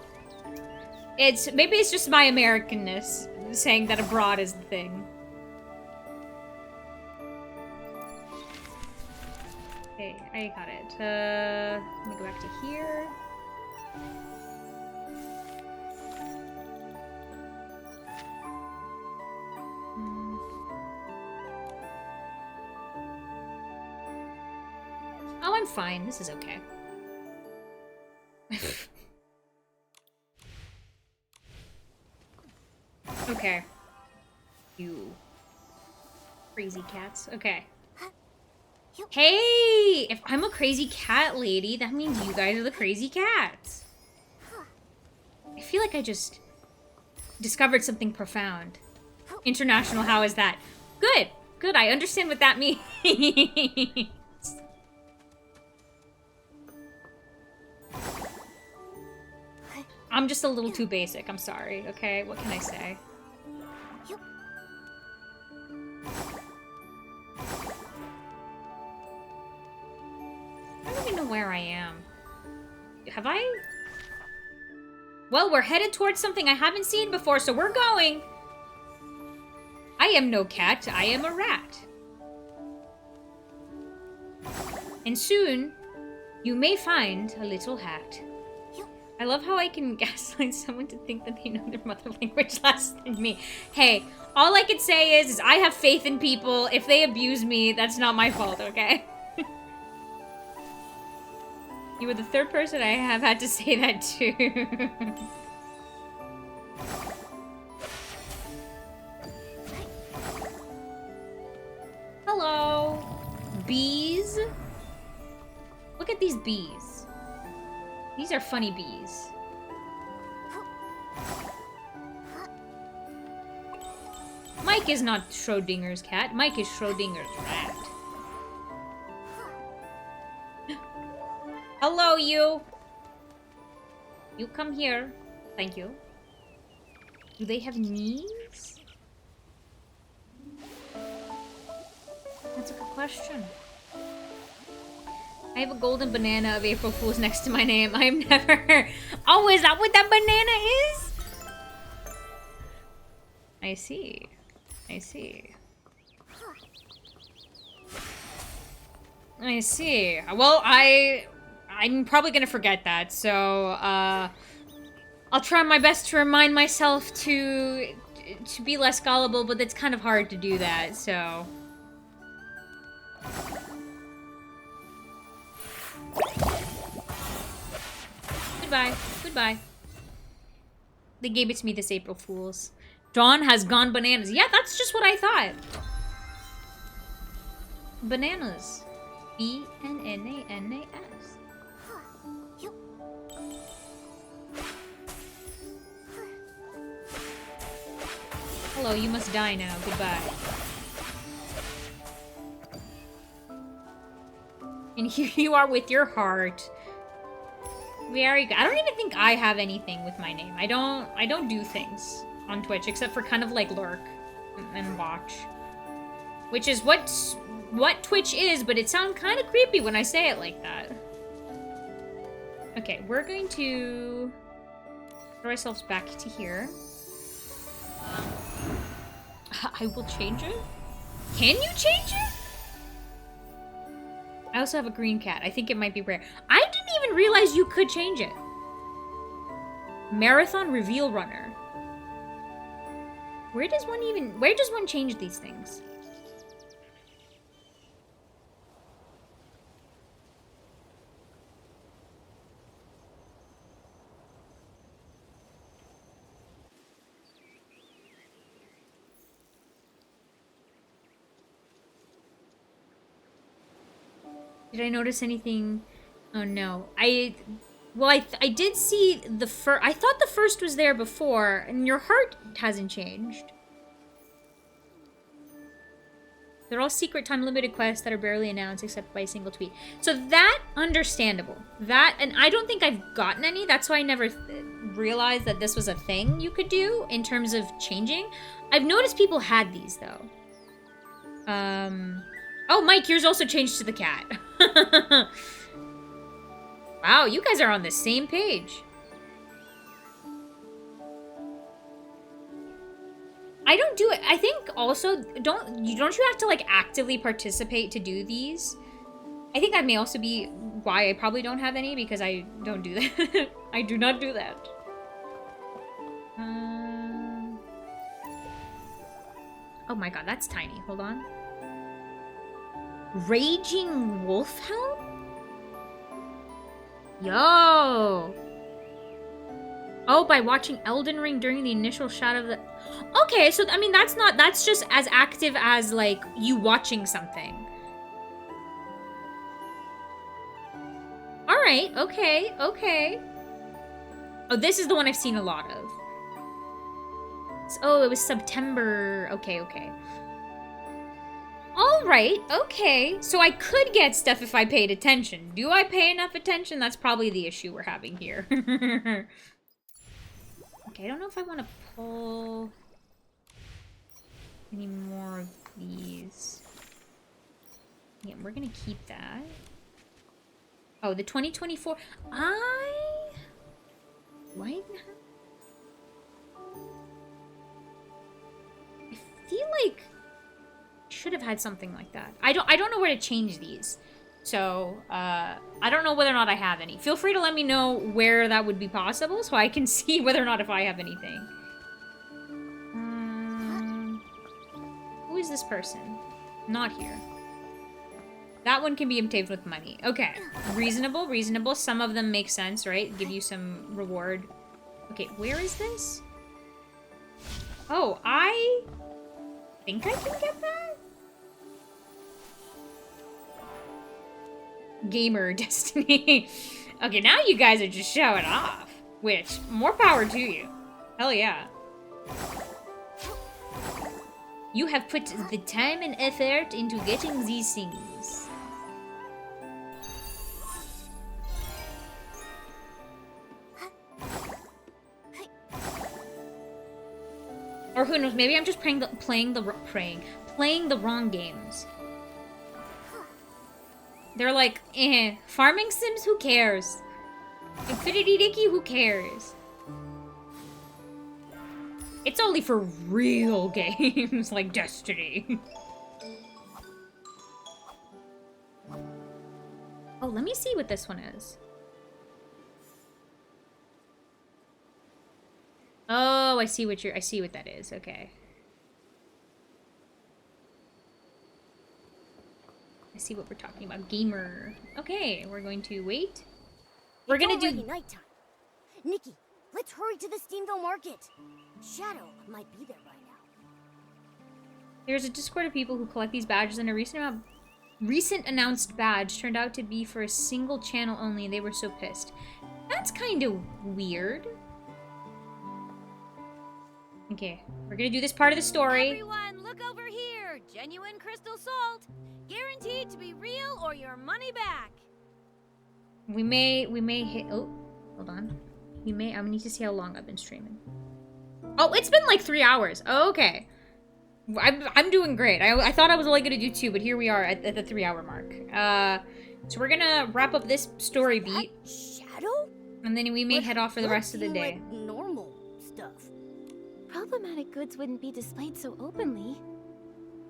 Maybe it's just my Americanness saying that abroad is the thing. Okay, I got it. Let me go back to here. Oh, I'm fine. This is okay. Okay. You crazy cats. Okay. Hey! If I'm a crazy cat lady, that means you guys are the crazy cats. I feel like I just discovered something profound. International, how is that? Good! Good, I understand what that means. I'm just a little too basic, I'm sorry, okay? What can I say? I don't even know where I am. Have I? Well, we're headed towards something I haven't seen before, so we're going. I am no cat, I am a rat. And soon, you may find a little hat. I love how I can gaslight someone to think that they know their mother language less than me. Hey, all I can say is I have faith in people. If they abuse me, that's not my fault, okay? You were the third person I have had to say that to. Hello. Bees? Look at these bees. These are funny bees. Mike is not Schrodinger's cat. Mike is Schrodinger's rat. Hello, you. You come here. Thank you. Do they have knees? That's a good question. I have a golden banana of April Fools next to my name. I've never... Oh, is that what that banana is? I see. I see. I see. Well, I'm probably gonna forget that, so, I'll try my best to remind myself to be less gullible, but it's kind of hard to do that, so... Goodbye. Goodbye. They gave it to me this April Fools. Dawn has gone bananas. Yeah, that's just what I thought. Bananas. B-N-N-A-N-A-S. Hello, you must die now. Goodbye. And here you are with your heart. Very good. I don't even think I have anything with my name. I don't do things on Twitch except for kind of like lurk and watch. Which is what Twitch is, but it sounds kind of creepy when I say it like that. Okay, we're going to throw ourselves back to here. I will change it? Can you change it? I also have a green cat. I think it might be rare. I didn't even realize you could change it. Marathon Reveal Runner. Where does one change these things? Did I notice anything? Oh no. I did see the first. I thought the first was there before, and your heart hasn't changed. They're all secret time-limited quests that are barely announced except by a single tweet. So that, understandable. That, and I don't think I've gotten any. That's why I never realized that this was a thing you could do in terms of changing. I've noticed people had these, though. Oh, Mike, yours also changed to the cat. Wow, you guys are on the same page. I don't do it. I think also, don't you have to like actively participate to do these? I think that may also be why I probably don't have any, because I don't do that. I do not do that. Oh my god, that's tiny. Hold on. Raging Wolfhound? Yo! Oh, by watching Elden Ring during the initial shot of the... Okay, so, I mean, that's just as active as, like, you watching something. Alright, okay, okay. Oh, this is the one I've seen a lot of. Oh, it was September. Okay, okay. Alright, okay. So I could get stuff if I paid attention. Do I pay enough attention? That's probably the issue we're having here. Okay, I don't know if I want to pull any more of these. Yeah, we're gonna keep that. Oh, the 2024. I feel like I should have had something like that. I don't know where to change these. So, I don't know whether or not I have any. Feel free to let me know where that would be possible so I can see whether or not if I have anything. Who is this person? Not here. That one can be obtained with money. Okay. Reasonable, reasonable. Some of them make sense, right? Give you some reward. Okay, where is this? Oh, I think I can get that? Gamer Destiny. Okay, now you guys are just showing off. Which, more power to you. Hell yeah. You have put the time and effort into getting these things. Or who knows, maybe I'm just playing the wrong games. They're like, farming sims, who cares? Infinity Nikki, who cares? It's only for real games like Destiny. Oh, let me see what this one is. Oh, I see what that is. Okay. I see what we're talking about. Gamer. Okay, we're going to wait. We're gonna do nighttime. Nikki, let's hurry to the Steamville Market. Shadow might be there by now. There's a Discord of people who collect these badges, and a recent announced badge turned out to be for a single channel only, and they were so pissed. That's kind of weird. Okay, we're gonna do this part of the story. Everyone, look over here. Genuine crystal salt. Guaranteed to be real or your money back. We may hit... Oh, hold on. I need to see how long I've been streaming. Oh, it's been like 3 hours. Oh, okay. I'm doing great. I thought I was only gonna do 2, but here we are at the 3-hour mark. So we're gonna wrap up this story beat. Shadow? And then we may head off for the rest of the day. Like normal stuff. Problematic goods wouldn't be displayed so openly.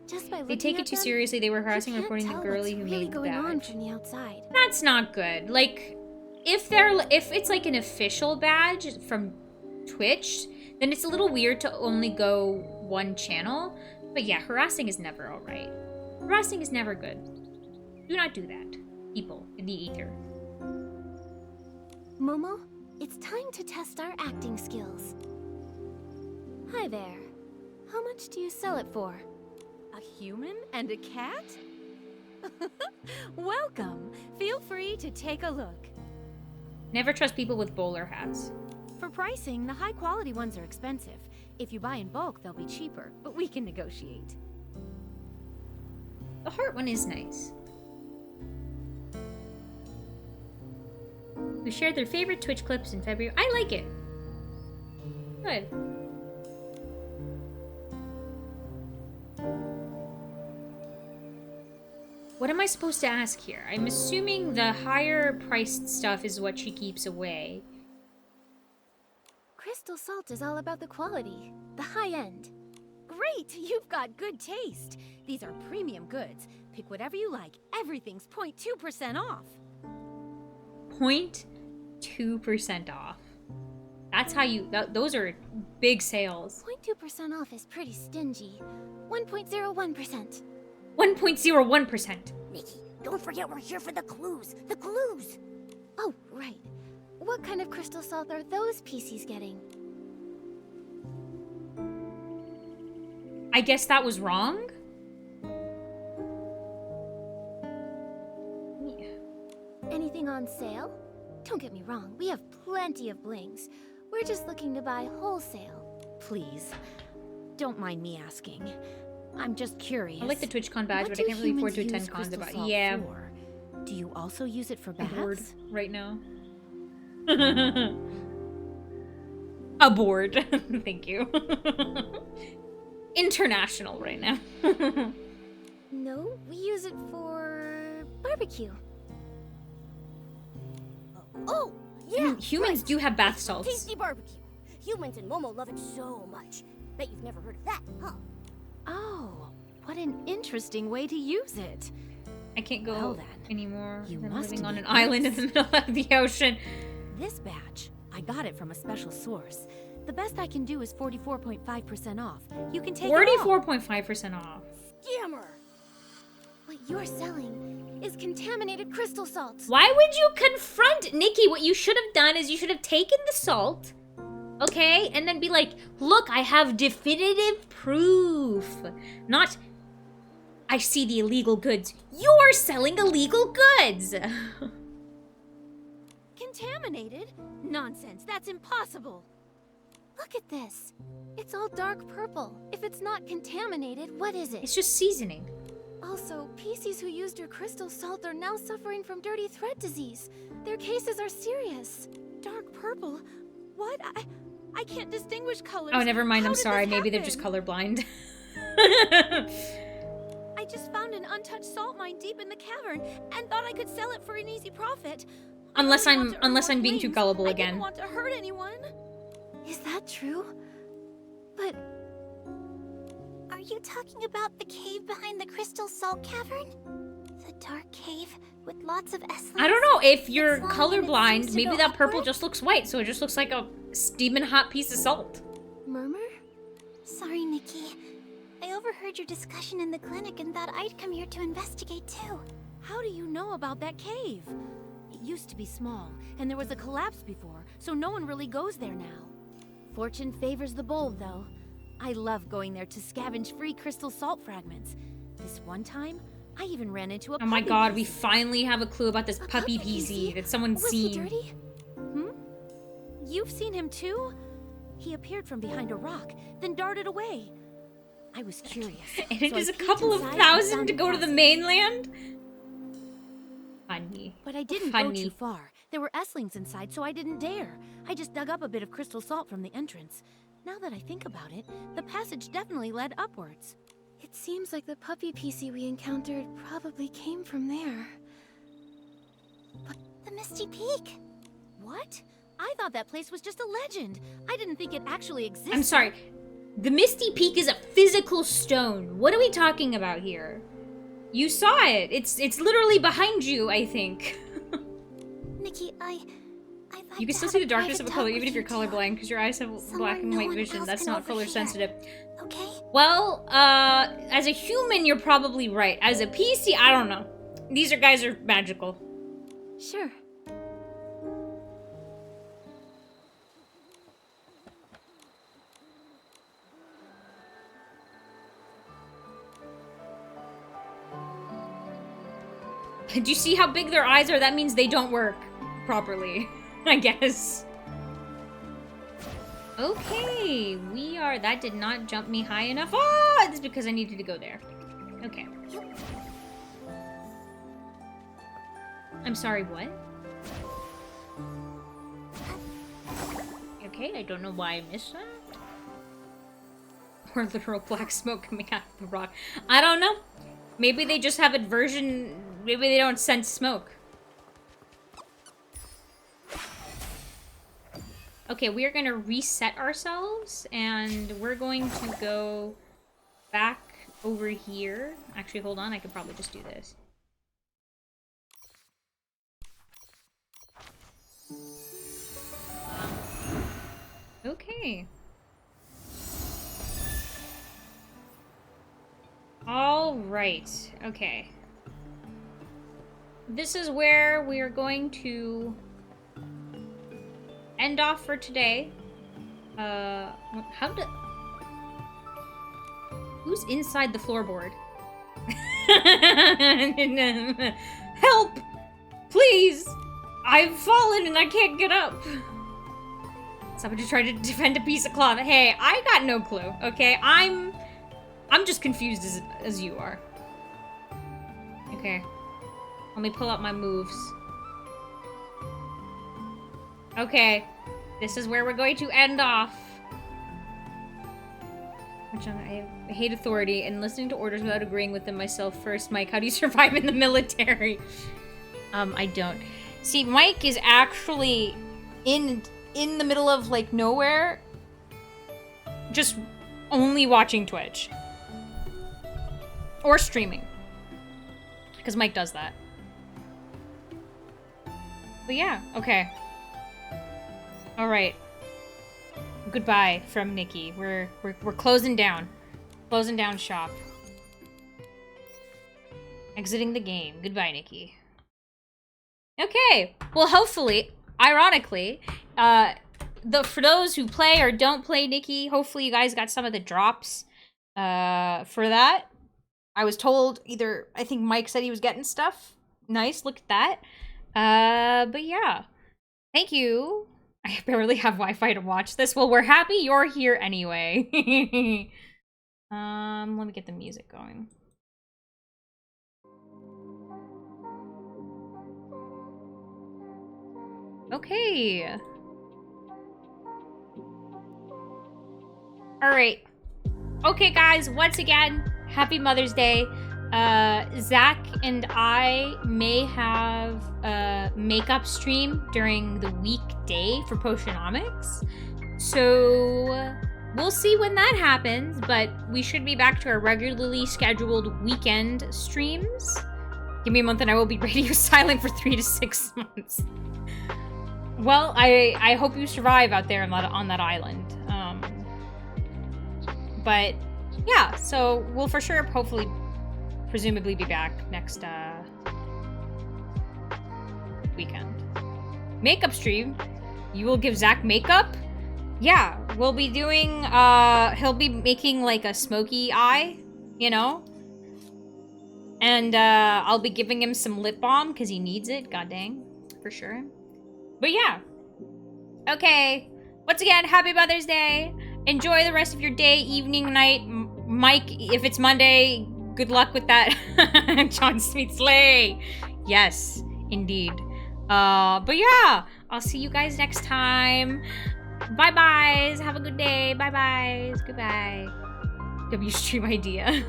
Just by They looking take it at too them, seriously. They were harassing you and can't reporting the tell girlie what's who really made the going on badge. from the outside. That's not good. Like, if it's like an official badge from Twitch, then it's a little weird to only go one channel. But yeah, harassing is never alright. Harassing is never good. Do not do that, people in the ether. Momo, it's time to test our acting skills. Hi there. How much do you sell it for? A human and a cat? Welcome. Feel free to take a look. Never trust people with bowler hats. For pricing, the high-quality ones are expensive. If you buy in bulk, they'll be cheaper, but we can negotiate. The heart one is nice. We shared their favorite Twitch clips in February. I like it. Good. What am I supposed to ask here? I'm assuming the higher priced stuff is what she keeps away. Crystal salt is all about the quality, the high end. Great! You've got good taste. These are premium goods. Pick whatever you like. Everything's 0.2% off. 0.2% off. That's how you... those are big sales. 0.2% off is pretty stingy. 1.01%. 1.01%. Nikki, don't forget we're here for the clues. The clues! Oh, right. What kind of crystal salt are those PCs getting? I guess that was wrong? Anything on sale? Don't get me wrong, we have plenty of blings. We're just looking to buy wholesale. Please, don't mind me asking. I'm just curious. I like the TwitchCon badge, What but I do can't really afford to humans attend use cons about crystal salt yeah. for? Do you also use it for I'm bored baths? right now. Aboard. Thank you. International right now. No, we use it for barbecue. Oh, I yeah! mean, humans do have bath salts. Tasty barbecue. Humans and Momo love it so much. Bet you've never heard of that, huh? Oh, what an interesting way to use it. I can't go Well then, anymore. you I'm must living on need an island in the this. middle of the ocean. This batch, I got it from a special source. The best I can do is 44.5% off. You can take it all. 44.5% off. Scammer! What you're selling is contaminated crystal salt. Why would you confront Nikki? What you should have done is you should have taken the salt, okay, and then be like, look, I have definitive proof. Not, I see the illegal goods. You're selling illegal goods. Contaminated? Nonsense, that's impossible. Look at this. It's all dark purple. If it's not contaminated, what is it? It's just seasoning. Also, PCs who used your crystal salt are now suffering from dirty thread disease. Their cases are serious. Dark purple? What? I can't distinguish colors. Oh, never mind. How I'm did sorry. this Maybe they're just happen? colorblind. I just found an untouched salt mine deep in the cavern and thought I could sell it for an easy profit. I Unless only I'm want to earn more being too blings. gullible I again. didn't want to hurt anyone. Is that true? But Are you talking about the cave behind the crystal salt cavern? The dark cave with lots of S-lines? I don't know. If you're It's long and it colorblind, seems to maybe go that purple upward? just looks white, so it just looks like a steaming hot piece of salt. Murmur? Sorry, Nikki. I overheard your discussion in the clinic and thought I'd come here to investigate too. How do you know about that cave? It used to be small, and there was a collapse before, so no one really goes there now. Fortune favors the bold, though. I love going there to scavenge free crystal salt fragments. This one time, I even ran into a Oh my puppy god, we PC. finally have a clue about this A puppy puppy PC PC? that someone's Was he seen. dirty? You've seen him too? He appeared from behind a rock, then darted away. I was curious. And it so I is a peeked couple of inside and thousand found to a go to the passage. mainland? Funny. But I didn't go Funny. too far. There were S-lings inside, so I didn't dare. I just dug up a bit of crystal salt from the entrance. Now that I think about it, the passage definitely led upwards. It seems like the puppy PC we encountered probably came from there. The Misty Peak. What? I thought that place was just a legend. I didn't think it actually existed. I'm sorry. The Misty Peak is a physical stone. What are we talking about here? You saw it. It's literally behind you, I think. Nikki, I'd like You can to still have see the darkness private of a color talk even if with you're you two. colorblind because your eyes have black and no white one vision. else That's can not color overhear. sensitive. Okay? Well, as a human, you're probably right. As a PC, I don't know. These guys are magical. Sure. Do you see how big their eyes are? That means they don't work properly, I guess. Okay, that did not jump me high enough. Oh, it's because I needed to go there. Okay. I'm sorry, what? Okay, I don't know why I missed that. Or literal black smoke coming out of the rock. I don't know. Maybe they just have aversion. Maybe they don't sense smoke. Okay, we are going to reset ourselves, and we're going to go back over here. Actually, hold on. I could probably just do this. Okay. All right. Okay. This is where we are going to end off for today. Who's inside the floorboard? Help! Please! I've fallen and I can't get up. Somebody tried to defend a piece of cloth. Hey, I got no clue, okay? I'm just confused as you are. Okay. Let me pull out my moves. Okay. This is where we're going to end off. I hate authority and listening to orders without agreeing with them myself first. Mike, how do you survive in the military? I don't. See, Mike is actually in the middle of, like, nowhere. Just only watching Twitch. Or streaming. Because Mike does that. But yeah, okay. Alright. Goodbye from Nikki. We're closing down. Closing down shop. Exiting the game. Goodbye, Nikki. Okay. Well, hopefully, ironically, for those who play or don't play Nikki, hopefully you guys got some of the drops for that. I was told I think Mike said he was getting stuff. Nice, look at that. But yeah. Thank you. I barely have Wi-Fi to watch this. Well, we're happy you're here anyway. Let me get the music going. Okay. Alright. Okay, guys, once again, happy Mother's Day. Zach and I may have a makeup stream during the weekday for Potionomics. So we'll see when that happens, but we should be back to our regularly scheduled weekend streams. Give me a month and I will be radio silent for 3 to 6 months. Well, I hope you survive out there on that island. But yeah, so we'll for sure hopefully presumably be back next weekend. Makeup stream? You will give Zach makeup? Yeah, we'll be doing he'll be making like a smoky eye, you know? And I'll be giving him some lip balm because he needs it, god dang, for sure. But yeah. Okay. Once again, happy Mother's Day. Enjoy the rest of your day, evening, night. Mike, if it's Monday, good luck with that. John Sweet Slay. Yes, indeed. But yeah, I'll see you guys next time. Bye-byes. Have a good day. Bye-byes. Goodbye. W stream idea.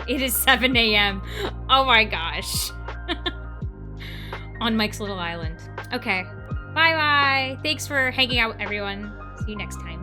It is 7 a.m. Oh my gosh. On Mike's little island. Okay. Bye-bye. Thanks for hanging out, everyone. See you next time.